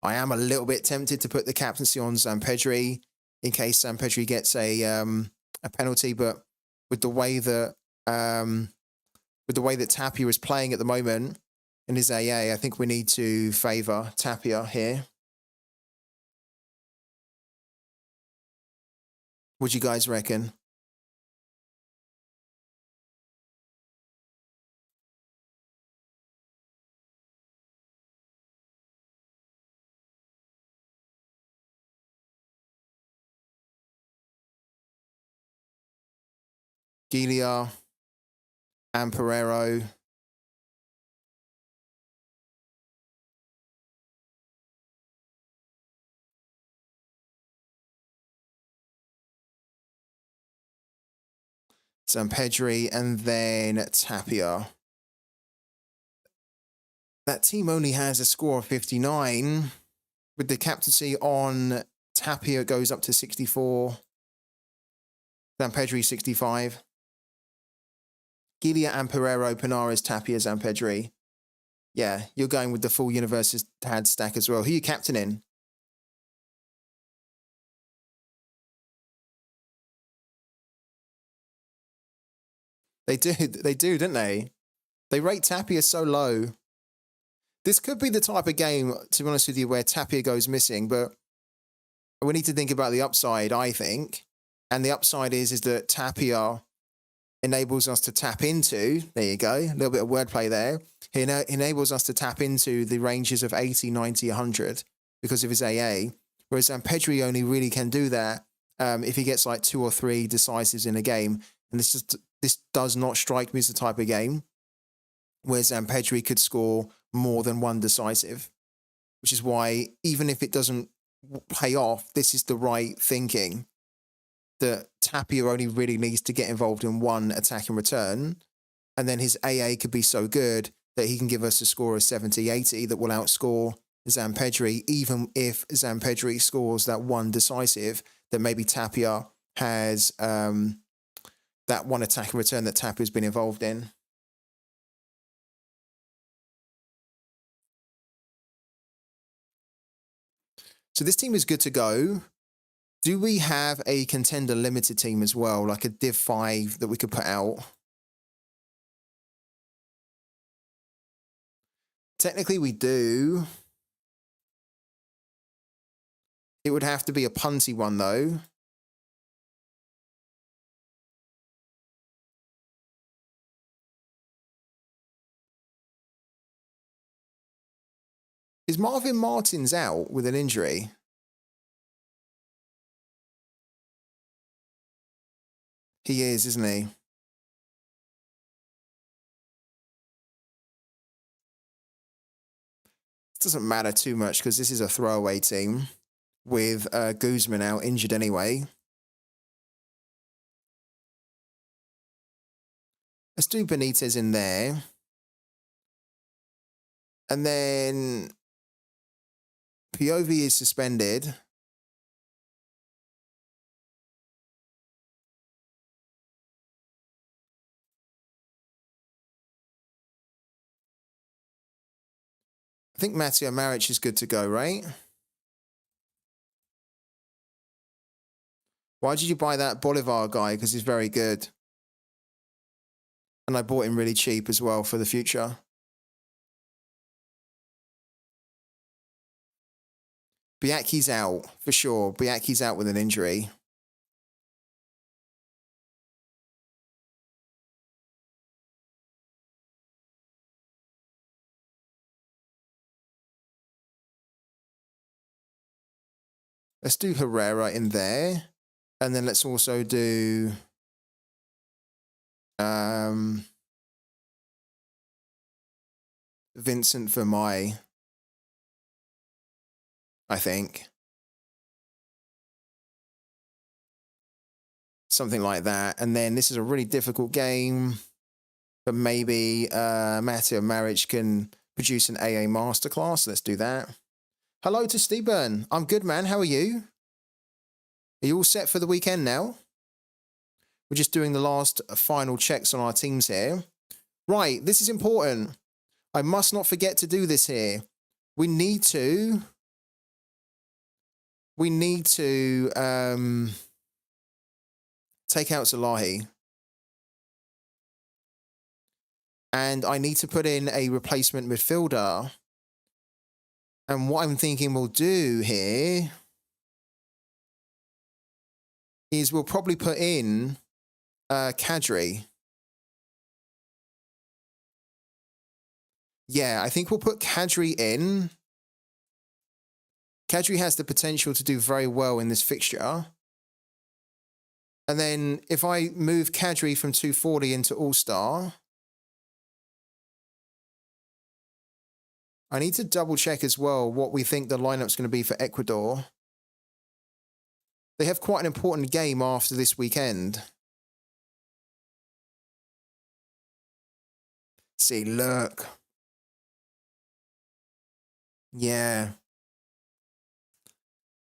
I am a little bit tempted to put the captaincy on Zampedri in case Zampedri gets a penalty, but with the way that Tapia is playing at the moment in his AA, I think we need to favour Tapia here. What do you guys reckon? Gilia, Amperero. Zampedri, and then Tapia. That team only has a score of 59. With the captaincy on Tapia, goes up to 64. Zampedri, 65. Gilia, Amperero, Pinares, Tapia, Zampedri. Yeah, you're going with the full Universidad stack as well. Who are you captaining? They do, don't they? They rate Tapia so low. This could be the type of game, to be honest with you, where Tapia goes missing, but we need to think about the upside, I think. And the upside is that Tapia enables us to tap into, there you go, a little bit of wordplay there. He enables us to tap into the ranges of 80, 90, 100 because of his AA, whereas Zampedri only really can do that if he gets like 2 or 3 decisives in a game. And this does not strike me as the type of game where Zampedri could score more than 1 decisive. which is why even if it doesn't pay off, this is the right thinking, that Tapia only really needs to get involved in one attack and return, and then his AA could be so good that he can give us a score of 70-80 that will outscore Zampedri, even if Zampedri scores that one decisive, that maybe Tapia has that one attack and return that Tapia's been involved in. So this team is good to go. Do we have a contender limited team as well, like a Div 5 that we could put out? Technically we do. It would have to be a punty one though. Is Marvin Martins out with an injury? He is, isn't he? It doesn't matter too much because this is a throwaway team with Guzman out injured anyway. Let's do Benitez in there. And then Piovi is suspended. I think Matteo Maric is good to go, right? Why did you buy that Bolivar guy? Because he's very good. And I bought him really cheap as well for the future. Biaki's out, for sure. Biaki's out with an injury. Let's do Herrera in there. And then let's also do Vincent Vermey, I think. Something like that. And then this is a really difficult game, but maybe Matteo Maric can produce an AA masterclass. Let's do that. Hello to Steven. I'm good, man. How are you? Are you all set for the weekend now? We're just doing the last final checks on our teams here. Right, this is important. I must not forget to do this here. We need to take out Salahi. And I need to put in a replacement midfielder. And what I'm thinking we'll do here is we'll probably put in Kadri. Yeah, I think we'll put Kadri in. Kadri has the potential to do very well in this fixture. And then if I move Kadri from 240 into All-Star, I need to double check as well what we think the lineup's going to be for Ecuador. They have quite an important game after this weekend. See, look. Yeah.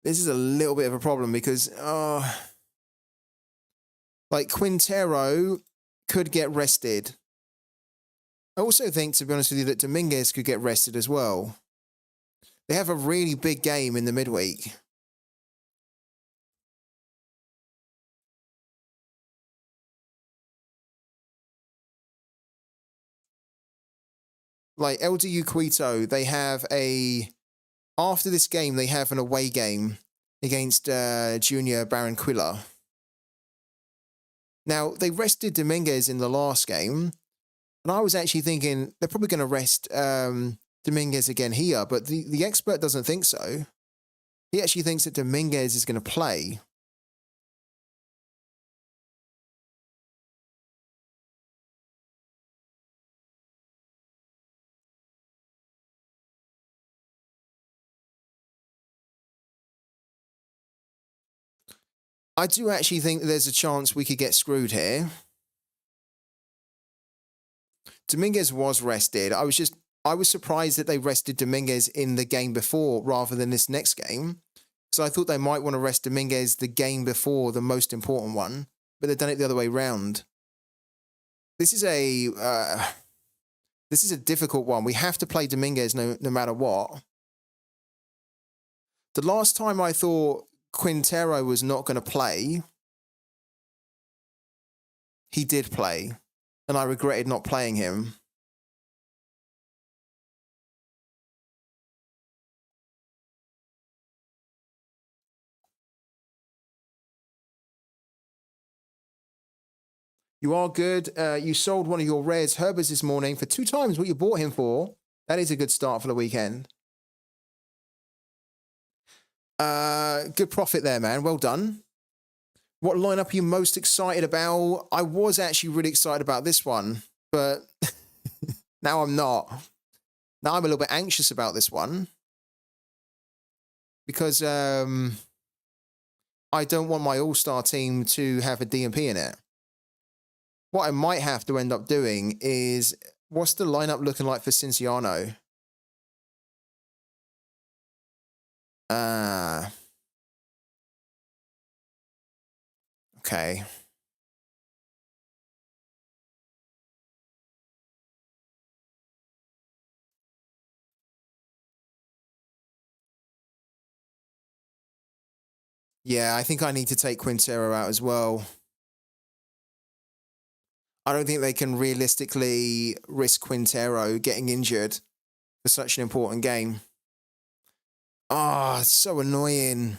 This is a little bit of a problem because, like, Quintero could get rested. I also think, to be honest with you, that Dominguez could get rested as well. They have a really big game in the midweek. Like, LDU Quito, they have after this game, they have an away game against Junior Barranquilla. Now, they rested Dominguez in the last game, and I was actually thinking they're probably going to rest Dominguez again here, but the expert doesn't think so. He actually thinks that Dominguez is going to play. I do actually think that there's a chance we could get screwed here. Dominguez was rested. I was surprised that they rested Dominguez in the game before rather than this next game. So I thought they might want to rest Dominguez the game before the most important one, but they've done it the other way round. This is a difficult one. We have to play Dominguez no matter what. The last time I thought Quintero was not going to play, he did play, and I regretted not playing him. You are good. You sold one of your rares, Herbers, this morning for 2 times what you bought him for. That is a good start for the weekend. Good profit there, man. Well done. What lineup are you most excited about? I was actually really excited about this one, but now I'm not. Now I'm a little bit anxious about this one because I don't want my all-star team to have a DMP in it. What I might have to end up doing is, what's the lineup looking like for Cinciano? Okay. Yeah, I think I need to take Quintero out as well. I don't think they can realistically risk Quintero getting injured for such an important game. Ah, it's so annoying.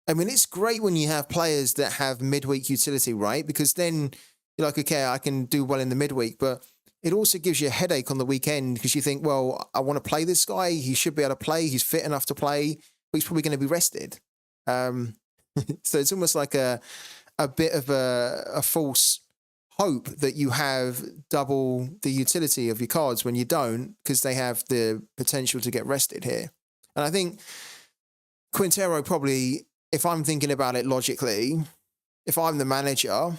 I mean, it's great when you have players that have midweek utility, right? Because then you're like, okay, I can do well in the midweek, but it also gives you a headache on the weekend because you think, well, I want to play this guy. He should be able to play. He's fit enough to play, but he's probably going to be rested. So it's almost like a bit of a false hope that you have double the utility of your cards when you don't, because they have the potential to get rested here. And I think Quintero probably, if I'm thinking about it logically, if I'm the manager,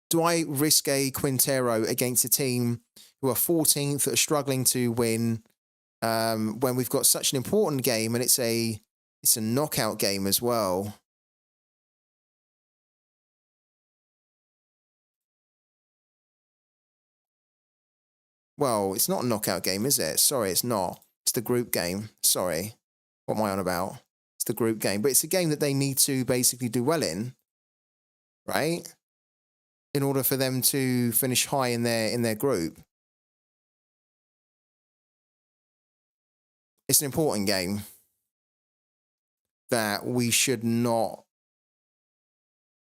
do I risk a Quintero against a team who are 14th, that are struggling to win, when we've got such an important game and it's a knockout game as well? Well, it's not a knockout game, is it? Sorry, it's not. It's the group game. Sorry. What am I on about? It's the group game. But it's a game that they need to basically do well in, right? In order for them to finish high in their group. It's an important game that we should not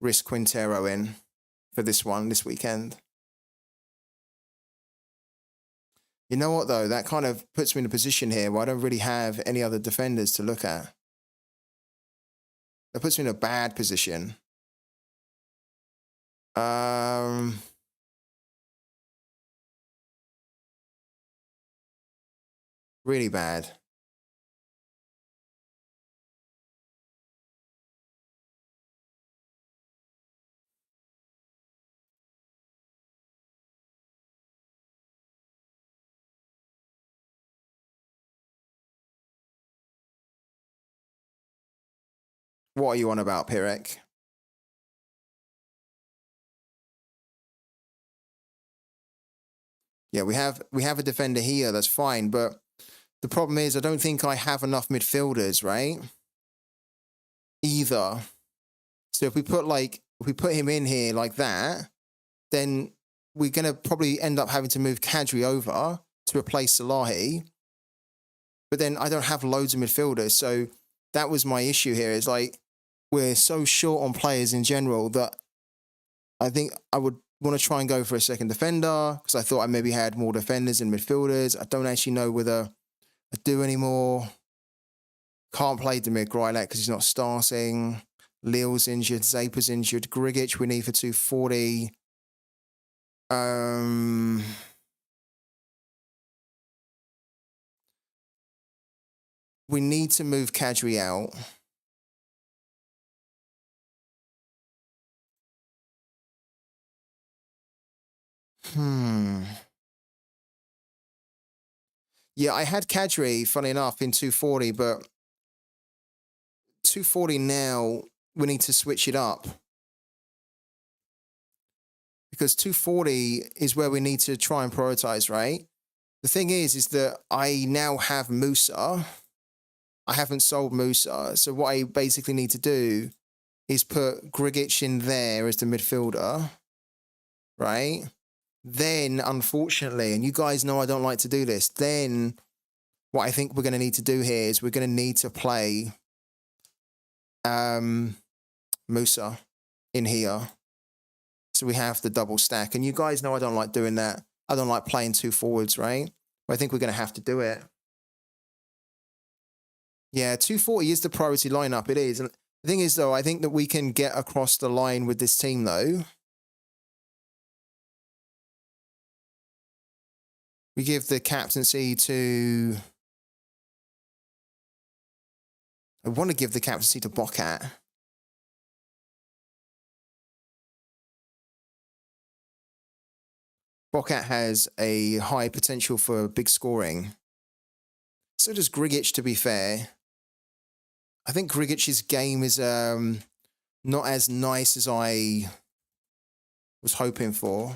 risk Quintero in for this weekend. You know what, though? That kind of puts me in a position here where I don't really have any other defenders to look at. That puts me in a bad position. Really bad. What are you on about, Pirek? Yeah, we have a defender here, that's fine, but the problem is I don't think I have enough midfielders, right? Either. So if we put him in here like that, then we're gonna probably end up having to move Kadri over to replace Salahi. But then I don't have loads of midfielders, so that was my issue here. Is like we're so short on players in general that I think I would want to try and go for a second defender because I thought I maybe had more defenders and midfielders. I don't actually know whether I do anymore. Can't play Demir Grilek because he's not starting. Leal's injured. Zapa's injured. Grigic we need for 240. We need to move Kadri out. Yeah, I had Kadri, funny enough, in 240, but 240 now, we need to switch it up. Because 240 is where we need to try and prioritize, right? The thing is that I now have Musa. I haven't sold Musa. So what I basically need to do is put Grigic in there as the midfielder, right? Then, unfortunately, and you guys know I don't like to do this, then what I think we're going to need to do here is we're going to need to play Musa in here. So we have the double stack. And you guys know I don't like doing that. I don't like playing two forwards, right? But I think we're going to have to do it. Yeah, 240 is the priority lineup. It is. And the thing is, though, I think that we can get across the line with this team, though. We give the captaincy to... I want to give the captaincy to Bokat. Bokat has a high potential for big scoring. So does Grigic, to be fair. I think Grigic's game is not as nice as I was hoping for.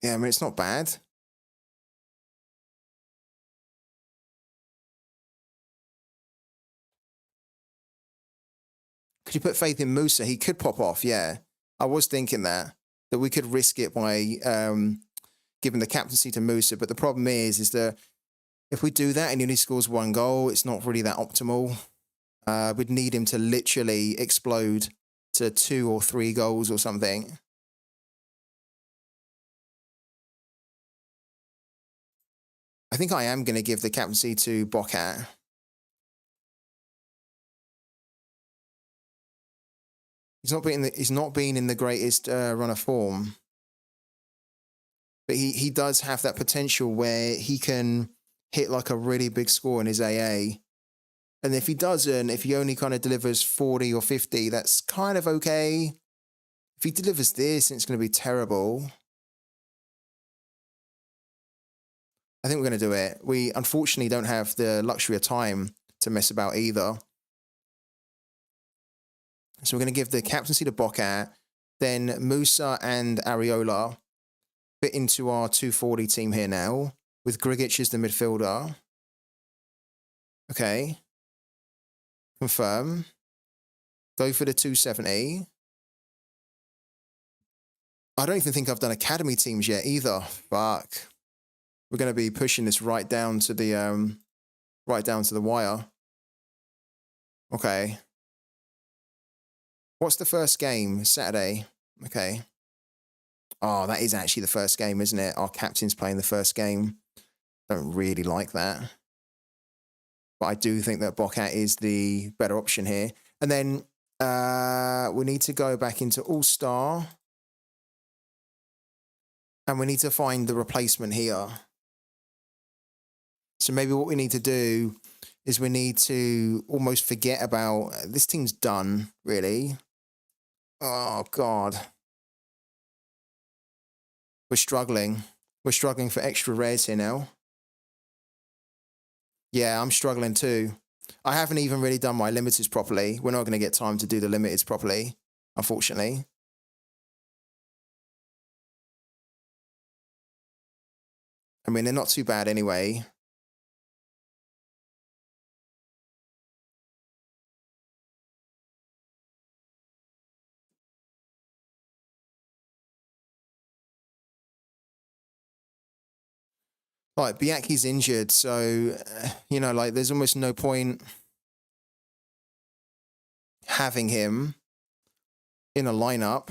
Yeah, I mean, it's not bad. Could you put faith in Musa? He could pop off, yeah. I was thinking that we could risk it by giving the captaincy to Musa. But the problem is that if we do that and he only scores one goal, it's not really that optimal. We'd need him to literally explode to 2 or 3 goals or something. I think I am going to give the captaincy to Bokat. He's not been in the greatest run of form, but he does have that potential where he can hit like a really big score in his AA. And if he doesn't, if he only kind of delivers 40 or 50, that's kind of okay. If he delivers this, it's going to be terrible. I think we're going to do it. We unfortunately don't have the luxury of time to mess about either. So we're going to give the captaincy to Bokat, then Musa and Areola fit into our 240 team here now, with Grigic as the midfielder. Okay. Confirm. Go for the 270. I don't even think I've done academy teams yet either. Fuck. We're going to be pushing this right down to the wire. Okay. What's the first game? Saturday. Okay. Oh, that is actually the first game, isn't it? Our captain's playing the first game. Don't really like that. But I do think that Bokat is the better option here. And then we need to go back into All-Star. And we need to find the replacement here. So maybe what we need to do is we need to almost forget about... This team's done, really. Oh, God. We're struggling. We're struggling for extra rares here now. Yeah, I'm struggling too. I haven't even really done my limiteds properly. We're not going to get time to do the limiteds properly, unfortunately. I mean, they're not too bad anyway. Like, Biaki's injured, so, you know, like, there's almost no point having him in a lineup.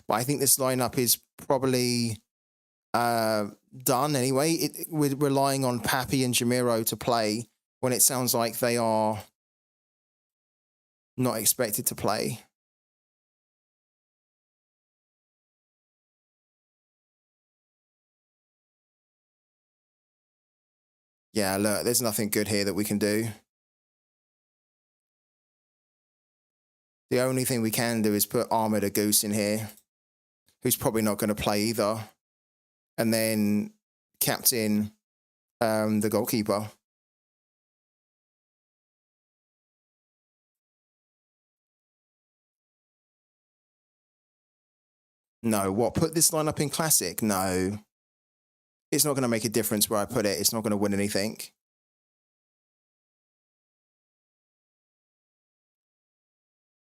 But I think this lineup is probably done anyway. We're relying on Pappy and Jamiro to play when it sounds like they are not expected to play. Yeah, look, there's nothing good here that we can do. The only thing we can do is put Armored a Goose in here, who's probably not going to play either. And then captain the goalkeeper. No, what? Put this line up in Classic? No. It's not going to make a difference where I put it. It's not going to win anything.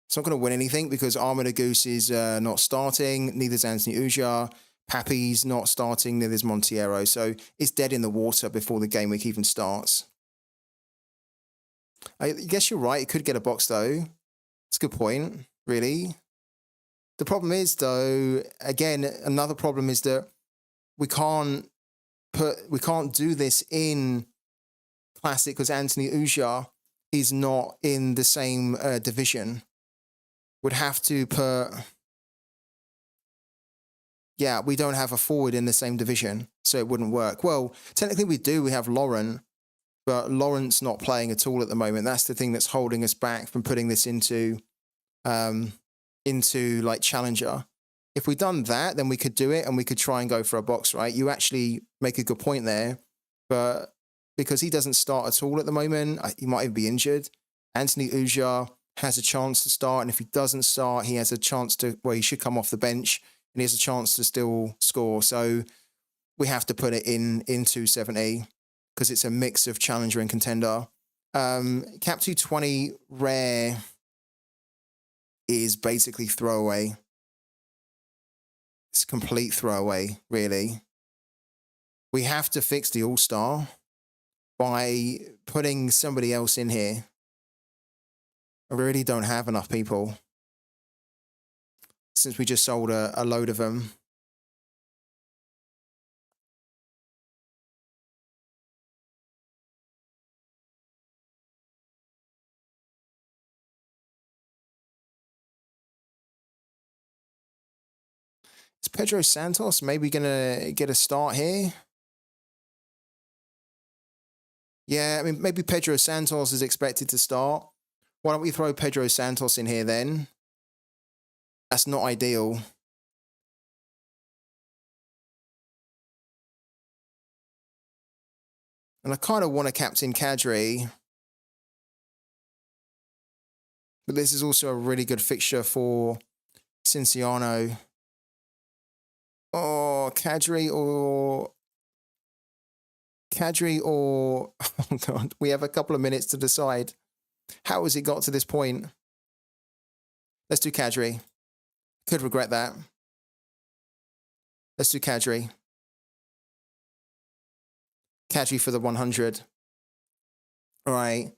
It's not going to win anything because Armored a Goose is not starting. Neither's Anthony Ujar. Pappy's not starting. Neither's Monteiro. So it's dead in the water before the game week even starts. I guess you're right. It could get a box, though. It's a good point, really. The problem is, though, again, another problem is that we can't do this in Classic because Anthony Ujar is not in the same division. Would have to put... Yeah, we don't have a forward in the same division, so it wouldn't work. Well, technically we do. We have Lauren, but Lawrence not playing at all at the moment. That's the thing that's holding us back from putting this into like Challenger. If we'd done that, then we could do it and we could try and go for a box, right? You actually make a good point there, but because he doesn't start at all at the moment, he might even be injured. Anthony Ujar has a chance to start, and if he doesn't start, he has a chance to, well, he should come off the bench and he has a chance to still score. So we have to put it in 270 because it's a mix of challenger and contender. Cap 220 rare is basically throwaway. It's a complete throwaway, really. We have to fix the All-Star by putting somebody else in here. I really don't have enough people since we just sold a load of them. Is Pedro Santos maybe going to get a start here? Yeah, I mean, maybe Pedro Santos is expected to start. Why don't we throw Pedro Santos in here then? That's not ideal. And I kind of want to captain Kadri. But this is also a really good fixture for Cinciano. Oh, Kadri or... Oh, God. We have a couple of minutes to decide. How has it got to this point? Let's do Kadri. Could regret that. Let's do Kadri. Kadri for the 100. All right.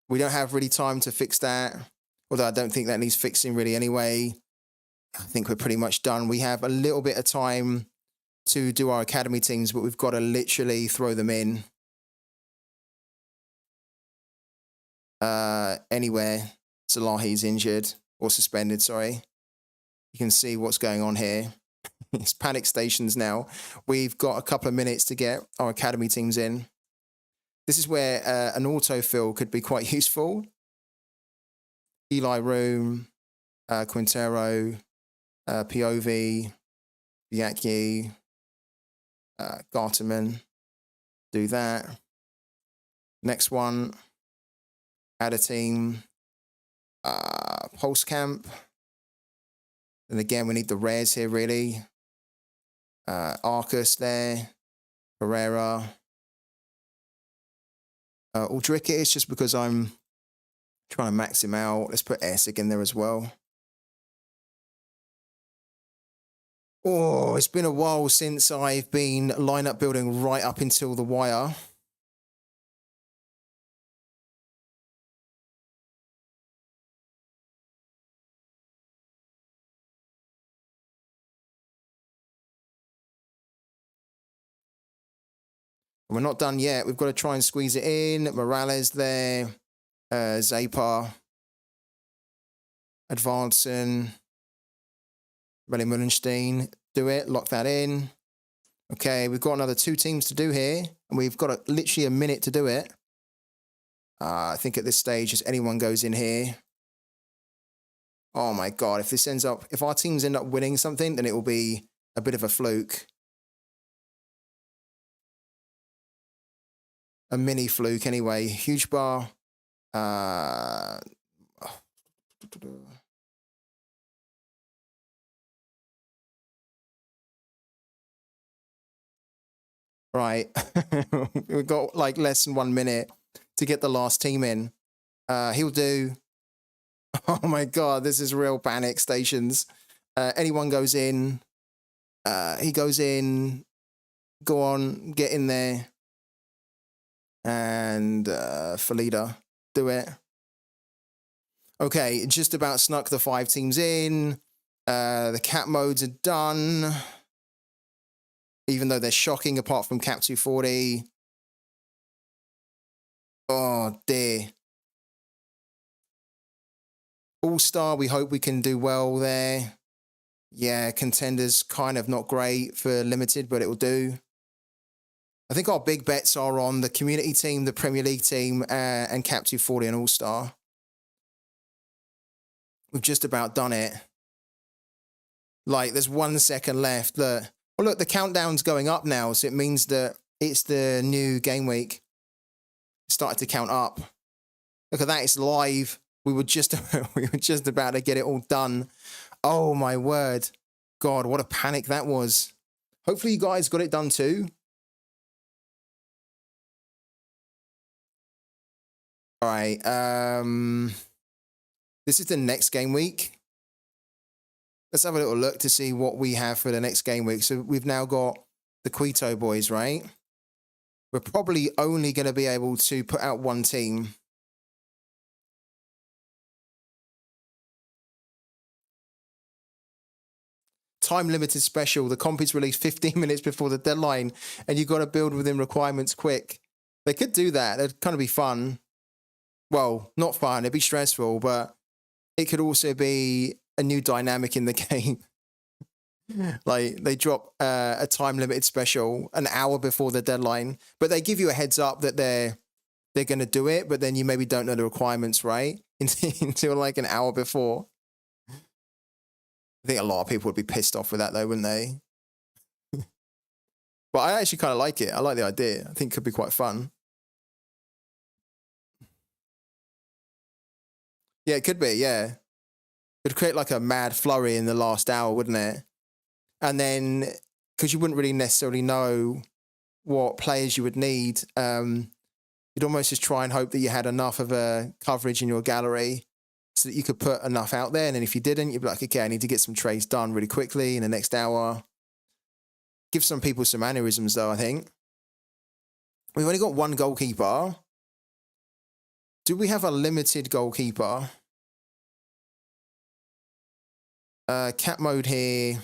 We don't have really time to fix that. Although I don't think that needs fixing really anyway. I think we're pretty much done. We have a little bit of time to do our academy teams, but we've got to literally throw them in. Anywhere. Salahi's injured or suspended, sorry. You can see what's going on here. It's panic stations now. We've got a couple of minutes to get our academy teams in. This is where an autofill could be quite useful. Eli Room, Quintero, POV, Biaki, Garterman. Do that. Next one. Add a team. Pulse Camp. And again, we need the rares here, really. Arcus there. Pereira. Aldrich is just because I'm trying to max him out. Let's put Essig in there as well. Oh, it's been a while since I've been lineup building right up until the wire. We're not done yet. We've got to try and squeeze it in. Morales there. Zappa. Advancing. Ready Mullenstein. Do it. Lock that in. Okay, we've got another 2 teams to do here. And we've got literally a minute to do it. I think at this stage, just anyone goes in here. Oh my God, if our teams end up winning something, then it will be a bit of a fluke. A mini fluke anyway. Huge bar. Right. We've got like less than 1 minute to get the last team in. He'll do. Oh my God, this is real panic stations. Anyone goes in. He goes in. Go on, get in there. And Felida, do it. Okay, just about snuck the 5 teams in. The cap modes are done. Even though they're shocking, apart from Cap 240. Oh, dear. All-Star, we hope we can do well there. Yeah, Contenders kind of not great for limited, but it will do. I think our big bets are on the community team, the Premier League team, and Cap 240 and All-Star. We've just about done it. Like, there's 1 second left. Well, look, the countdown's going up now, so it means that it's the new game week. It started to count up. Look at that, it's live. We were just about to get it all done. Oh, my word. God, what a panic that was. Hopefully you guys got it done too. All right. This is the next game week. Let's have a little look to see what we have for the next game week. So we've now got the Quito boys, right? We're probably only going to be able to put out 1 team. Time limited special. The comp is released 15 minutes before the deadline, and you've got to build within requirements quick. They could do that. It'd kind of be fun. Well, not fun. It'd be stressful, but it could also be a new dynamic in the game. Like they drop a time limited special an hour before the deadline, but they give you a heads up that they're going to do it, but then you maybe don't know the requirements, right? Until like an hour before. I think a lot of people would be pissed off with that though, wouldn't they? But I actually kind of like it. I like the idea. I think it could be quite fun. Yeah, it could be, yeah. It'd create like a mad flurry in the last hour, wouldn't it? And then, because you wouldn't really necessarily know what players you would need, you'd almost just try and hope that you had enough of a coverage in your gallery so that you could put enough out there. And then if you didn't, you'd be like, okay, I need to get some trades done really quickly in the next hour. Give some people some mannerisms, though, I think. We've only got 1 goalkeeper. Do we have a limited goalkeeper? Cap mode here.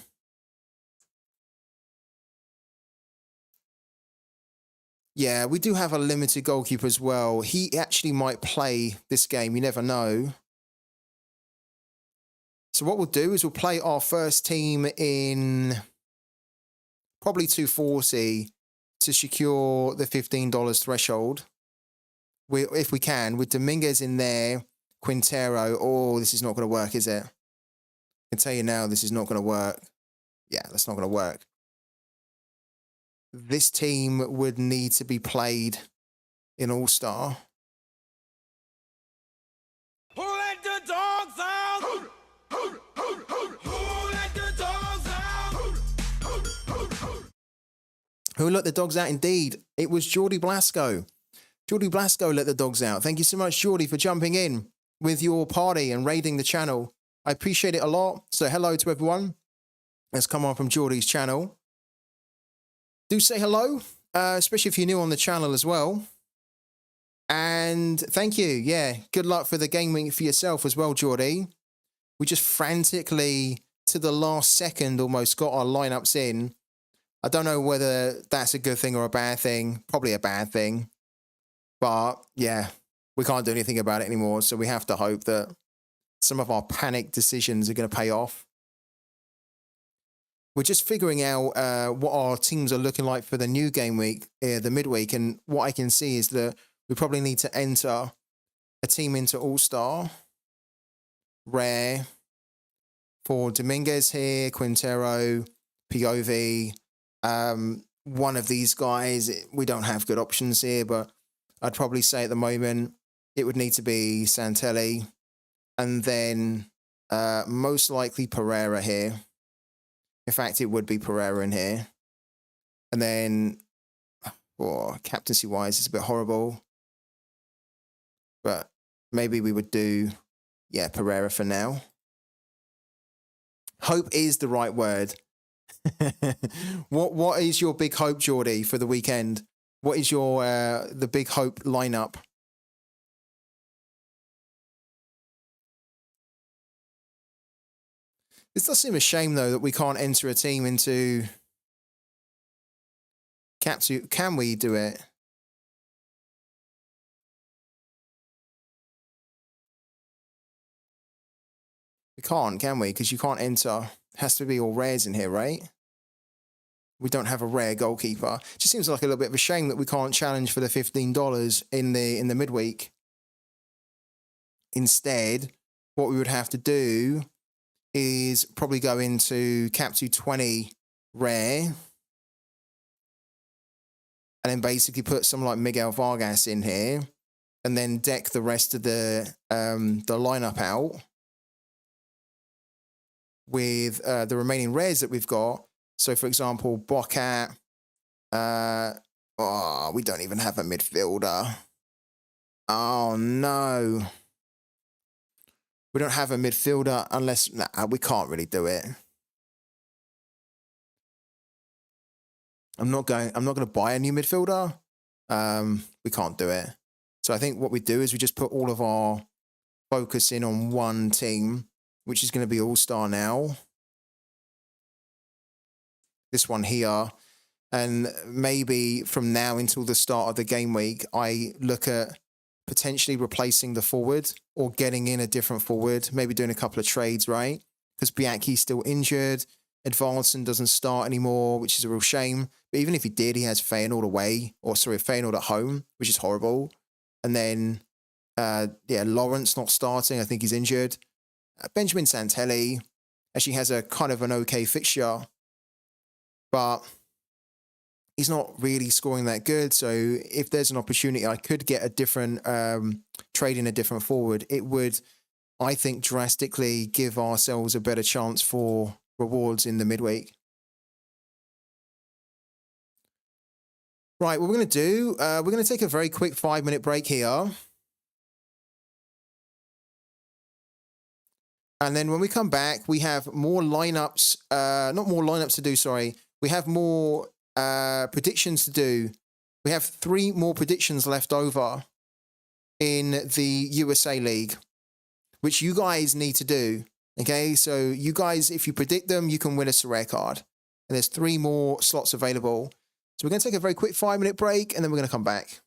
Yeah, we do have a limited goalkeeper as well. He actually might play this game. You never know. So what we'll do is we'll play our first team in probably 240 to secure the $15 threshold. If we can, with Dominguez in there, Quintero. Oh, this is not going to work, is it? I can tell you now, this is not going to work. Yeah, that's not going to work. This team would need to be played in All-Star. Who let the dogs out? Who let the dogs out? Who let the dogs out? Indeed, it was Jordy Blasco. Jordy Blasco let the dogs out. Thank you so much, Jordy, for jumping in with your party and raiding the channel. I appreciate it a lot. So hello to everyone that's come on from Jordy's channel. Do say hello, especially if you're new on the channel as well. And thank you. Yeah, good luck for the game week for yourself as well, Jordy. We just frantically, to the last second, almost got our lineups in. I don't know whether that's a good thing or a bad thing. Probably a bad thing. But yeah, we can't do anything about it anymore. So we have to hope that some of our panic decisions are going to pay off. We're just figuring out what our teams are looking like for the new game week, the midweek. And what I can see is that we probably need to enter a team into All-Star, rare, for Dominguez here, Quintero, POV. One of these guys, we don't have good options here, but I'd probably say at the moment it would need to be Santelli. And then most likely Pereira here. In fact, it would be Pereira in here. And then, captaincy-wise, it's a bit horrible. But maybe we would do, Pereira for now. Hope is the right word. What is your big hope, Geordie, for the weekend? What is your the big hope lineup? This does seem a shame, though, that we can't enter a team into Capsu. Can we do it? We can't, can we? Because you can't enter. It has to be all rares in here, right? We don't have a rare goalkeeper. It just seems like a little bit of a shame that we can't challenge for the $15 in the midweek. Instead, what we would have to do is probably go into Capsu 20 rare, and then basically put someone like Miguel Vargas in here, and then deck the rest of the lineup out with the remaining rares that we've got. So, for example, Bocat. We don't even have a midfielder. Oh no. We don't have a midfielder unless we can't really do it. I'm not going to buy a new midfielder. We can't do it. So I think what we do is we just put all of our focus in on one team, which is going to be All-Star now. This one here. And maybe from now until the start of the game week, I look at potentially replacing the forward or getting in a different forward, maybe doing a couple of trades, right? Because Bianchi's still injured. Advancing doesn't start anymore, which is a real shame. But even if he did, he has Feyenoord away, Feyenoord at home, which is horrible. And then, Lawrence not starting. I think he's injured. Benjamin Santelli actually has a kind of an okay fixture, but he's not really scoring that good. So if there's an opportunity, I could get a different trade in a different forward. It would, I think, drastically give ourselves a better chance for rewards in the midweek. Right, what we're going to do, we're going to take a very quick 5-minute break here. And then when we come back, we have more lineups, not more lineups to do, sorry. We have more predictions to do. We have 3 more predictions left over in the USA League, which you guys need to do. Okay, so you guys, if you predict them, you can win a Sorare card. And there's 3 more slots available. So we're going to take a very quick 5-minute break, and then we're going to come back.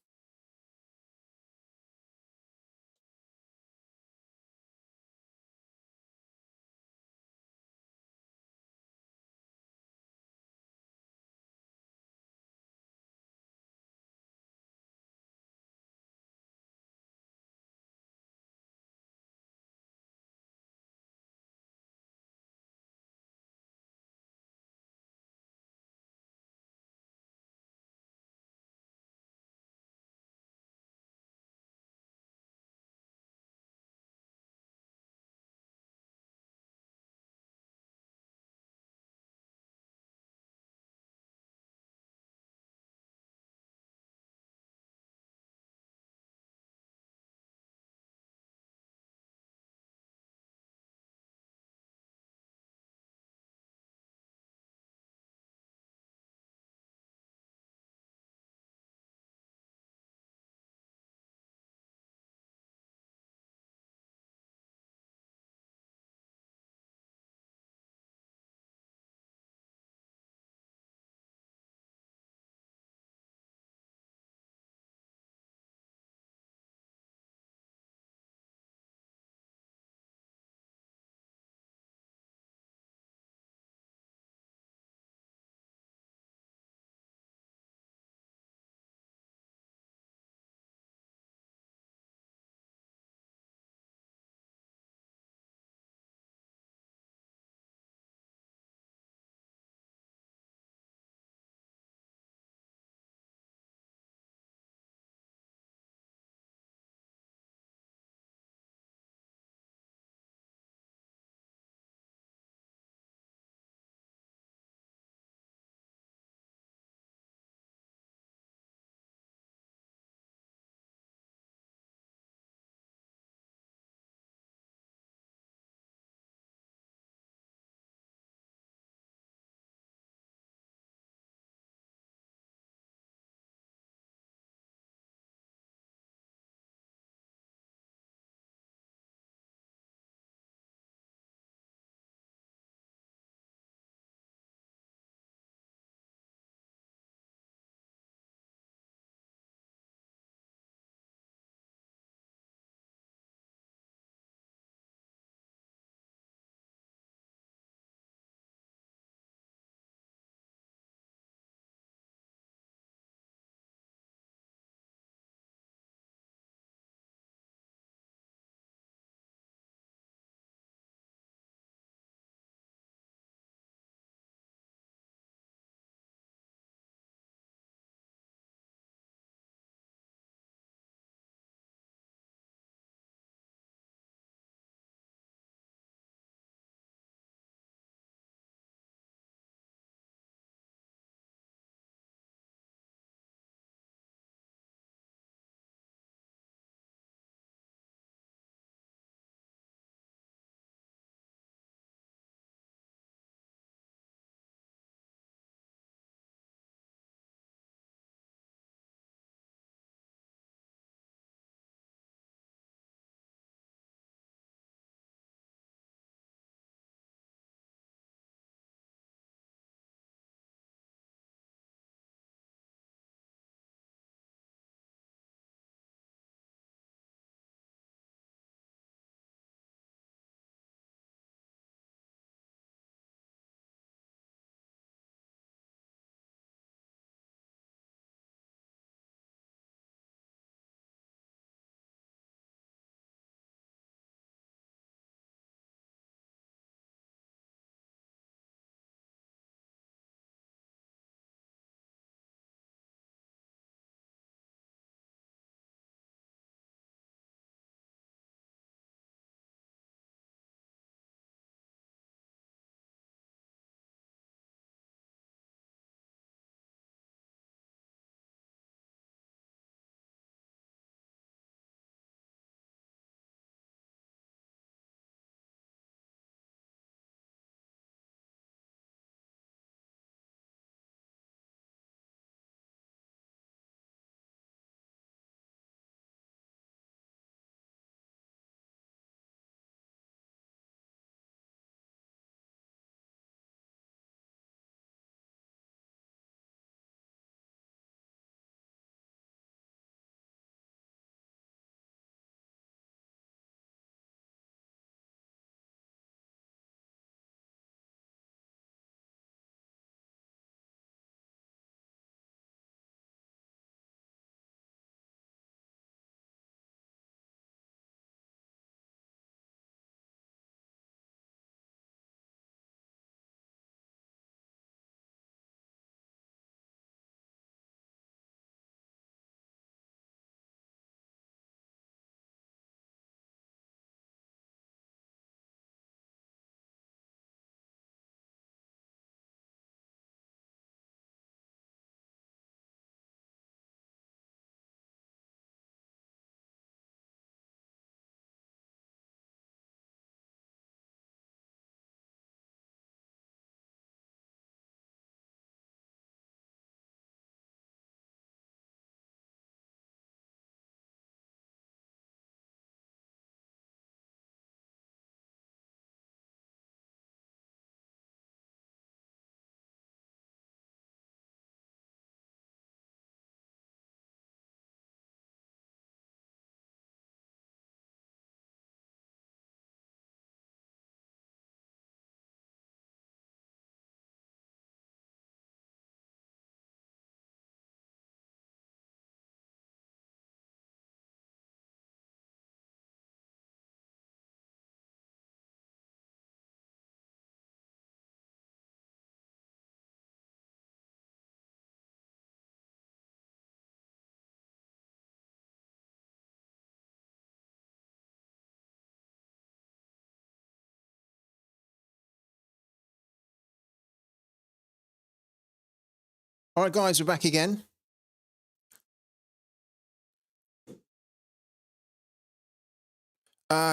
All right, guys, we're back again.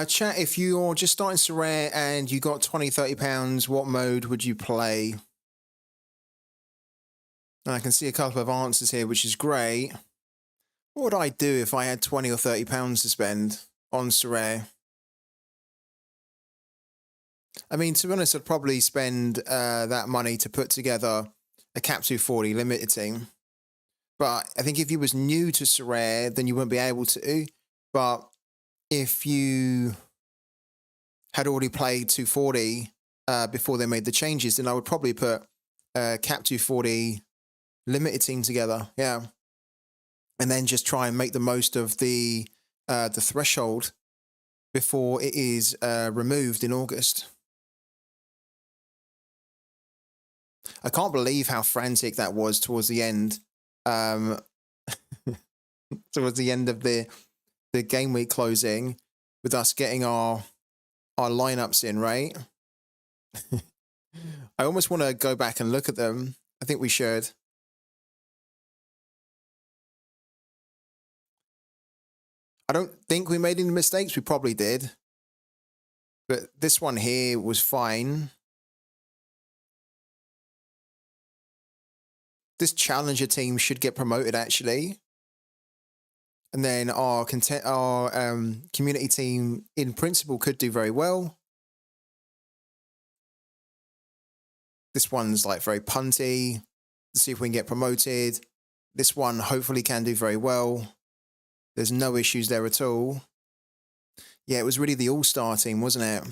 Chat, if you're just starting Sorare and you got 20, 30 pounds, what mode would you play? And I can see a couple of answers here, which is great. What would I do if I had 20 or 30 pounds to spend on Sorare? I mean, to be honest, I'd probably spend that money to put together a Cap 240 limited team. But I think if you was new to Sorare, then you wouldn't be able to. But if you had already played 240 before they made the changes, then I would probably put Cap 240 limited team together. Yeah. And then just try and make the most of the threshold before it is removed in August. I can't believe how frantic that was towards the end. Towards the end of the game week closing, with us getting our lineups in, right? I almost want to go back and look at them. I think we should. I don't think we made any mistakes. We probably did. But this one here was fine. This challenger team should get promoted, actually. And then our community team, in principle, could do very well. This one's like very punty. Let's see if we can get promoted. This one hopefully can do very well. There's no issues there at all. Yeah, it was really the all-star team, wasn't it?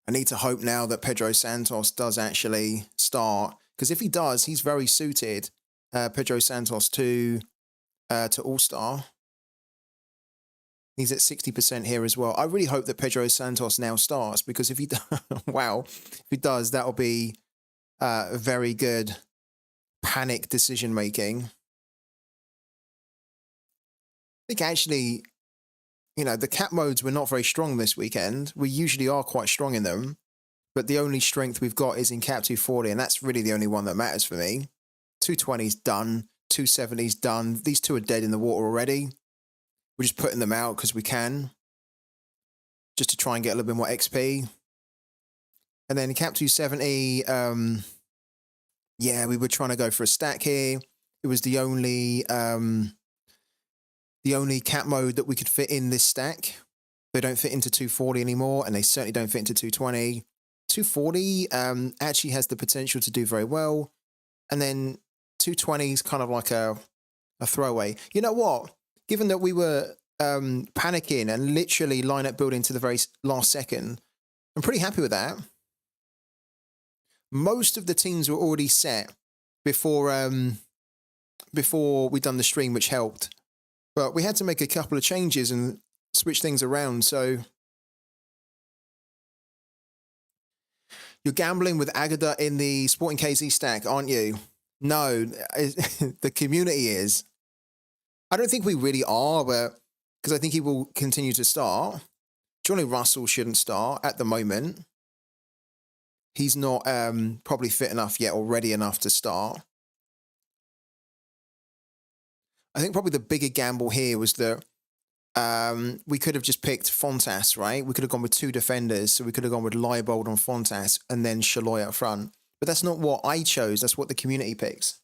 I need to hope now that Pedro Santos does actually start. Because if he does, he's very suited, Pedro Santos, to all-star. He's at 60% here as well. I really hope that Pedro Santos now starts, because if he does, wow, if he does, that'll be very good panic decision making. I think actually, you know, the cap modes were not very strong this weekend. We usually are quite strong in them, but the only strength we've got is in cap 240, and that's really the only one that matters for me. 220's done, 270's done. These two are dead in the water already. We're just putting them out because we can, just to try and get a little bit more XP. And then cap 270, yeah, we were trying to go for a stack here. It was the only cap mode that we could fit in this stack. They don't fit into 240 anymore, and they certainly don't fit into 220. 240 actually has the potential to do very well. And then 220 is kind of like a throwaway. You know what? Given that we were panicking and literally lineup building to the very last second, I'm pretty happy with that. Most of the teams were already set before we done the stream, which helped. But we had to make a couple of changes and switch things around. So you're gambling with Agada in the Sporting KZ stack, aren't you? No, the community is. I don't think we really are, but because I think he will continue to start. Johnny Russell shouldn't start at the moment. He's not probably fit enough yet or ready enough to start. I think probably the bigger gamble here was that we could have just picked Fontas, right? We could have gone with two defenders. So we could have gone with Leibold on Fontas and then Shaloy up front. But that's not what I chose. That's what the community picks.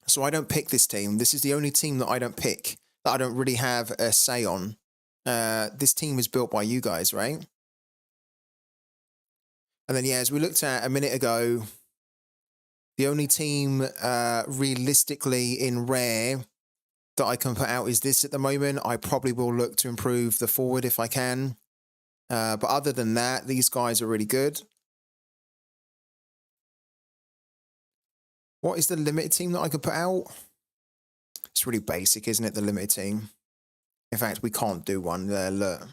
So I don't pick this team. This is the only team that I don't pick, that I don't really have a say on. This team was built by you guys, right? And then, yeah, as we looked at a minute ago, the only team realistically in rare that I can put out is this at the moment. I probably will look to improve the forward if I can. But other than that, these guys are really good. What is the limited team that I could put out? It's really basic, isn't it, the limited team? In fact, we can't do one there, look.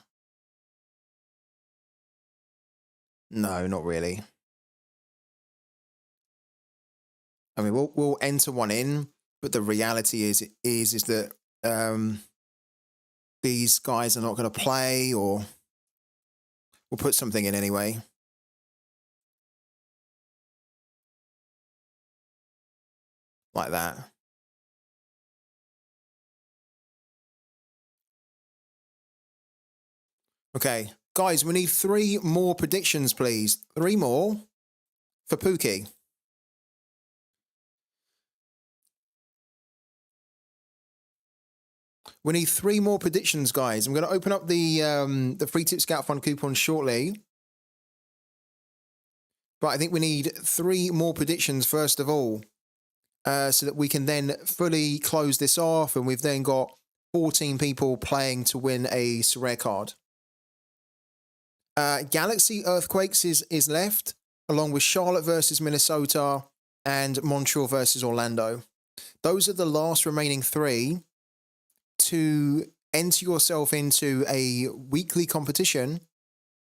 No, not really. I mean, we'll enter one in, but the reality is that these guys are not going to play, or We'll put something in anyway. Like that. Okay, guys, we need 3 more predictions, please. 3 more for Pooky. We need 3 more predictions, guys. I'm going to open up the free tip scout fund coupon shortly. But I think we need 3 more predictions first of all, so that we can then fully close this off, and we've then got 14 people playing to win a Sorare card. Galaxy Earthquakes is left, along with Charlotte versus Minnesota and Montreal versus Orlando. Those are the last remaining 3 to enter yourself into a weekly competition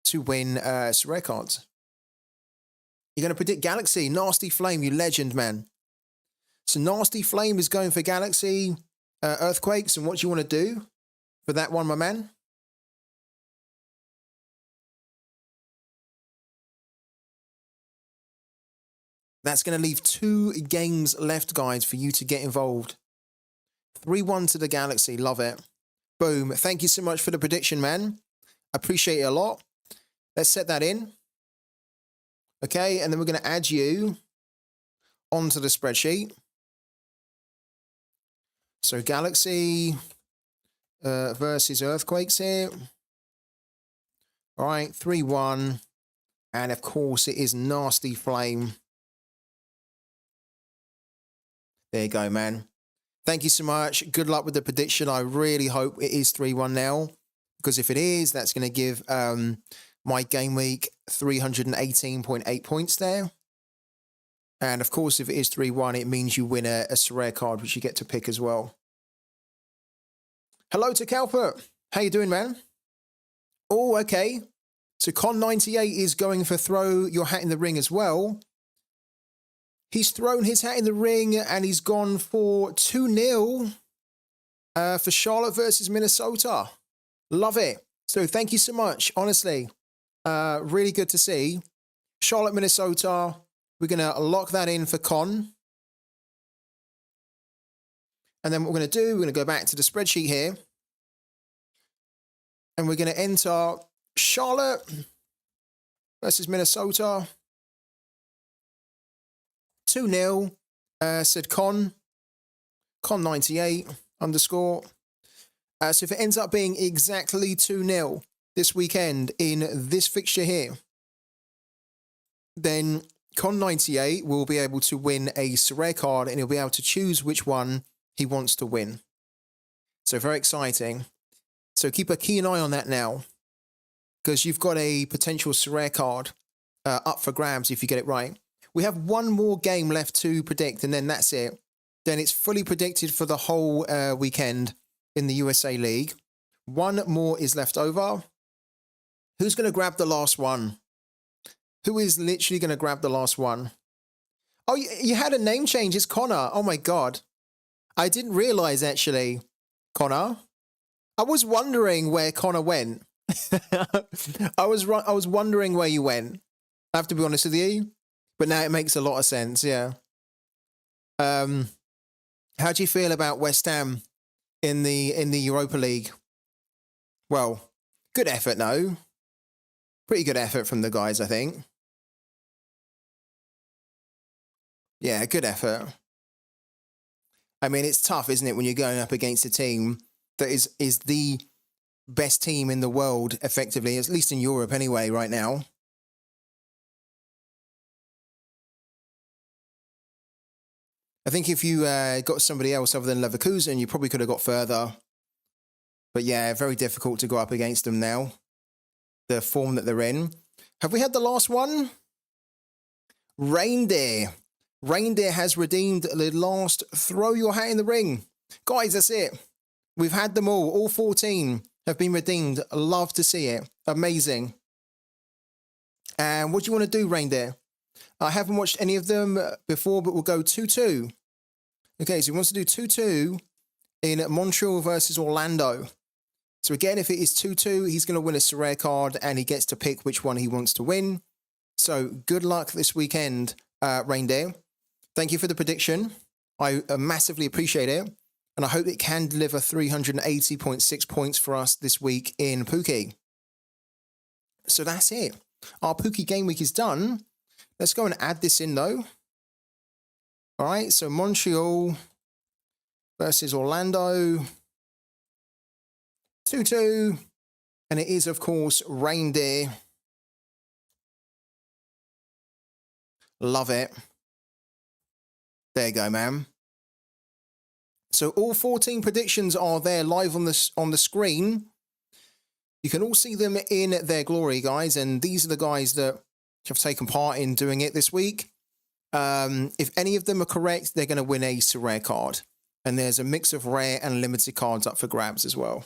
to win Sorare cards. You're going to predict Galaxy. Nasty Flame, you legend, man. So Nasty Flame is going for Galaxy Earthquakes. And what do you want to do for that one, my man? That's going to leave 2 games left, guys, for you to get involved. 3-1 to the Galaxy. Love it. Boom. Thank you so much for the prediction, man. Appreciate it a lot. Let's set that in. Okay, and then we're going to add you onto the spreadsheet. So Galaxy versus Earthquakes here. All right, 3-1. And of course, it is Nasty Flame. There you go, man. Thank you so much. Good luck with the prediction. I really hope it is 3-1 now, because if it is, that's going to give my game week 318.8 points there. And of course, if it is 3-1, it means you win a Sorare card, which you get to pick as well. Hello to Calpert. How you doing, man? Oh, okay. So Con98 is going for throw your hat in the ring as well. He's thrown his hat in the ring and he's gone for 2-0 for Charlotte versus Minnesota. Love it. So thank you so much. Honestly, really good to see. Charlotte, Minnesota. We're going to lock that in for Con. And then what we're going to do, we're going to go back to the spreadsheet here. And we're going to enter Charlotte versus Minnesota. 2-0, said Con98 underscore. So if it ends up being exactly 2-0 this weekend in this fixture here, then Con98 will be able to win a Sorare card and he'll be able to choose which one he wants to win. So very exciting. So keep a keen eye on that now, because you've got a potential Sorare card up for grabs if you get it right. We have 1 more game left to predict, and then that's it. Then it's fully predicted for the whole weekend in the USA League. 1 more is left over. Who's going to grab the last one? Who is literally going to grab the last one? Oh, you had a name change. It's Connor. Oh, my God. I didn't realize, actually. Connor? I was wondering where Connor went. I was wondering where you went. I have to be honest with you. But now it makes a lot of sense, yeah. How do you feel about West Ham in the Europa League? Well, good effort, no? Pretty good effort from the guys, I think. Yeah, good effort. I mean, it's tough, isn't it, when you're going up against a team that is the best team in the world, effectively, at least in Europe anyway, right now. I think if you got somebody else other than Leverkusen, you probably could have got further. But yeah, very difficult to go up against them now. The form that they're in. Have we had the last one? Reindeer. Reindeer has redeemed the last throw your hat in the ring. Guys, that's it. We've had them all. All 14 have been redeemed. Love to see it. Amazing. And what do you want to do, Reindeer? I haven't watched any of them before, but we'll go 2-2. Okay, so he wants to do 2-2 in Montreal versus Orlando. So again, if it is 2-2, he's going to win a Sorare card and he gets to pick which one he wants to win. So good luck this weekend, Reindeer. Thank you for the prediction. I massively appreciate it. And I hope it can deliver 380.6 points for us this week in Pooky. So that's it. Our Pooky game week is done. Let's go and add this in though. All right, so Montreal versus Orlando. 2-2. And it is, of course, Reindeer. Love it. There you go, man. So all 14 predictions are there live on the screen. You can all see them in their glory, guys. And these are the guys that have taken part in doing it this week. If any of them are correct, they're going to win a Sorare card. And there's a mix of rare and limited cards up for grabs as well.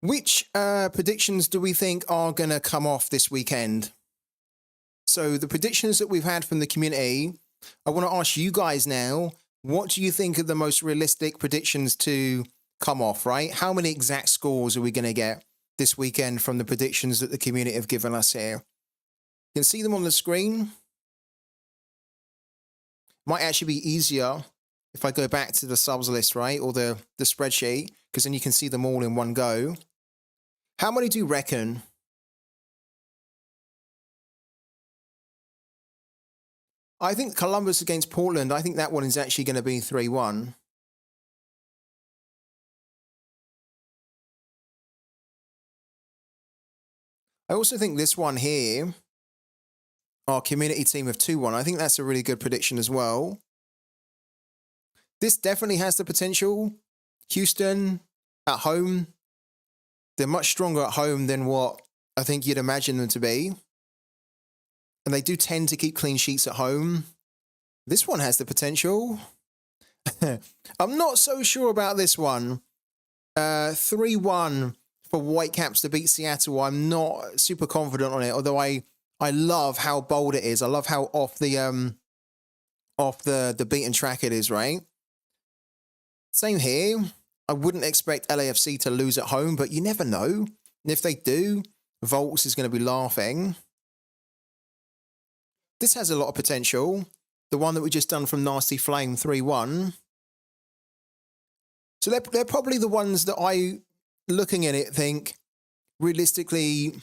Which predictions do we think are going to come off this weekend? So the predictions that we've had from the community, I want to ask you guys now, what do you think are the most realistic predictions to come off, right? How many exact scores are we going to get this weekend from the predictions that the community have given us here? You can see them on the screen. Might actually be easier if I go back to the subs list, right? Or the spreadsheet, because then you can see them all in one go. How many do you reckon? I think Columbus against Portland, I think that one is actually going to be 3-1. I also think this one here, our community team of 2-1, I think that's a really good prediction as well. This definitely has the potential. Houston at home, they're much stronger at home than what I think you'd imagine them to be. And they do tend to keep clean sheets at home. This one has the potential. I'm not so sure about this one. 3-1 for Whitecaps to beat Seattle. I'm not super confident on it, although I love how bold it is. I love how off the beaten track it is, right? Same here. I wouldn't expect LAFC to lose at home, but you never know. And if they do, Volts is going to be laughing. This has a lot of potential. The one that we just done from Nasty Flame, 3-1. So they're probably the ones that I, looking at it, think realistically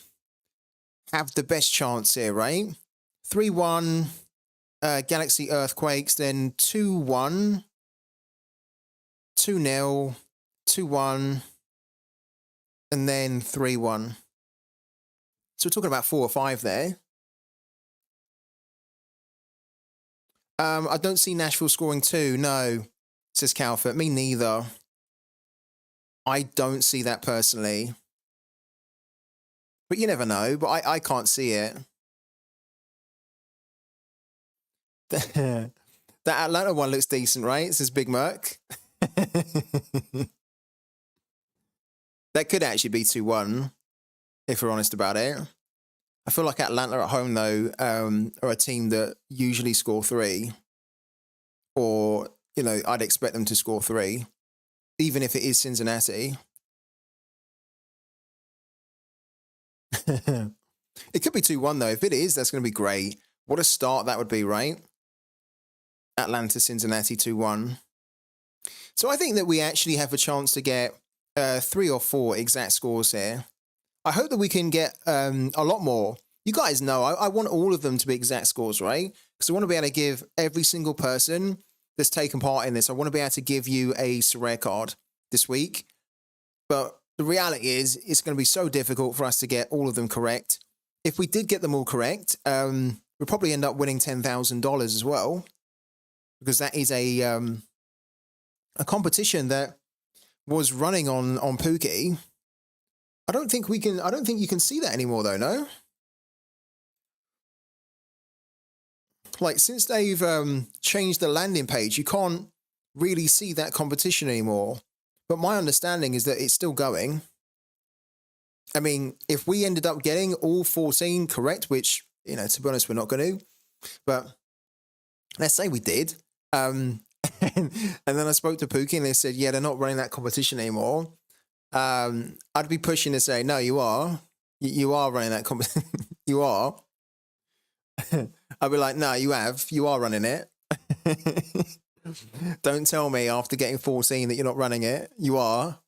have the best chance here, right? 3-1, Galaxy Earthquakes, then 2-1, 2-0, 2-1, and then 3-1. So we're talking about 4 or 5 there. I don't see Nashville scoring 2, no, says Calfert. Me neither. I don't see that personally. But you never know, but I can't see it. That Atlanta one looks decent, right? Says Big Merc. That could actually be 2-1, if we're honest about it. I feel like Atlanta at home, though, are a team that usually score 3. Or, you know, I'd expect them to score 3, even if it is Cincinnati. It could be 2-1, though. If it is, that's going to be great. What a start that would be, right? Atlanta, Cincinnati, 2-1. So I think that we actually have a chance to get 3 or 4 exact scores here. I hope that we can get a lot more. You guys know, I want all of them to be exact scores, right? Because I want to be able to give every single person that's taken part in this, I want to be able to give you a Sorare card this week. But the reality is, it's going to be so difficult for us to get all of them correct. If we did get them all correct, we'll probably end up winning $10,000 as well. Because that is a competition that was running on Pooky. I don't think you can see that anymore though, no? Like, since they've changed the landing page, you can't really see that competition anymore. But my understanding is that it's still going. I mean, if we ended up getting all 14 correct, which, you know, to be honest, we're not going to, but let's say we did. And then I spoke to Pooky and they said, yeah, they're not running that competition anymore. I'd be pushing to say, no, you are. You are running that competition. You are. I'd be like, no, you are running it. Don't tell me after getting 14 that you're not running it. You are.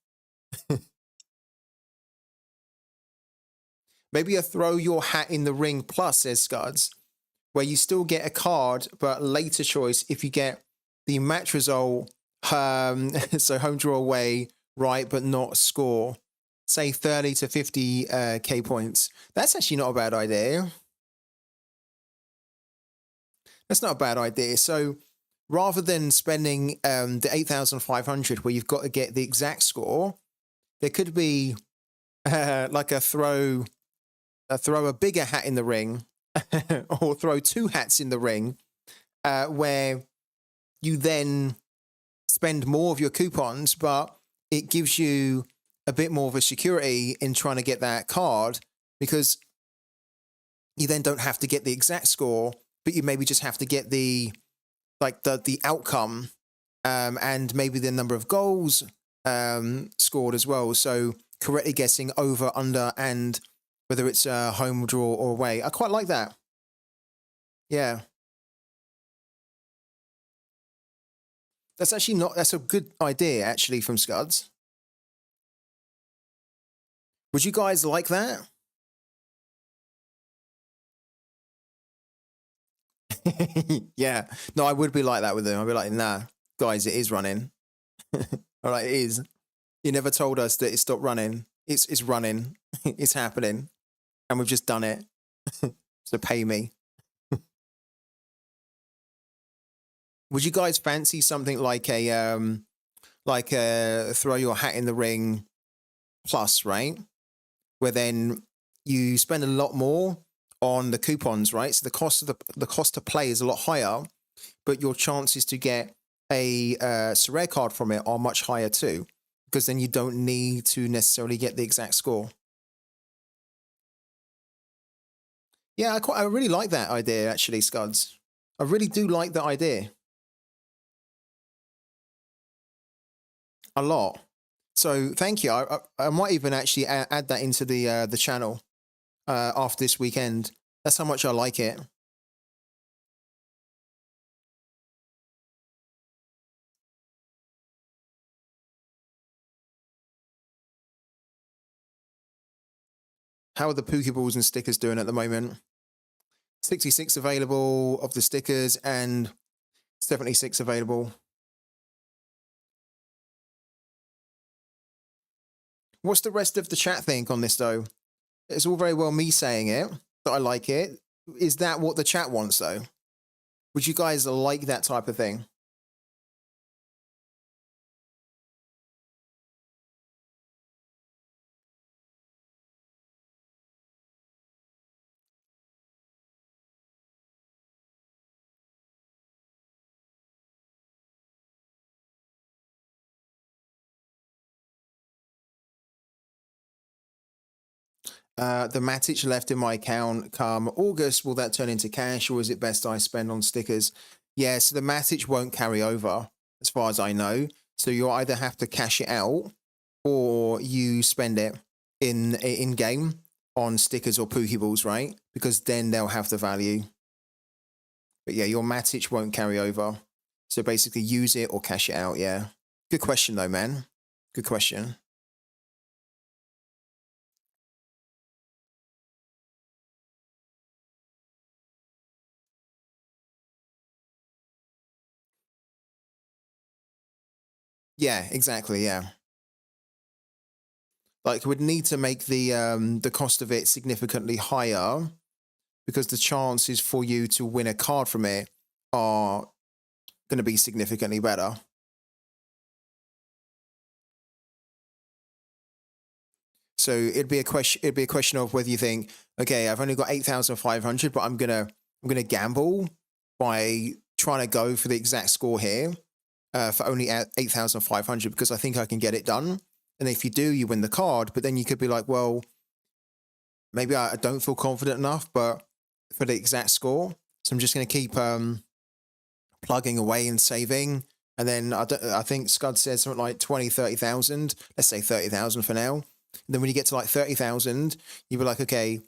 Maybe a throw your hat in the ring plus, says Scuds, where you still get a card, but later choice if you get the match result, so home draw away, right, but not score. Say 30 to 50 K points. That's actually not a bad idea. That's not a bad idea. So rather than spending the 8,500 where you've got to get the exact score, there could be like throw a bigger hat in the ring or throw two hats in the ring where you then spend more of your coupons, but it gives you a bit more of a security in trying to get that card because you then don't have to get the exact score, but you maybe just have to get the outcome and maybe the number of goals scored as well. So correctly guessing over, under, and whether it's a home draw or away. I quite like that. Yeah. That's a good idea, actually, from Scuds. Would you guys like that? Yeah. No, I would be like that with them. I'd be like, nah, guys, it is running. All right, it is. You never told us that it stopped running. It's running. It's happening. And we've just done it. So pay me. Would you guys fancy something like a throw your hat in the ring plus, right? Where then you spend a lot more on the coupons, right? So the cost to play is a lot higher, but your chances to get a Sorare card from it are much higher too, because then you don't need to necessarily get the exact score. Yeah, I really like that idea, actually, Scuds. I really do like that idea. A lot. So thank you. I might even actually add that into the channel after this weekend. That's how much I like it. How are the Pokeballs and stickers doing at the moment? 66 available of the stickers and 76 available. What's the rest of the chat think on this, though? It's all very well me saying it, that I like it. Is that what the chat wants, though? Would you guys like that type of thing? The Matic left in my account come August. Will that turn into cash, or is it best I spend on stickers? Yeah, so the Matic won't carry over, as far as I know. So you'll either have to cash it out, or you spend it in game on stickers or Pokeballs, right? Because then they'll have the value. But yeah, your Matic won't carry over. So basically, use it or cash it out. Yeah, good question though, man. Good question. Yeah, exactly. Yeah. Like, would need to make the cost of it significantly higher because the chances for you to win a card from it are going to be significantly better. So it'd be a question of whether you think, okay, I've only got 8,500, but I'm gonna gamble by trying to go for the exact score here, for only 8,500 because I think I can get it done. And if you do, you win the card. But then you could be like, well, maybe I don't feel confident enough, but for the exact score, so I'm just going to keep plugging away and saving. And then I think Scud said something like 20, 30,000. Let's say 30,000 for now. And then when you get to like 30,000, you'll be like, okay,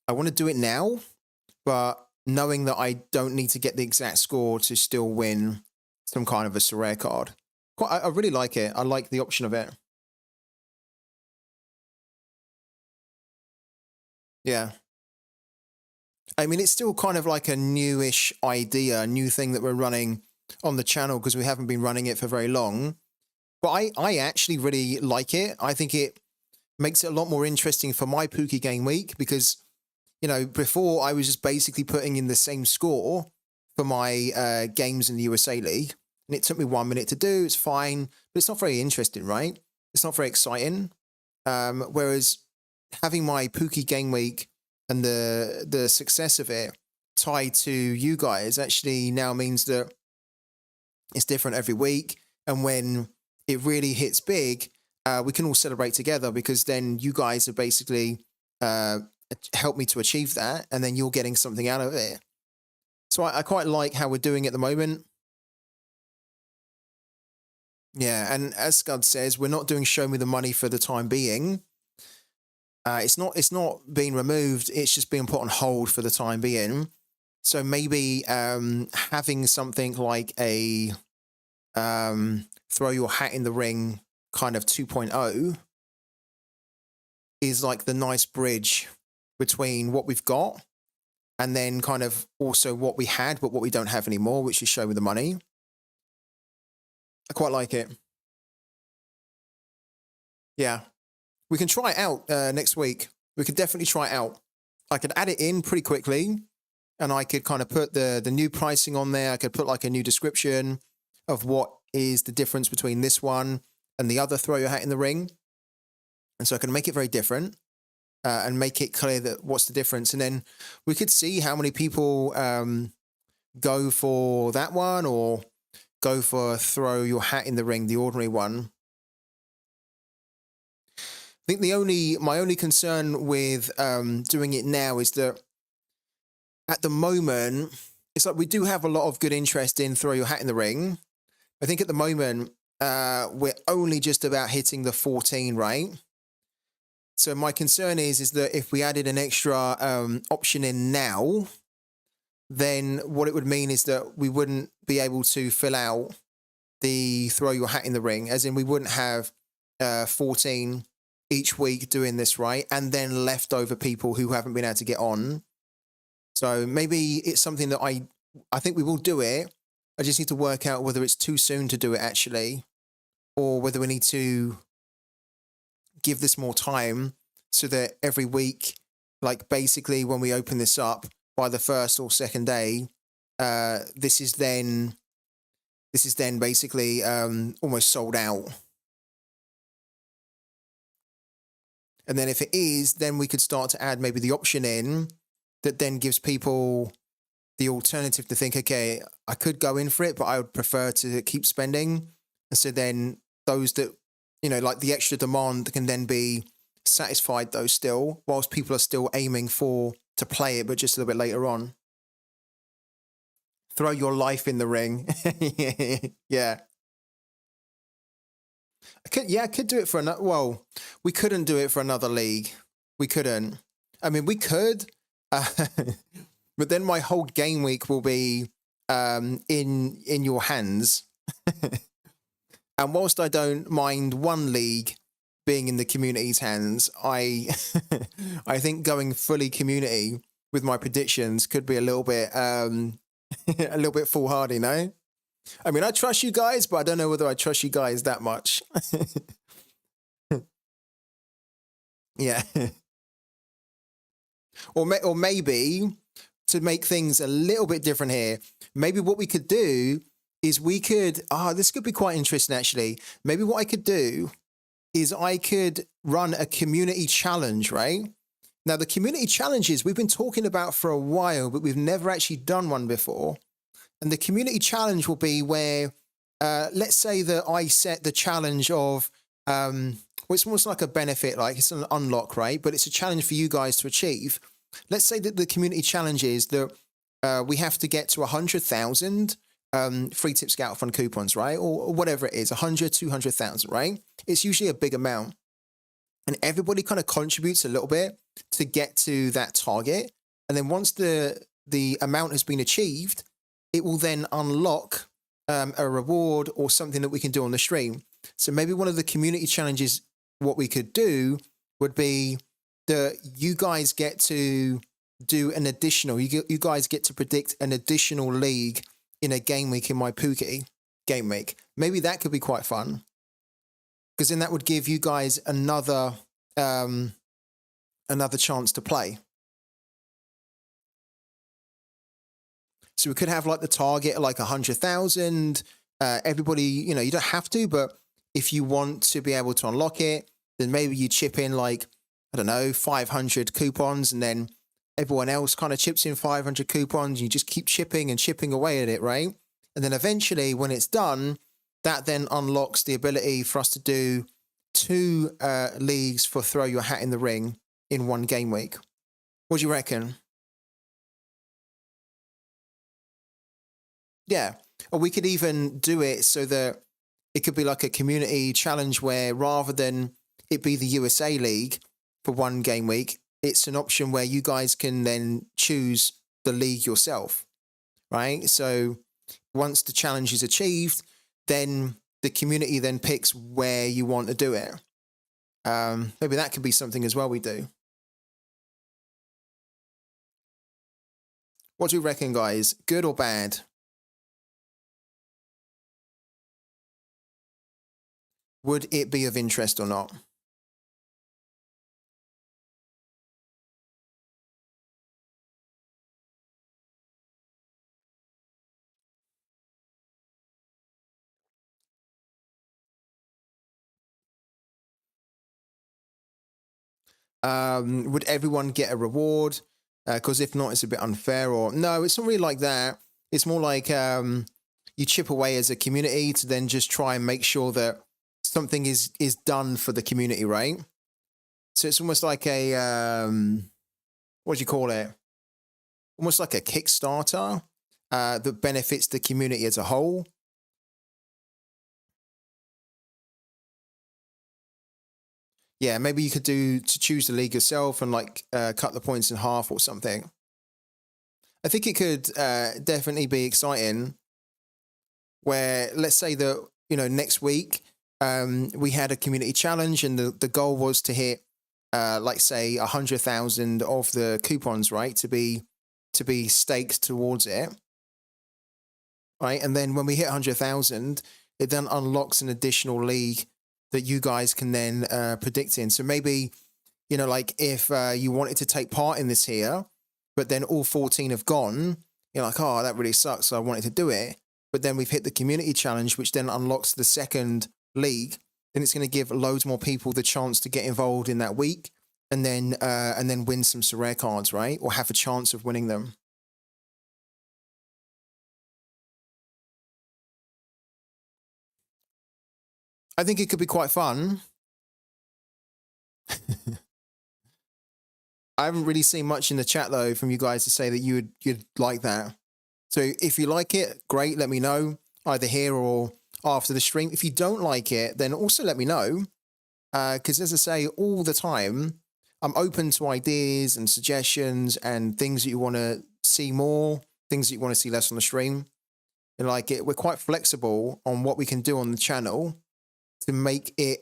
I want to do it now, but knowing that I don't need to get the exact score to still win some kind of a Sorare card. I really like it. I like the option of it. Yeah. I mean, it's still kind of like a newish idea, a new thing that we're running on the channel because we haven't been running it for very long. But I actually really like it. I think it makes it a lot more interesting for my Pooky game week because, you know, before I was just basically putting in the same score for my games in the USA League. And it took me 1 minute to do. It's fine, but it's not very interesting, right? It's not very exciting. Whereas having my Pooky game week and the success of it tied to you guys actually now means that it's different every week. And when it really hits big, we can all celebrate together because then you guys have basically helped me to achieve that. And then you're getting something out of it. So I quite like how we're doing at the moment. Yeah, and as Scud says, we're not doing Show Me the Money for the time being. It's not being removed. It's just being put on hold for the time being. So maybe having something like a throw your hat in the ring kind of 2.0 is like the nice bridge between what we've got and then kind of also what we had, but what we don't have anymore, which is Show Me the Money. I quite like it. Yeah. We can try it out next week. We could definitely try it out. I could add it in pretty quickly and I could kind of put the new pricing on there. I could put like a new description of what is the difference between this one and the other throw your hat in the ring. And so I can make it very different and make it clear that what's the difference. And then we could see how many people go for that one or go for throw your hat in the ring, the ordinary one. I think my only concern with doing it now is that at the moment, it's like we do have a lot of good interest in throw your hat in the ring. I think at the moment, we're only just about hitting the 14, right? So my concern is that if we added an extra option in now, then what it would mean is that we wouldn't be able to fill out the throw your hat in the ring, as in we wouldn't have 14 each week doing this, right? And then leftover people who haven't been able to get on. So maybe it's something that I think we will do it. I just need to work out whether it's too soon to do it actually, or whether we need to give this more time so that every week, like basically when we open this up by the first or second day, this is then basically almost sold out. And then if it is, then we could start to add maybe the option in that then gives people the alternative to think, okay, I could go in for it, but I would prefer to keep spending. And so then those that, you know, like the extra demand can then be satisfied though still, whilst people are still aiming to play it, but just a little bit later on. Throw your life in the ring. Yeah. I could do it for another. Well, we couldn't do it for another league. We couldn't. I mean, we could, but then my whole game week will be in your hands. And whilst I don't mind one league being in the community's hands, I think going fully community with my predictions could be a little bit foolhardy, no? I mean, I trust you guys, but I don't know whether I trust you guys that much. Yeah. Or maybe to make things a little bit different here, maybe what we could do is this could be quite interesting actually. Maybe what I could do is I could run a community challenge, right? Now, the community challenges we've been talking about for a while, but we've never actually done one before. And the community challenge will be where let's say that I set the challenge of, well, it's almost like a benefit, like it's an unlock, right? But it's a challenge for you guys to achieve. Let's say that the community challenge is that we have to get to 100,000 free tip scout fund coupons, right? Or whatever it is, 100, 200,000, right? It's usually a big amount. And everybody kind of contributes a little bit to get to that target. And then once the amount has been achieved, it will then unlock a reward or something that we can do on the stream. So maybe one of the community challenges, what we could do would be that you guys get to do an additional, you guys get to predict an additional league in a game week in my Pooky game week. Maybe that could be quite fun, because then that would give you guys another chance to play. So we could have like the target like 100,000. Everybody, you don't have to, but if you want to be able to unlock it, then maybe you chip in like, I don't know, 500 coupons, and then everyone else kind of chips in 500 coupons. You just keep chipping and chipping away at it, right? And then eventually when it's done, that then unlocks the ability for us to do 2 leagues for throw your hat in the ring in one game week. What do you reckon? Yeah. Or we could even do it so that it could be like a community challenge where rather than it be the USA League for one game week, it's an option where you guys can then choose the league yourself, right? So once the challenge is achieved, then the community then picks where you want to do it. Maybe that could be something as well we do. What do you reckon, guys? Good or bad? Would it be of interest or not? Would everyone get a reward? Because if not, it's a bit unfair. Or no, it's not really like that. It's more like you chip away as a community to then just try and make sure that something is done for the community, right? So it's almost like a what do you call it? Almost like a Kickstarter that benefits the community as a whole. Yeah, maybe you could do to choose the league yourself and like cut the points in half or something. I think it could definitely be exciting. Where let's say that next week we had a community challenge and the goal was to hit like say 100,000 of the coupons, right, to be staked towards it, right? And then when we hit 100,000, it then unlocks an additional league that you guys can then predict in. So maybe, like if you wanted to take part in this here, but then all 14 have gone, you're like, oh, that really sucks. So I wanted to do it. But then we've hit the community challenge, which then unlocks the second league. Then it's going to give loads more people the chance to get involved in that week and then win some Sorare cards, right? Or have a chance of winning them. I think it could be quite fun. I haven't really seen much in the chat though from you guys to say that you'd like that. So if you like it, great, let me know, either here or after the stream. If you don't like it, then also let me know. Because as I say all the time, I'm open to ideas and suggestions and things that you want to see more, things that you want to see less on the stream. And like it, we're quite flexible on what we can do on the channel to make it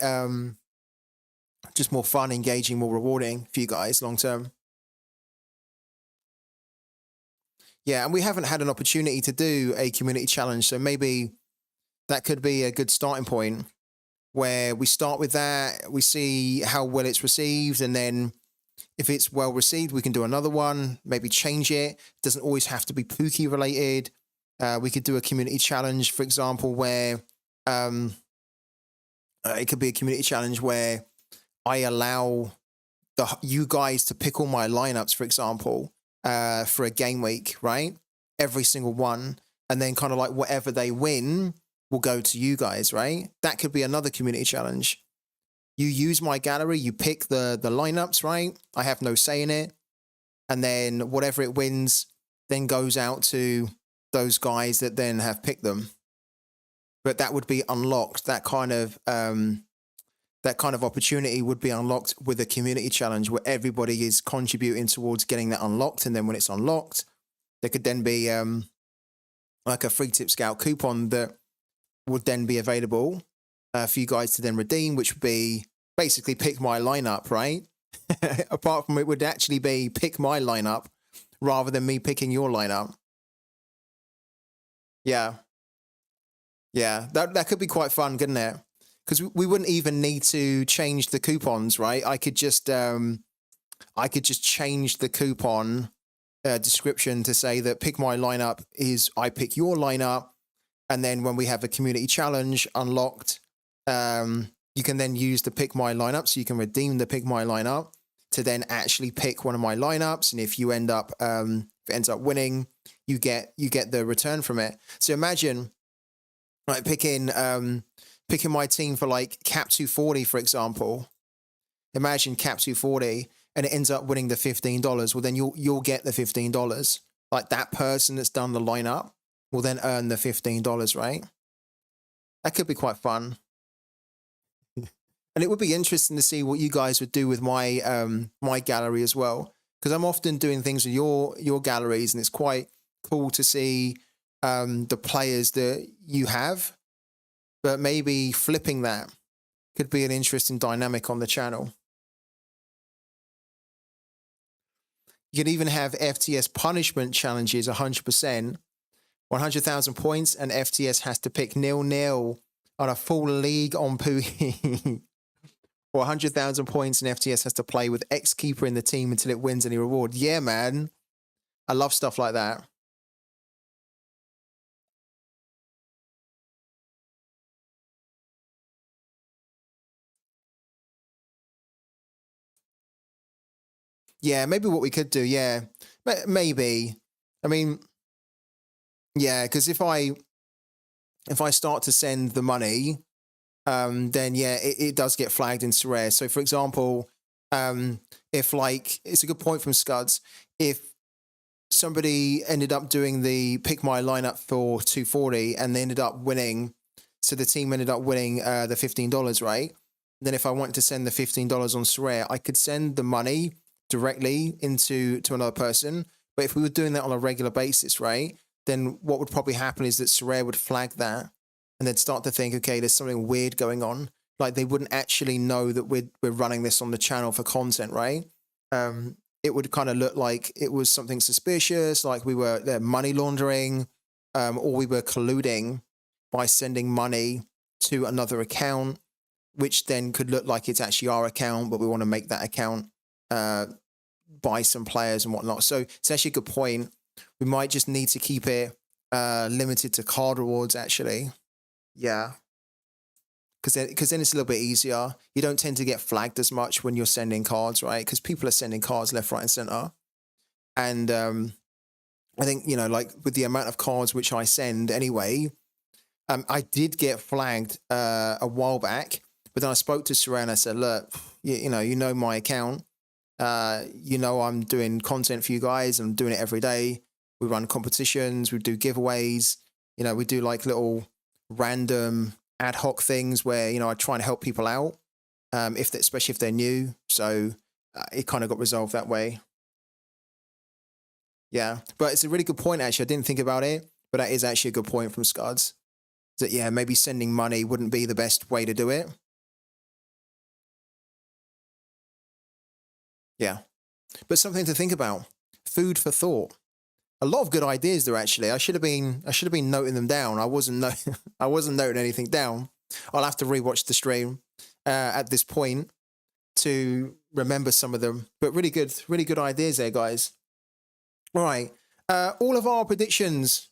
just more fun, engaging, more rewarding for you guys long term. Yeah, and we haven't had an opportunity to do a community challenge, so maybe that could be a good starting point where we start with that, we see how well it's received, and then if it's well received, we can do another one, maybe change it. It doesn't always have to be Pooky related. We could do a community challenge, for example, where it could be a community challenge where I allow you guys to pick all my lineups, for example, for a game week, right? Every single one. And then kind of like whatever they win will go to you guys, right? That could be another community challenge. You use my gallery, you pick the lineups, right? I have no say in it. And then whatever it wins then goes out to those guys that then have picked them. But that would be unlocked. That kind of opportunity would be unlocked with a community challenge where everybody is contributing towards getting that unlocked. And then when it's unlocked, there could then be like a free tip scout coupon that would then be available for you guys to then redeem, which would be basically pick my lineup, right? Apart from it would actually be pick my lineup rather than me picking your lineup. Yeah. Yeah, that could be quite fun, couldn't it? Because we wouldn't even need to change the coupons, right? I could just change the coupon description to say that pick my lineup is I pick your lineup, and then when we have a community challenge unlocked, you can then use the pick my lineup, so you can redeem the pick my lineup to then actually pick one of my lineups, and if you end up if it ends up winning, you get the return from it. So imagine like picking my team for like Cap 240, for example. Imagine Cap 240 and it ends up winning the $15. Well, then you'll get the $15. Like that person that's done the lineup will then earn the $15, right? That could be quite fun. And it would be interesting to see what you guys would do with my my gallery as well, because I'm often doing things with your galleries, and it's quite cool to see the players that you have, but maybe flipping that could be an interesting dynamic on the channel. You can even have FTS punishment challenges 100%, 100,000 points, and FTS has to pick 0-0 on a full league on Pooky. Or 100,000 points and FTS has to play with X-Keeper in the team until it wins any reward. Yeah, man. I love stuff like that. Yeah, maybe what we could do, yeah. Maybe. I mean, yeah, because if I start to send the money, then yeah, it does get flagged in Sorare. So for example, if like, it's a good point from Scuds, if somebody ended up doing the pick my lineup for 240 and they ended up winning, so the team ended up winning the $15, right? Then if I want to send the $15 on Sorare, I could send the money directly to another person. But if we were doing that on a regular basis, right, then what would probably happen is that Sorare would flag that and then start to think, okay, there's something weird going on. Like they wouldn't actually know that we're running this on the channel for content, right? It would kind of look like it was something suspicious, like we were money laundering, or we were colluding by sending money to another account, which then could look like it's actually our account, but we want to make that account buy some players and whatnot. So it's actually a good point. We might just need to keep it limited to card rewards, actually. Yeah. Because then it's a little bit easier. You don't tend to get flagged as much when you're sending cards, right? Because people are sending cards left, right, and center. And I think, you know, like with the amount of cards which I send anyway, I did get flagged a while back. But then I spoke to Sorare and I said, look, you know my account. I'm doing content for you guys. I'm doing it every day. We run competitions. We do giveaways. We do like little random ad hoc things where, I try and help people out, especially if they're new. So it kind of got resolved that way. Yeah, but it's a really good point, actually. I didn't think about it, but that is actually a good point from Scuds. That, yeah, maybe sending money wouldn't be the best way to do it. Yeah, but something to think about. Food for thought. A lot of good ideas there, actually. I should have been noting them down. I wasn't noting anything down. I'll have to rewatch the stream at this point to remember some of them. But really good ideas there, guys. All right. All of our predictions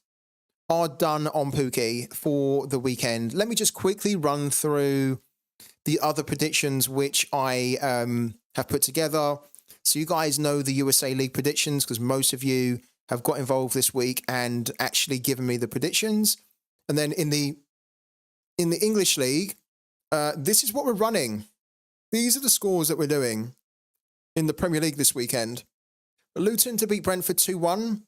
are done on Pooky for the weekend. Let me just quickly run through the other predictions which I have put together. So you guys know the USA League predictions because most of you have got involved this week and actually given me the predictions. And then in the in the English League, this is what we're running. These are the scores that we're doing in the Premier League this weekend. Luton to beat Brentford 2-1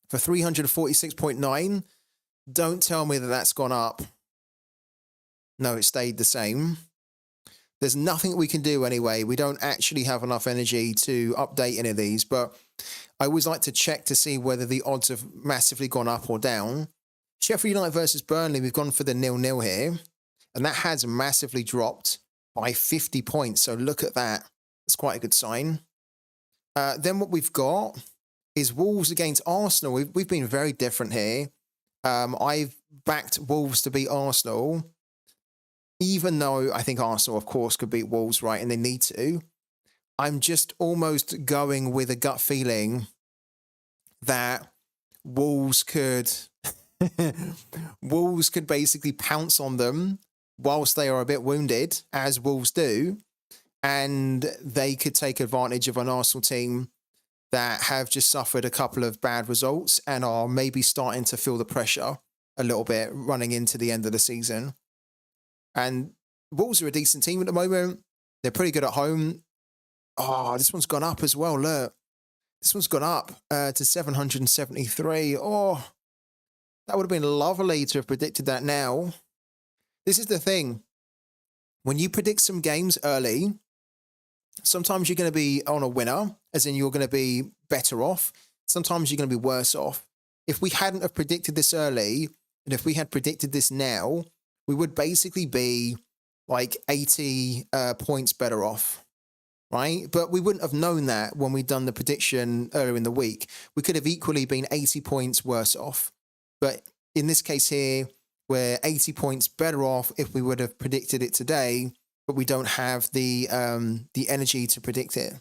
for 346.9. Don't tell me that that's gone up. No, it stayed the same. There's nothing we can do anyway. We don't actually have enough energy to update any of these, but I always like to check to see whether the odds have massively gone up or down. Sheffield United versus Burnley, we've gone for the 0-0 here, and that has massively dropped by 50 points. So look at that. That's quite a good sign. Then what we've got is Wolves against Arsenal. We've been very different here. I've backed Wolves to beat Arsenal, even though I think Arsenal, of course, could beat Wolves, right? And they need to. I'm just almost going with a gut feeling that Wolves could Wolves could basically pounce on them whilst they are a bit wounded, as Wolves do, and they could take advantage of an Arsenal team that have just suffered a couple of bad results and are maybe starting to feel the pressure a little bit running into the end of the season. And Wolves are a decent team at the moment. They're pretty good at home. Oh, this one's gone up as well. Look, this one's gone up to 773. Oh, that would have been lovely to have predicted that now. This is the thing. When you predict some games early, sometimes you're going to be on a winner, as in you're going to be better off. Sometimes you're going to be worse off. If we hadn't have predicted this early, and if we had predicted this now, we would basically be like 80 points better off, right? But we wouldn't have known that when we'd done the prediction earlier in the week. We could have equally been 80 points worse off. But in this case here, we're 80 points better off if we would have predicted it today, but we don't have the energy to predict it.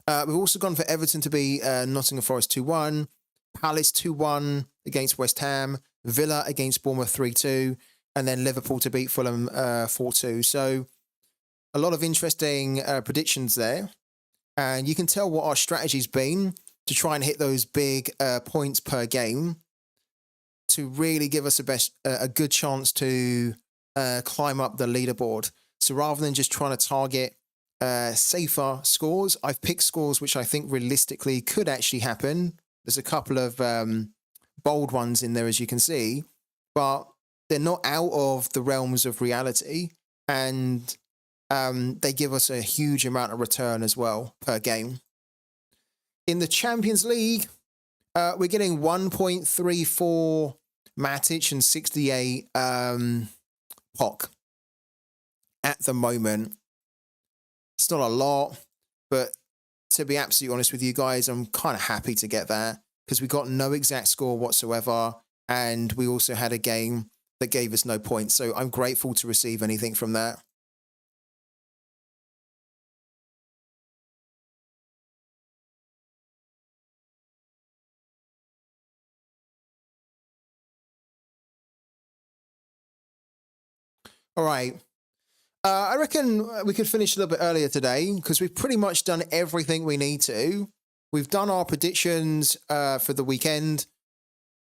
We've also gone for Everton to be Nottingham Forest 2-1, Palace 2-1 against West Ham, Villa against Bournemouth 3-2, and then Liverpool to beat Fulham 4-2. So a lot of interesting predictions there. And you can tell what our strategy's been to try and hit those big points per game to really give us a good chance to climb up the leaderboard. So rather than just trying to target safer scores, I've picked scores which I think realistically could actually happen. There's a couple of bold ones in there, as you can see, but they're not out of the realms of reality, and they give us a huge amount of return as well per game. In the Champions League, we're getting 1.34 Matic and 68 Pock at the moment. It's not a lot, but to be absolutely honest with you guys, I'm kind of happy to get that because we got no exact score whatsoever, and we also had a game that gave us no points. So I'm grateful to receive anything from that. All right. I reckon we could finish a little bit earlier today because we've pretty much done everything we need to. We've done our predictions for the weekend.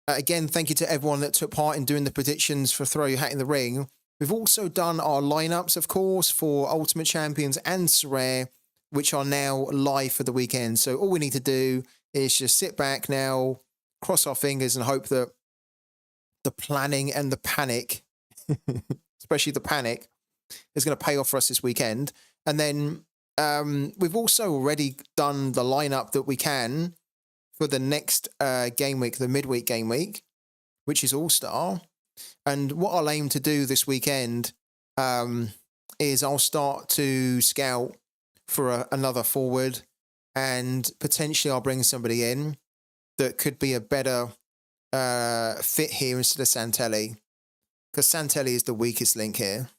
Again, thank you to everyone that took part in doing the predictions for Throw Your Hat in the Ring. We've also done our lineups, of course, for Ultimate Champions and Sorare, which are now live for the weekend. So all we need to do is just sit back now, cross our fingers, and hope that the planning and the panic, especially the panic, is going to pay off for us this weekend. And then we've also already done the lineup that we can for the next game week, the midweek game week, which is All-Star. And what I'll aim to do this weekend is I'll start to scout for another forward, and potentially I'll bring somebody in that could be a better fit here instead of Santelli, because Santelli is the weakest link here.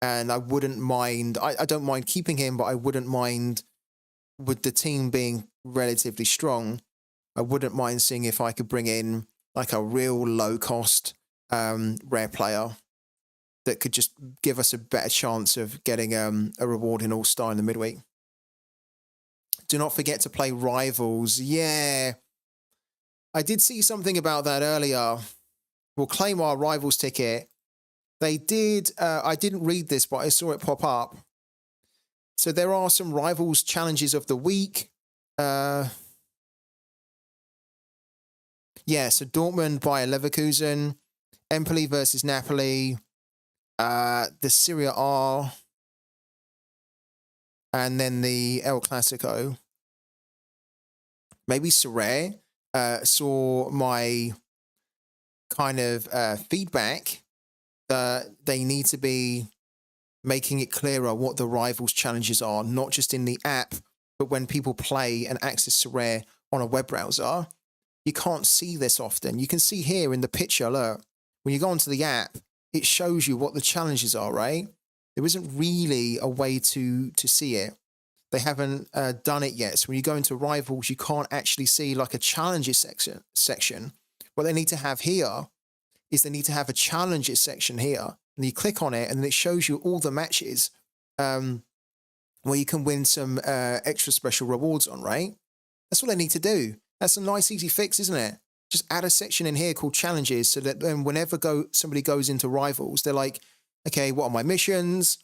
And I wouldn't mind, I don't mind keeping him, but I wouldn't mind, with the team being relatively strong, I wouldn't mind seeing if I could bring in like a real low-cost rare player that could just give us a better chance of getting a reward in All-Star in the midweek. Do not forget to play Rivals. Yeah. I did see something about that earlier. We'll claim our rivals ticket. They did, I didn't read this, but I saw it pop up. So there are some rivals challenges of the week. Yeah, so Dortmund by Leverkusen, Empoli versus Napoli, the Serie A, and then the El Clasico. Maybe Sorare saw my kind of feedback that they need to be making it clearer what the rivals challenges are, not just in the app, but when people play and access Sorare on a web browser. You can't see this often. You can see here in the picture, look, when you go onto the app, it shows you what the challenges are, right? There isn't really a way to see it. They haven't done it yet. So when you go into rivals, you can't actually see like a challenges section. What they need to have here is they need to have a challenges section here. And you click on it and then it shows you all the matches where you can win some extra special rewards on, right? That's what they need to do. That's a nice, easy fix, isn't it? Just add a section in here called challenges so that then whenever somebody goes into rivals, they're like, okay, what are my missions?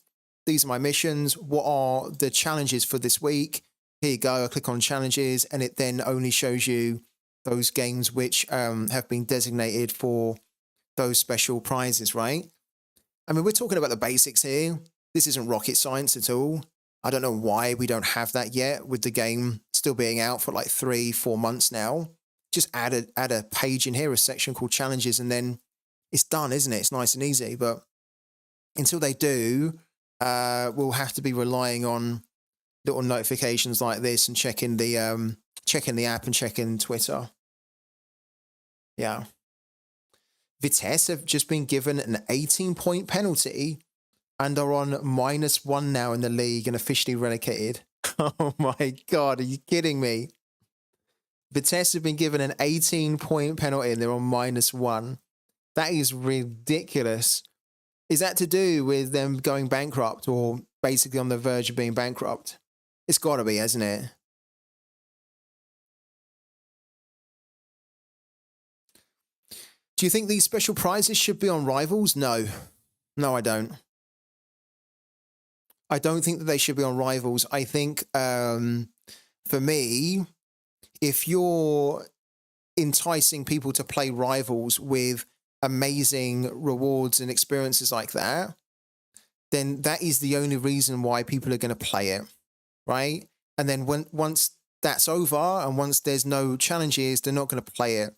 These are my missions. What are the challenges for this week? Here you go. I click on challenges and it then only shows you those games which have been designated for those special prizes, right? I mean, we're talking about the basics here. This isn't rocket science at all. I don't know why we don't have that yet with the game still being out for like 3-4 months now. Just add a page in here, a section called challenges, and then it's done, isn't it? It's nice and easy. But until they do, we'll have to be relying on little notifications like this and checking the app and checking Twitter. Yeah. Vitesse have just been given an 18-point penalty and are on -1 now in the league and officially relegated. Oh my God, are you kidding me? Vitesse have been given an 18-point penalty and they're on -1. That is ridiculous. Is that to do with them going bankrupt or basically on the verge of being bankrupt? It's got to be, hasn't it? Do you think these special prizes should be on rivals? No. No, I don't. I don't think that they should be on rivals. I think, for me, if you're enticing people to play rivals with amazing rewards and experiences like that, then that is the only reason why people are going to play it, right? And then once that's over and once there's no challenges, they're not going to play it.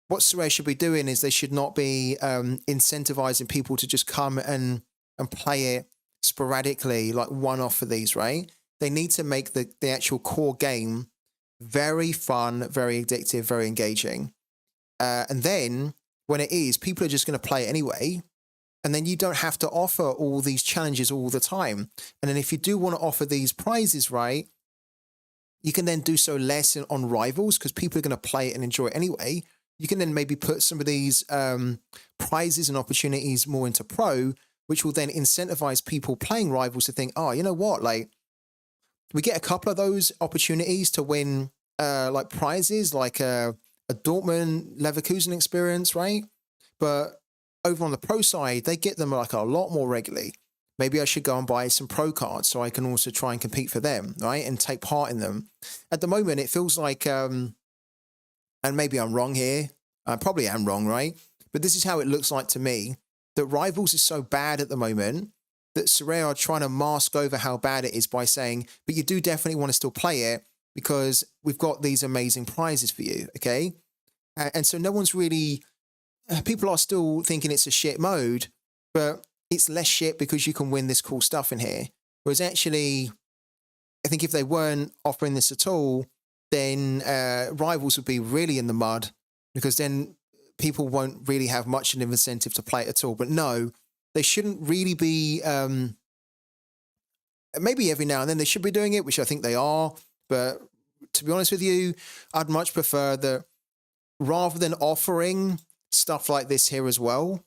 What Sorare should be doing is they should not be incentivizing people to just come and play it sporadically, like one-off for these, right? They need to make the actual core game very fun, very addictive, very engaging. And then when it is, people are just going to play it anyway. And then you don't have to offer all these challenges all the time. And then if you do want to offer these prizes, right, you can then do so less on rivals because people are going to play it and enjoy it anyway. You can then maybe put some of these prizes and opportunities more into pro, which will then incentivize people playing rivals to think, oh, you know what, like we get a couple of those opportunities to win like prizes, like a Dortmund Leverkusen experience, right? But over on the pro side, they get them like a lot more regularly. Maybe I should go and buy some pro cards so I can also try and compete for them, right? And take part in them. At the moment, it feels like, and maybe I'm wrong here. I probably am wrong, right? But this is how it looks like to me, that Rivals is so bad at the moment that Sorare are trying to mask over how bad it is by saying, but you do definitely want to still play it because we've got these amazing prizes for you, okay? And so no one's really, people are still thinking it's a shit mode, but it's less shit because you can win this cool stuff in here. Whereas actually, I think if they weren't offering this at all, then Rivals would be really in the mud because then people won't really have much of an incentive to play it at all. But no, they shouldn't really be, maybe every now and then they should be doing it, which I think they are. But to be honest with you, I'd much prefer that rather than offering stuff like this here as well,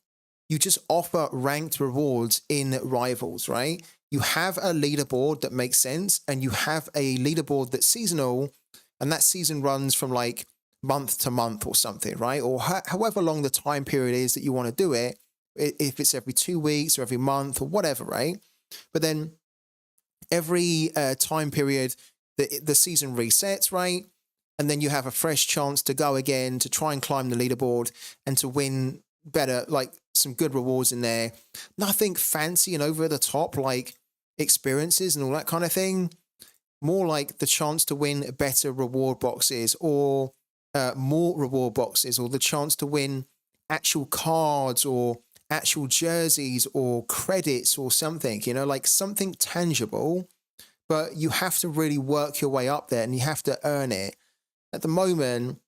you just offer ranked rewards in Rivals, right? You have a leaderboard that makes sense and you have a leaderboard that's seasonal and that season runs from like month to month or something, right? Or however long the time period is that you want to do it, if it's every 2 weeks or every month or whatever, right? But then every time period, the season resets, right? And then you have a fresh chance to go again, to try and climb the leaderboard and to win better, like some good rewards in there. Nothing fancy and over the top, like experiences and all that kind of thing. More like the chance to win better reward boxes or more reward boxes, or the chance to win actual cards or actual jerseys or credits or something, you know, like something tangible. But you have to really work your way up there and you have to earn it. At the moment,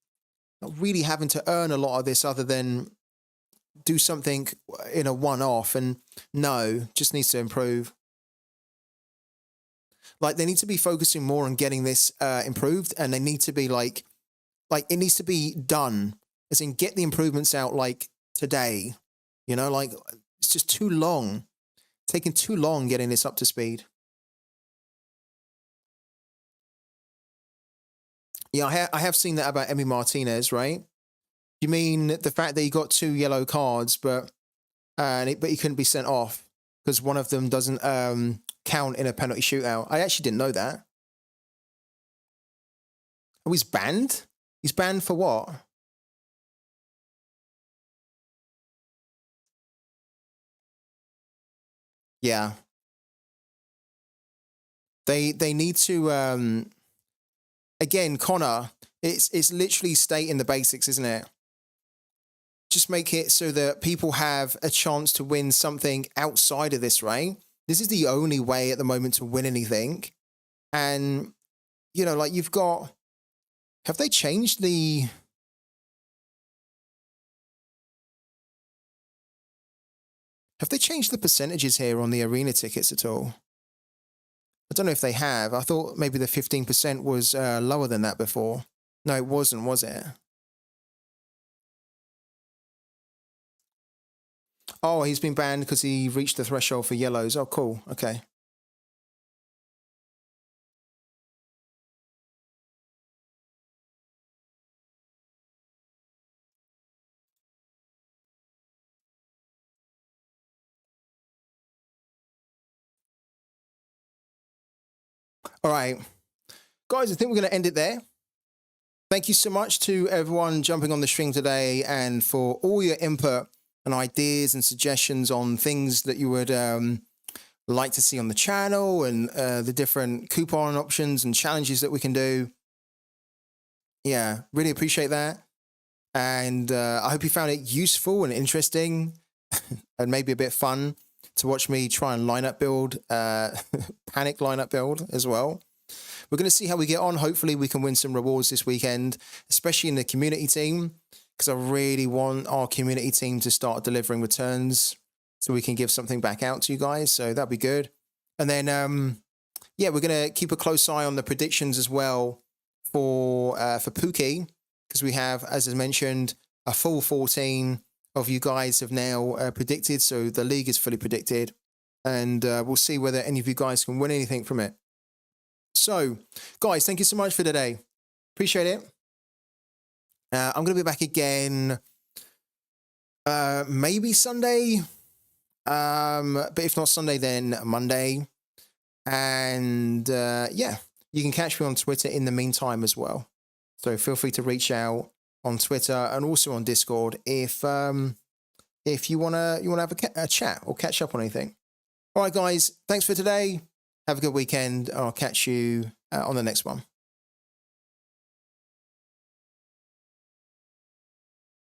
not really having to earn a lot of this other than do something in a one-off, and no, just needs to improve. Like they need to be focusing more on getting this improved, and they need to be like it needs to be done, as in get the improvements out like today, you know, like it's just too long, taking too long getting this up to speed. Yeah, I have seen that about Emi Martinez, right? You mean the fact that he got 2 yellow cards, but he couldn't be sent off because one of them doesn't count in a penalty shootout? I actually didn't know that. Oh, he's banned? He's banned for what? Yeah. They need to again, Connor, it's literally stating the basics, isn't it? Just make it so that people have a chance to win something outside of this, right? This is the only way at the moment to win anything. And, you know, like you've got, have they changed the, percentages here on the arena tickets at all? I don't know if they have. I thought maybe the 15% was lower than that before. No, it wasn't, was it? Oh, he's been banned because he reached the threshold for yellows. Oh, cool. Okay. All right. Guys, I think we're going to end it there. Thank you so much to everyone jumping on the stream today and for all your input and ideas and suggestions on things that you would like to see on the channel, and the different coupon options and challenges that we can do. Yeah, really appreciate that. And I hope you found it useful and interesting and maybe a bit fun to watch me try and lineup build, panic lineup build as well. We're going to see how we get on. Hopefully we can win some rewards this weekend, especially in the community team, because I really want our community team to start delivering returns so we can give something back out to you guys. So that'd be good. And then, yeah, we're going to keep a close eye on the predictions as well for Pooky, because we have, as I mentioned, a full 14 of you guys have now predicted. So the league is fully predicted, and we'll see whether any of you guys can win anything from it. So, guys, thank you so much for today. Appreciate it. I'm going to be back again maybe Sunday. But if not Sunday, then Monday. And yeah, you can catch me on Twitter in the meantime as well. So feel free to reach out on Twitter and also on Discord if you wanna have a chat or catch up on anything. All right, guys, thanks for today. Have a good weekend. I'll catch you on the next one.